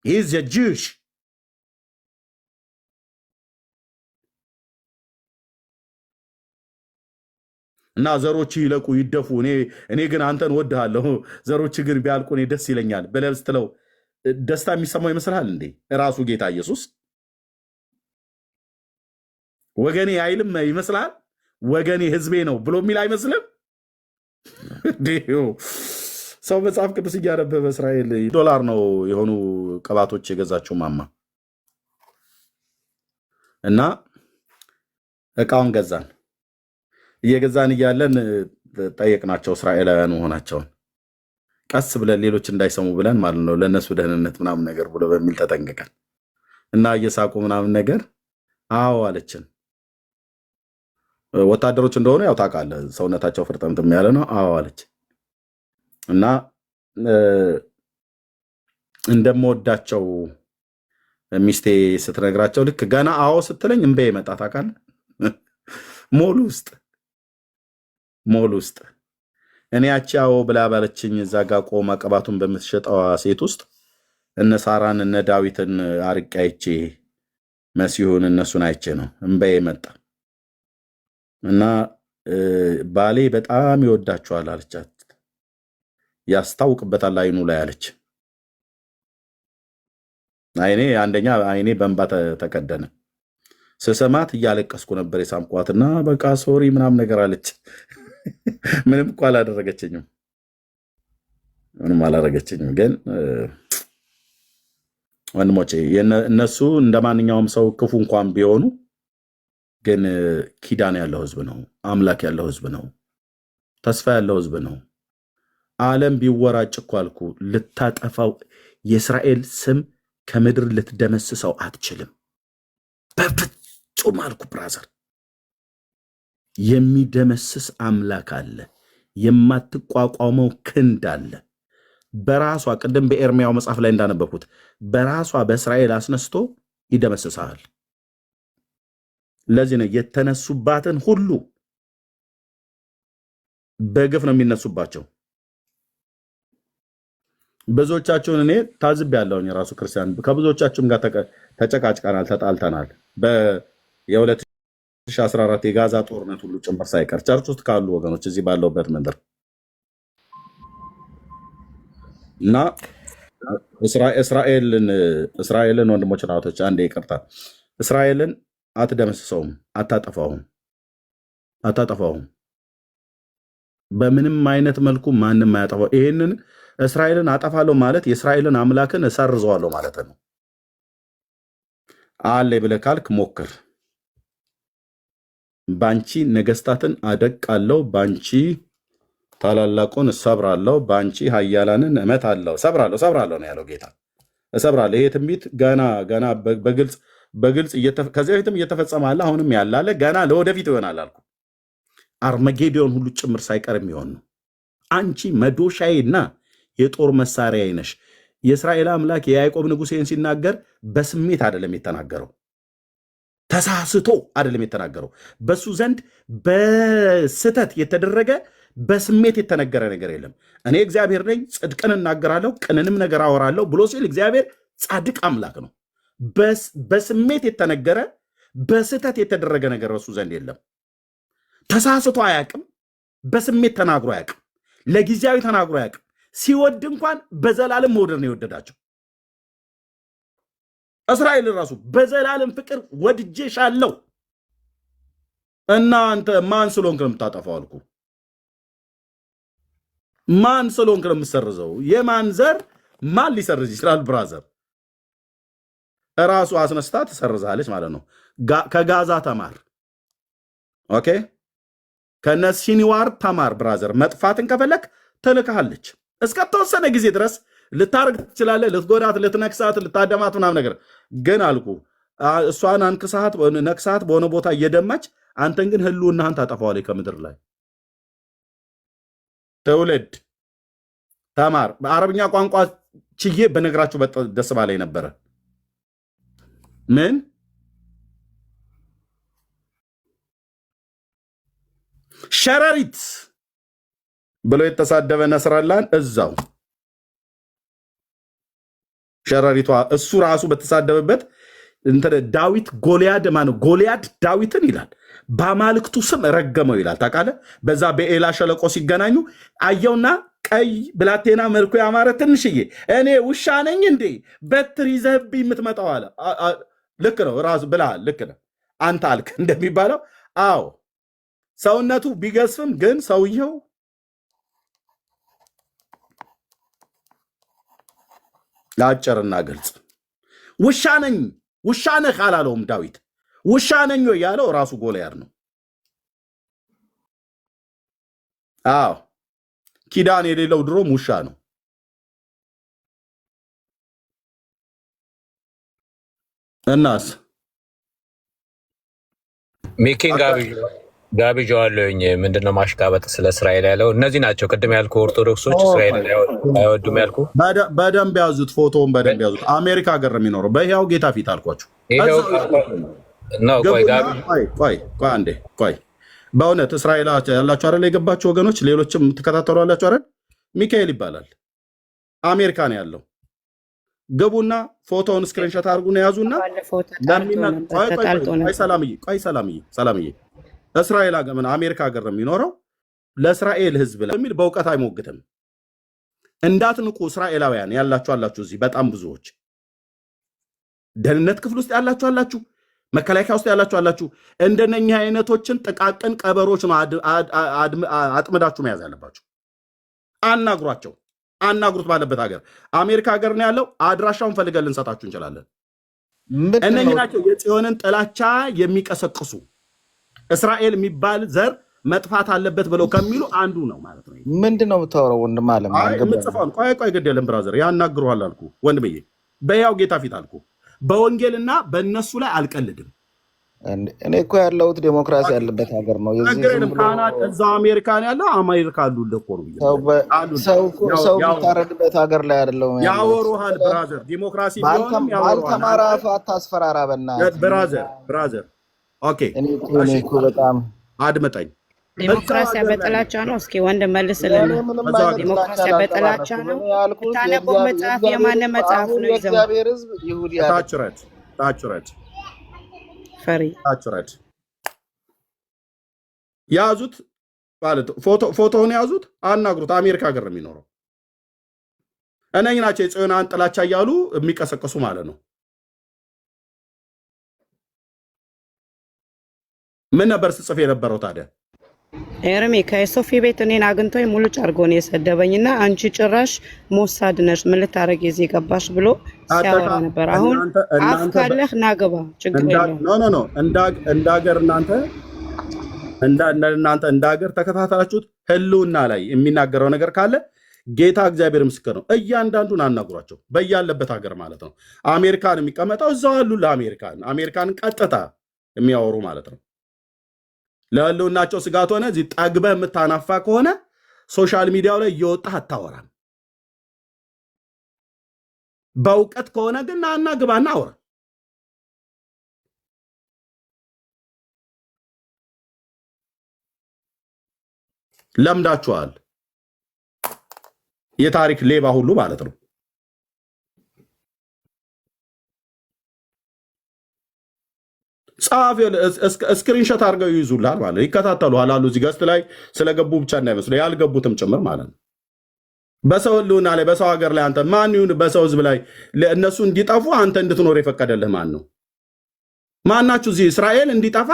ኢዝ ጂውሽ እና ዘሮች ይለቁ ይደፉ፣ እኔ ግን አንተን ወድሃለሁ፣ ዘሮች ግን ቢያልቁ እኔ ደስ ይለኛል ብለህ ስትለው ደስታ የሚሰማው ይመስልሃል እንዴ? ራሱ ጌታ ኢየሱስ ወገኔ አይልም ይመስልሃል? ወገኔ ህዝቤ ነው ብሎ የሚል አይመስልም? ሰው መጽሐፍ ቅዱስ እያነበበ እስራኤል $1 ነው የሆኑ ቅባቶች የገዛችው ማማ እና እቃውን ገዛን። እየገዛን እያለን ጠየቅናቸው እስራኤላውያን መሆናቸውን ቀስ ብለን ሌሎች እንዳይሰሙ ብለን ማለት ነው፣ ለእነሱ ደህንነት ምናምን ነገር ብሎ በሚል ተጠንቅቀን እና እየሳቁ ምናምን ነገር አዎ አለችን። ወታደሮች እንደሆኑ ያው ታውቃለህ፣ ሰውነታቸው ፍርጠምጥም ያለ ነው። አዎ አለች እና እንደምወዳቸው ሚስቴ ስትነግራቸው ልክ ገና አዎ ስትለኝ እምቤ መጣ። ታውቃለህ ሞል ውስጥ እኔ ያቺ አዎ ብላ ባለችኝ እዛ ጋ ቆማ ቅባቱን በምትሸጠዋ ሴት ውስጥ እነ ሳራን እነ ዳዊትን አርቄ አይቼ መሲሁን እነሱን አይቼ ነው እምቤ መጣ እና ባሌ በጣም ይወዳቸዋል አለቻት። ያስታውቅበታል አይኑ ላይ አለች። አይኔ በእንባ ተቀደነ። ስሰማት እያለቀስኩ ነበር የሳምኳትና በቃ ሶሪ ምናምን ነገር አለች። ምንም እኮ አላደረገችኝም፣ ግን ወንድሞቼ እነሱ እንደ ማንኛውም ሰው ክፉ እንኳን ቢሆኑ ግን ኪዳን ያለው ህዝብ ነው። አምላክ ያለው ህዝብ ነው። ተስፋ ያለው ህዝብ ነው። ዓለም ቢወራጭ እኮ አልኩ ልታጠፋው የእስራኤል ስም ከምድር ልትደመስሰው አትችልም በፍጹም አልኩ። ብራዘር የሚደመስስ አምላክ አለ። የማትቋቋመው ክንድ አለ። በራሷ ቅድም በኤርሚያው መጽሐፍ ላይ እንዳነበብኩት በራሷ በእስራኤል አስነስቶ ይደመስሳል። ለዚህ ነው የተነሱባትን ሁሉ በግፍ ነው የሚነሱባቸው። ብዙዎቻችሁን እኔ ታዝቤያለሁኝ። የራሱ ክርስቲያን ከብዙዎቻችሁም ጋር ተጨቃጭቀናል፣ ተጣልተናል። የ2014 የጋዛ ጦርነት ሁሉ ጭምር ሳይቀር ቸርች ውስጥ ካሉ ወገኖች እዚህ ባለውበት ምድር እና እስራኤልን ወንድሞች ናቶች አንዴ ይቅርታ፣ እስራኤልን አትደመስሰውም፣ አታጠፋውም። በምንም አይነት መልኩ ማንም አያጠፋው። ይሄንን እስራኤልን አጠፋለሁ ማለት የእስራኤልን አምላክን እሰርዘዋለሁ ማለት ነው። አለ ብለህ ካልክ ሞክር። ባንቺ ነገስታትን አደቃለሁ፣ ባንቺ ታላላቁን እሰብራለሁ፣ ባንቺ ኃያላንን እመታለሁ። ሰብራለሁ ነው ያለው ጌታ። እሰብራለሁ። ይሄ ትንቢት ገና በግልጽ ከዚህ በፊትም እየተፈጸመ አለ፣ አሁንም ያላለ ገና ለወደፊት ይሆናል አልኩ። አርመጌዲዮን ሁሉ ጭምር ሳይቀር የሚሆን ነው። አንቺ መዶሻዬና የጦር መሳሪያ ነሽ። የእስራኤል አምላክ የያዕቆብ ንጉሴን ሲናገር በስሜት አይደለም የተናገረው፣ ተሳስቶ አይደለም የተናገረው። በሱ ዘንድ በስተት የተደረገ በስሜት የተነገረ ነገር የለም። እኔ እግዚአብሔር ነኝ፣ ጽድቅን እናገራለሁ፣ ቅንንም ነገር አወራለሁ ብሎ ሲል እግዚአብሔር ጻድቅ አምላክ ነው። በስሜት የተነገረ በስተት የተደረገ ነገር በሱ ዘንድ የለም። ተሳስቶ አያቅም። በስሜት ተናግሮ አያቅም። ለጊዜያዊ ተናግሮ አያቅም። ሲወድ እንኳን በዘላለም መውደድ ነው የወደዳቸው። እስራኤልን ራሱ በዘላለም ፍቅር ወድጄሻለሁ እና አንተ ማን ስለሆንክ ነው የምታጠፋው አልኩ። ማን ስለሆንክ ነው የምሰርዘው? የማን ዘር ማን ሊሰርዝ ይችላል? ብራዘር እራሱ አስነስታ ትሰርዛለች ማለት ነው። ከጋዛ ተማር። ኦኬ ከነሲኒዋር ተማር ብራዘር። መጥፋትን ከፈለክ ትልካለች። እስከተወሰነ ጊዜ ድረስ ልታርግ ትችላለህ። ልትጎዳት፣ ልትነክሳት፣ ልታደማት ምናምን ነገር ግን አልኩ እሷን አንክሳት ነክሳት በሆነ ቦታ እየደማች አንተን ግን ህልውናህን ታጠፋዋለች ከምድር ላይ። ትውልድ ተማር። በአረብኛ ቋንቋ ችዬ በነገራችሁ ደስ ባለኝ ነበረ። ምን ሸረሪት ብሎ የተሳደበ ነስራላን እዛው ሸረሪቷ እሱ ራሱ በተሳደበበት ዳዊት ጎልያድ ዳዊትን ይላል በአማልክቱ ስም ረገመው ይላል። ታውቃለህ? በዛ በኤላ ሸለቆ ሲገናኙ አየውና ቀይ ብላቴና መልኩ ያማረ ትንሽዬ እኔ ውሻ ነኝ እንዴ በትር ይዘህብኝ የምትመጣው አለ። ልክ ነው ራሱ ብለሃል። ልክ ነው አንተ አልክ እንደሚባለው። አዎ ሰውነቱ ቢገዝፍም ግን ሰውየው አጭርና ግልጽ ውሻ ነኝ። ውሻ ነህ አላለውም ዳዊት። ውሻ ነኝ ያለው ራሱ ጎልያድ ነው። አዎ ኪዳን የሌለው ድሮም ውሻ ነው። እናስ ሚኪን ጋብዣዋለሁኝ። ምንድነው ማሽቃበጥ ስለ እስራኤል ያለው? እነዚህ ናቸው ቅድም ያልኩ ኦርቶዶክሶች እስራኤልን አይወዱም ያልኩ። በደንብ ያዙት፣ ፎቶውን በደንብ ያዙት። አሜሪካ ሀገር የሚኖረው በሕያው ጌታ ፊት አልኳችሁ። ቆይ በእውነት እስራኤል ያላችሁ አይደል? የገባችሁ ወገኖች፣ ሌሎችም ትከታተሉ ያላችሁ አይደል? ሚካኤል ይባላል። አሜሪካ ነው ያለው። ግቡና ፎቶውን ስክሪንሾት አድርጉና ያዙና ሰላምዬ እስራኤል ሀገር አሜሪካ ሀገር ነው የሚኖረው። ለእስራኤል ህዝብ የሚል በእውቀት አይሞግትም። እንዳትንቁ እስራኤላውያን ያላችሁ አላችሁ፣ እዚህ በጣም ብዙዎች ደህንነት ክፍል ውስጥ ያላችሁ አላችሁ፣ መከላከያ ውስጥ ያላችሁ አላችሁ። እንደነኛ አይነቶችን ጥቃቅን ቀበሮች ነው አጥምዳችሁ መያዝ ያለባችሁ። አናግሯቸው፣ አናግሩት ባለበት ሀገር አሜሪካ ሀገር ነው ያለው። አድራሻውን ፈልገን ልንሰጣችሁ እንችላለን። እነኚህ ናቸው የጽዮንን ጥላቻ የሚቀሰቅሱ። እስራኤል የሚባል ዘር መጥፋት አለበት ብለው ከሚሉ አንዱ ነው ማለት ነው። ምንድነው የምታወራው ወንድም አለም? የምትጽፈውን ቆይ ግድ የለም ብራዘር፣ ያናግሩሃል አልኩ ወንድምዬ፣ በያው ጌታ ፊት አልኩ። በወንጌልና በእነሱ ላይ አልቀልድም። እኔ እኮ ያለሁት ዴሞክራሲ ያለበት ሀገር ነው። እዛው አሜሪካን ያለው አሜሪካ አሉ ለኮሩ ሰው የሚታረድበት ሀገር ላይ አይደለም። ያወሩሃል ብራዘር፣ ዲሞክራሲ ቢሆንም ያወሩሃል። ባልተማረ አፍ አታስፈራራ በእናትህ ብራዘር። ኦኬ እኮ በጣም አድምጠኝ። ዲሞክራሲ በጥላቻ ነው። እስኪ ወንድ መልስልን። ዲሞክራሲ በጥላቻ ነው። ታነበው መጽሐፍ የማን መጽሐፍ ነው? የእግዚአብሔር ሕዝብ ይሁዲ ታችረት ፈሪ ታችረት ያዙት ማለት ፎቶውን ያዙት፣ አናግሩት። አሜሪካ ሀገር ነው የሚኖረው። እነኚህ ናቸው የጽዮናን ጥላቻ እያሉ የሚቀሰቀሱ ማለት ነው። ምን ነበር ስጽፍ የነበረው ታዲያ? ኤርሚ ከሶፊ ቤት እኔን አግኝቶኝ ሙሉ ጨርጎ ነው የሰደበኝና አንቺ ጭራሽ ሞሳድ ነሽ ምን ልታረጊ እዚህ ገባሽ ብሎ ሲያወራ ነበር። አሁን አፍ ካለህ ናገባ ችግር የለውም። ኖ እንዳገር እናንተ እንዳገር ተከታተላችሁት። ህልውና ላይ የሚናገረው ነገር ካለ ጌታ እግዚአብሔር ምስክር ነው። እያንዳንዱን አናግሯቸው፣ በያለበት ሀገር ማለት ነው። አሜሪካን የሚቀመጠው እዛው አሉ። ለአሜሪካን ቀጥታ የሚያወሩ ማለት ነው። ለህልውናቸው ስጋት ሆነ እዚህ ጠግበህ የምታናፋ ከሆነ ሶሻል ሚዲያው ላይ እየወጣህ አታወራም። በእውቀት ከሆነ ግን ናና ግባና አውራ። ለምዳችኋል። የታሪክ ሌባ ሁሉ ማለት ነው። ጻፍ ስክሪንሾት አድርገው ይይዙልሃል ማለት ይከታተሉሃል አሉ። እዚህ ገስት ላይ ስለገቡ ብቻ እንዳይመስሉ ያልገቡትም ጭምር ማለት ነው። በሰው ህልውና ላይ በሰው ሀገር ላይ አንተ ማን ይሁን በሰው ህዝብ ላይ እነሱ እንዲጠፉ አንተ እንድትኖር የፈቀደልህ ማን ነው? ማናችሁ? እዚህ እስራኤል እንዲጠፋ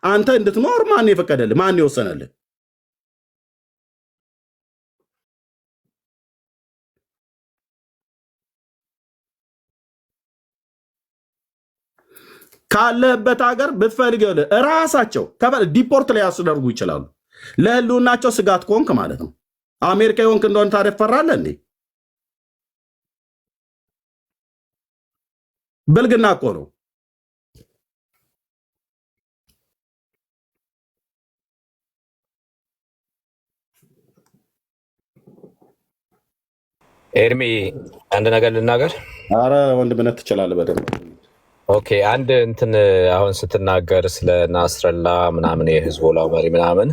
አንተ እንድትኖር ማን የፈቀደልህ? ማን የወሰነልህ? ካለበት ሀገር ብትፈልገው ራሳቸው ዲፖርት ላይ ያስደርጉ ይችላሉ። ለህልውናቸው ስጋት ከሆንክ ማለት ነው። አሜሪካ የሆንክ እንደሆነ ታዲያ ትፈራለህ እንዴ? ብልግና እኮ ነው። ኤርሚ አንድ ነገር ልናገር። አረ ወንድምነት ትችላለህ በደንብ። ኦኬ አንድ እንትን አሁን ስትናገር ስለ ናስረላ ምናምን የህዝቦላው መሪ ምናምን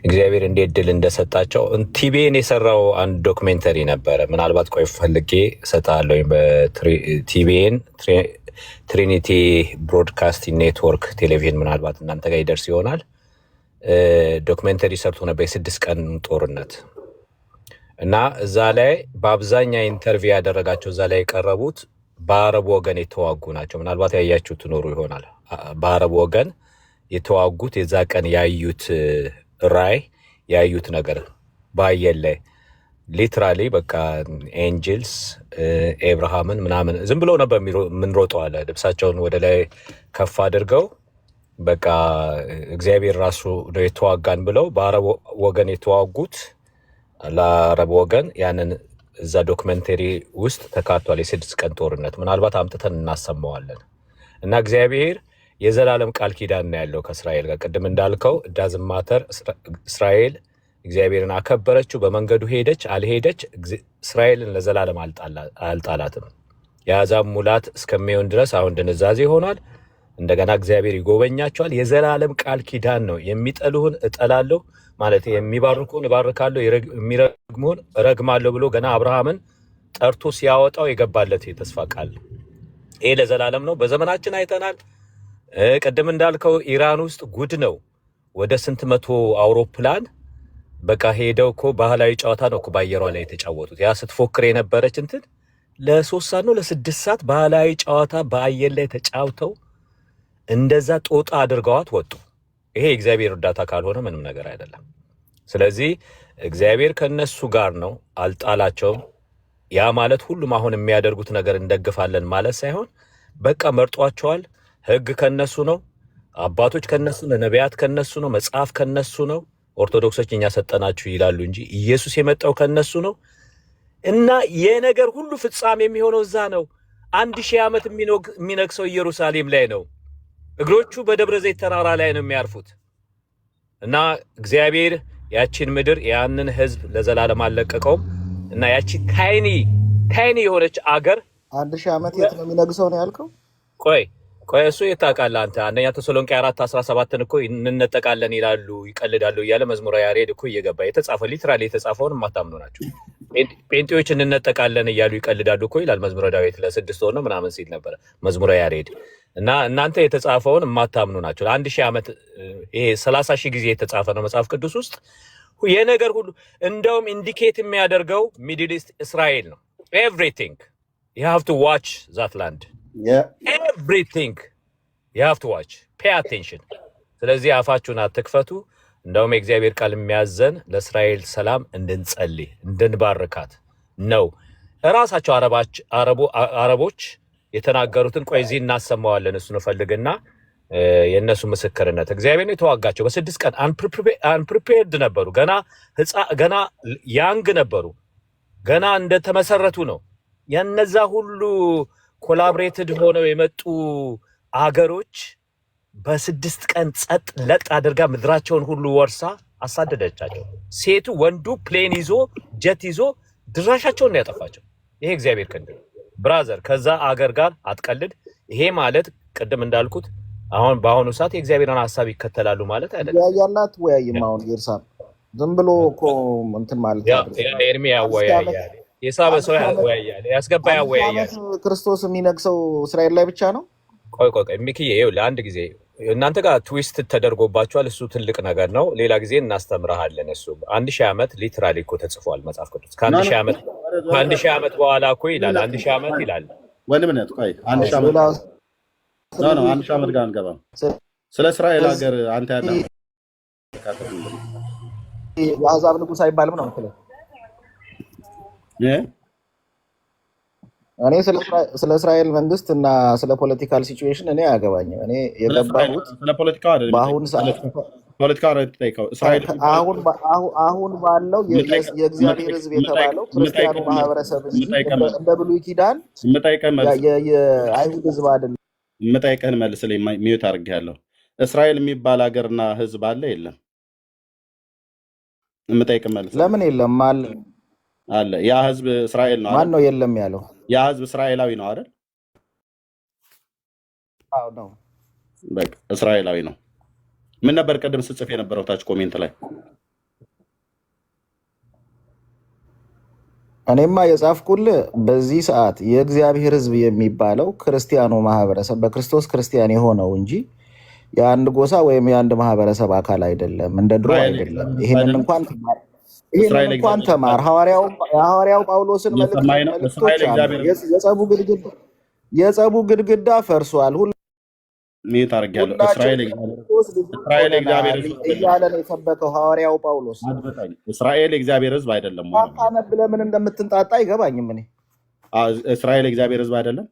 እግዚአብሔር እንዴት ድል እንደሰጣቸው ቲቢኤን የሰራው አንድ ዶክሜንተሪ ነበረ። ምናልባት ቆይ ፈልጌ እሰጥሃለሁ። በቲቢኤን ትሪኒቲ ብሮድካስቲንግ ኔትወርክ ቴሌቪዥን ምናልባት እናንተ ጋር ይደርስ ይሆናል። ዶክሜንተሪ ሰርቶ ነበር የ6 ቀን ጦርነት እና እዛ ላይ በአብዛኛው ኢንተርቪው ያደረጋቸው እዛ ላይ የቀረቡት በአረብ ወገን የተዋጉ ናቸው። ምናልባት ያያችሁ ትኖሩ ይሆናል። በአረብ ወገን የተዋጉት የዛ ቀን ያዩት ራይ ያዩት ነገር በአየር ላይ ሊትራሊ በቃ ኤንጅልስ ኤብርሃምን ምናምን ዝም ብለው ነበር የምንሮጠው አለ። ልብሳቸውን ወደ ላይ ከፍ አድርገው በቃ እግዚአብሔር ራሱ ነው የተዋጋን ብለው በአረብ ወገን የተዋጉት ለአረብ ወገን ያንን እዛ ዶክመንተሪ ውስጥ ተካቷል። የ6 ቀን ጦርነት ምናልባት አምጥተን እናሰማዋለን። እና እግዚአብሔር የዘላለም ቃል ኪዳን ነው ያለው ከእስራኤል ጋር። ቅድም እንዳልከው ዳዝማተር እስራኤል እግዚአብሔርን አከበረችው፣ በመንገዱ ሄደች አልሄደች፣ እስራኤልን ለዘላለም አልጣላትም። የአሕዛብ ሙላት እስከሚሆን ድረስ አሁን ድንዛዜ ሆኗል። እንደገና እግዚአብሔር ይጎበኛቸዋል። የዘላለም ቃል ኪዳን ነው። የሚጠሉህን እጠላለሁ ማለት የሚባርኩን እባርካለሁ፣ የሚረግሙን እረግማለሁ ብሎ ገና አብርሃምን ጠርቶ ሲያወጣው የገባለት የተስፋ ቃል ይሄ ለዘላለም ነው። በዘመናችን አይተናል። ቅድም እንዳልከው ኢራን ውስጥ ጉድ ነው። ወደ ስንት መቶ አውሮፕላን በቃ ሄደው እኮ ባህላዊ ጨዋታ ነው እኮ በአየሯ ላይ የተጫወቱት። ያ ስትፎክር የነበረች እንትን ለ3 ሰዓት ነው ለ6 ሰዓት ባህላዊ ጨዋታ በአየር ላይ ተጫውተው እንደዛ ጦጣ አድርገዋት ወጡ። ይሄ የእግዚአብሔር እርዳታ ካልሆነ ምንም ነገር አይደለም። ስለዚህ እግዚአብሔር ከነሱ ጋር ነው፣ አልጣላቸውም። ያ ማለት ሁሉም አሁን የሚያደርጉት ነገር እንደግፋለን ማለት ሳይሆን በቃ መርጧቸዋል። ሕግ ከነሱ ነው፣ አባቶች ከነሱ ነው፣ ነቢያት ከነሱ ነው፣ መጽሐፍ ከነሱ ነው። ኦርቶዶክሶች እኛ ሰጠናችሁ ይላሉ እንጂ ኢየሱስ የመጣው ከነሱ ነው። እና የነገር ሁሉ ፍጻሜ የሚሆነው እዛ ነው። 1000 ዓመት የሚነግሰው ኢየሩሳሌም ላይ ነው። እግሮቹ በደብረ ዘይት ተራራ ላይ ነው የሚያርፉት። እና እግዚአብሔር ያቺን ምድር ያንን ህዝብ ለዘላለም አልለቀቀውም። እና ያቺ ታይኒ የሆነች አገር 1000 ዓመት የት ነው የሚነግሰው ነው ያልከው? ቆይ እሱ የታውቃለህ አንተ። አንደኛ ተሰሎንቄ 4:17 እኮ እንነጠቃለን ይላሉ ይቀልዳሉ እያለ መዝሙረ ያሬድ እኮ እየገባ የተጻፈ ሊትራሊ የተጻፈውን የማታምኑ ናቸው። ጴንጤዎች እንነጠቃለን እያሉ ይቀልዳሉ እኮ ይላል መዝሙረ ዳዊት ለ6 ወር ነው ምናምን ሲል ነበረ መዝሙረ ያሬድ። እና እናንተ የተጻፈውን የማታምኑ ናቸው። 1000 ዓመት ይሄ 30,000 ጊዜ የተጻፈ ነው መጽሐፍ ቅዱስ ውስጥ የነገር ሁሉ። እንደውም ኢንዲኬት የሚያደርገው ሚድል ኢስት እስራኤል ነው። ኤቭሪቲንግ you have to watch that land. Everything you have to watch. Pay attention. ስለዚህ አፋችሁን አትክፈቱ። እንደውም የእግዚአብሔር ቃል የሚያዘን ለእስራኤል ሰላም እንድንጸልይ እንድንባርካት ነው። እራሳቸው አረቦች የተናገሩትን ቆይ እዚህ እናሰማዋለን። እሱን ፈልግና የእነሱ ምስክርነት እግዚአብሔር ነው የተዋጋቸው። በ6 ቀን አንፕሪፔርድ ነበሩ። ገና ያንግ ነበሩ። ገና እንደተመሰረቱ ነው። የነዛ ሁሉ ኮላብሬትድ ሆነው የመጡ አገሮች በ6 ቀን ጸጥ ለጥ አድርጋ ምድራቸውን ሁሉ ወርሳ አሳደደቻቸው። ሴቱ ወንዱ ፕሌን ይዞ ጀት ይዞ ድራሻቸውን ነው ያጠፋቸው። ይሄ እግዚአብሔር ክንድ ብራዘር። ከዛ አገር ጋር አትቀልድ። ይሄ ማለት ቅድም እንዳልኩት አሁን በአሁኑ ሰዓት የእግዚአብሔርን ሐሳብ ይከተላሉ ማለት አይደለም። ያያላት ወያይም አሁን ይርሳል ዝም ብሎ እኮ እንትን ማለት አይደለም። ኤርሚ ያወያያል፣ የሳበ ሰው ያወያያል፣ ያስገባ ያወያያል። ክርስቶስ የሚነግሰው እስራኤል ላይ ብቻ ነው። ቆይ ሚኪዬ ይኸውልህ አንድ ጊዜ እናንተ ጋር ትዊስት ተደርጎባችኋል። እሱ ትልቅ ነገር ነው። ሌላ ጊዜ እናስተምርሃለን። እሱ 1000 ዓመት ሊትራሊ እኮ ተጽፏል መጽሐፍ ቅዱስ። ከ1000 ዓመት በኋላ እኮ ይላል 1000 ዓመት ይላል። ወንድምነት ቆይ 1000 ዓመት ነው 1000 ዓመት ጋር አንገባም። ስለ እስራኤል ሀገር አንተ ያለ የአሕዛብ ንጉሥ አይባልም ነው የምትለው? እኔ ስለ እስራኤል መንግስት እና ስለ ፖለቲካል ሲቹዌሽን እኔ አያገባኝም። እኔ የገባሁት ስለ ፖለቲካው አይደለም በአሁን ሰዓት ፖለቲካው ነው የተጠየቀው። እስራኤል አሁን ባለው የእግዚአብሔር ሕዝብ የተባለው ክርስቲያኑ ማህበረሰብ እንጂ እንደ ብሉይ ኪዳን የአይሁድ ሕዝብ አይደለም። የምጠይቅህን መልስልኝ። ሚዩት አድርጌያለሁ። እስራኤል የሚባል ሀገርና ሕዝብ አለ የለም? የምጠይቅህ መልስ ለምን የለም? አለ። ያ ሕዝብ እስራኤል ነው። ማን ነው የለም ያለው? ያ ሕዝብ እስራኤላዊ ነው አይደል? አዎ ነው። በቃ እስራኤላዊ ነው። ምን ነበር ቀደም ስጽፍ የነበረው ታች ኮሜንት ላይ? እኔማ የጻፍኩልህ በዚህ ሰዓት የእግዚአብሔር ሕዝብ የሚባለው ክርስቲያኑ ማህበረሰብ በክርስቶስ ክርስቲያን የሆነው እንጂ የአንድ ጎሳ ወይም የአንድ ማህበረሰብ አካል አይደለም፣ እንደ ድሮ አይደለም። ይህንን እንኳን ተማር። ሐዋርያው ጳውሎስን መልእክቶች አሉ። የጸቡ ግድግዳ ፈርሷል ሚዩት አድርጌያለሁ። እስራኤል እግዚአብሔር እያለ ነው የሰበከው ሐዋርያው ጳውሎስ። እስራኤል እግዚአብሔር ሕዝብ አይደለም ወይ? ታነብ ለምን እንደምትንጣጣ አይገባኝም። እኔ እስራኤል እግዚአብሔር ሕዝብ አይደለም?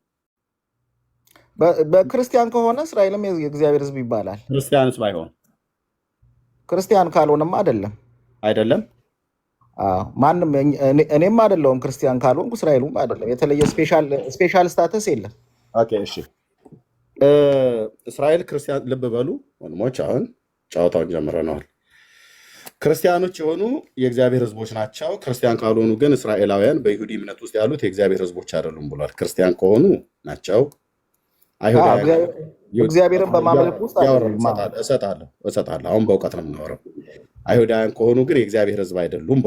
በክርስቲያን ከሆነ እስራኤልም የእግዚአብሔር ሕዝብ ይባላል። ክርስቲያንስ ባይሆን? ክርስቲያን ካልሆነም አይደለም። ማንም እኔም አይደለሁም ክርስቲያን ካልሆንኩ እስራኤሉም አይደለም። የተለየ ስፔሻል ስታተስ የለም። ኦኬ እሺ። እስራኤል ክርስቲያን፣ ልብ በሉ ወንድሞች፣ አሁን ጨዋታውን ጀምረነዋል። ክርስቲያኖች የሆኑ የእግዚአብሔር ሕዝቦች ናቸው። ክርስቲያን ካልሆኑ ግን እስራኤላውያን በይሁዲ እምነት ውስጥ ያሉት የእግዚአብሔር ሕዝቦች አይደሉም ብሏል። ክርስቲያን ከሆኑ ናቸው። እግዚአብሔርን በማምለክ ውስጥ እሰጣለሁ። አሁን በእውቀት ነው የምናወራው። አይሁዳውያን ከሆኑ ግን የእግዚአብሔር ሕዝብ አይደሉም።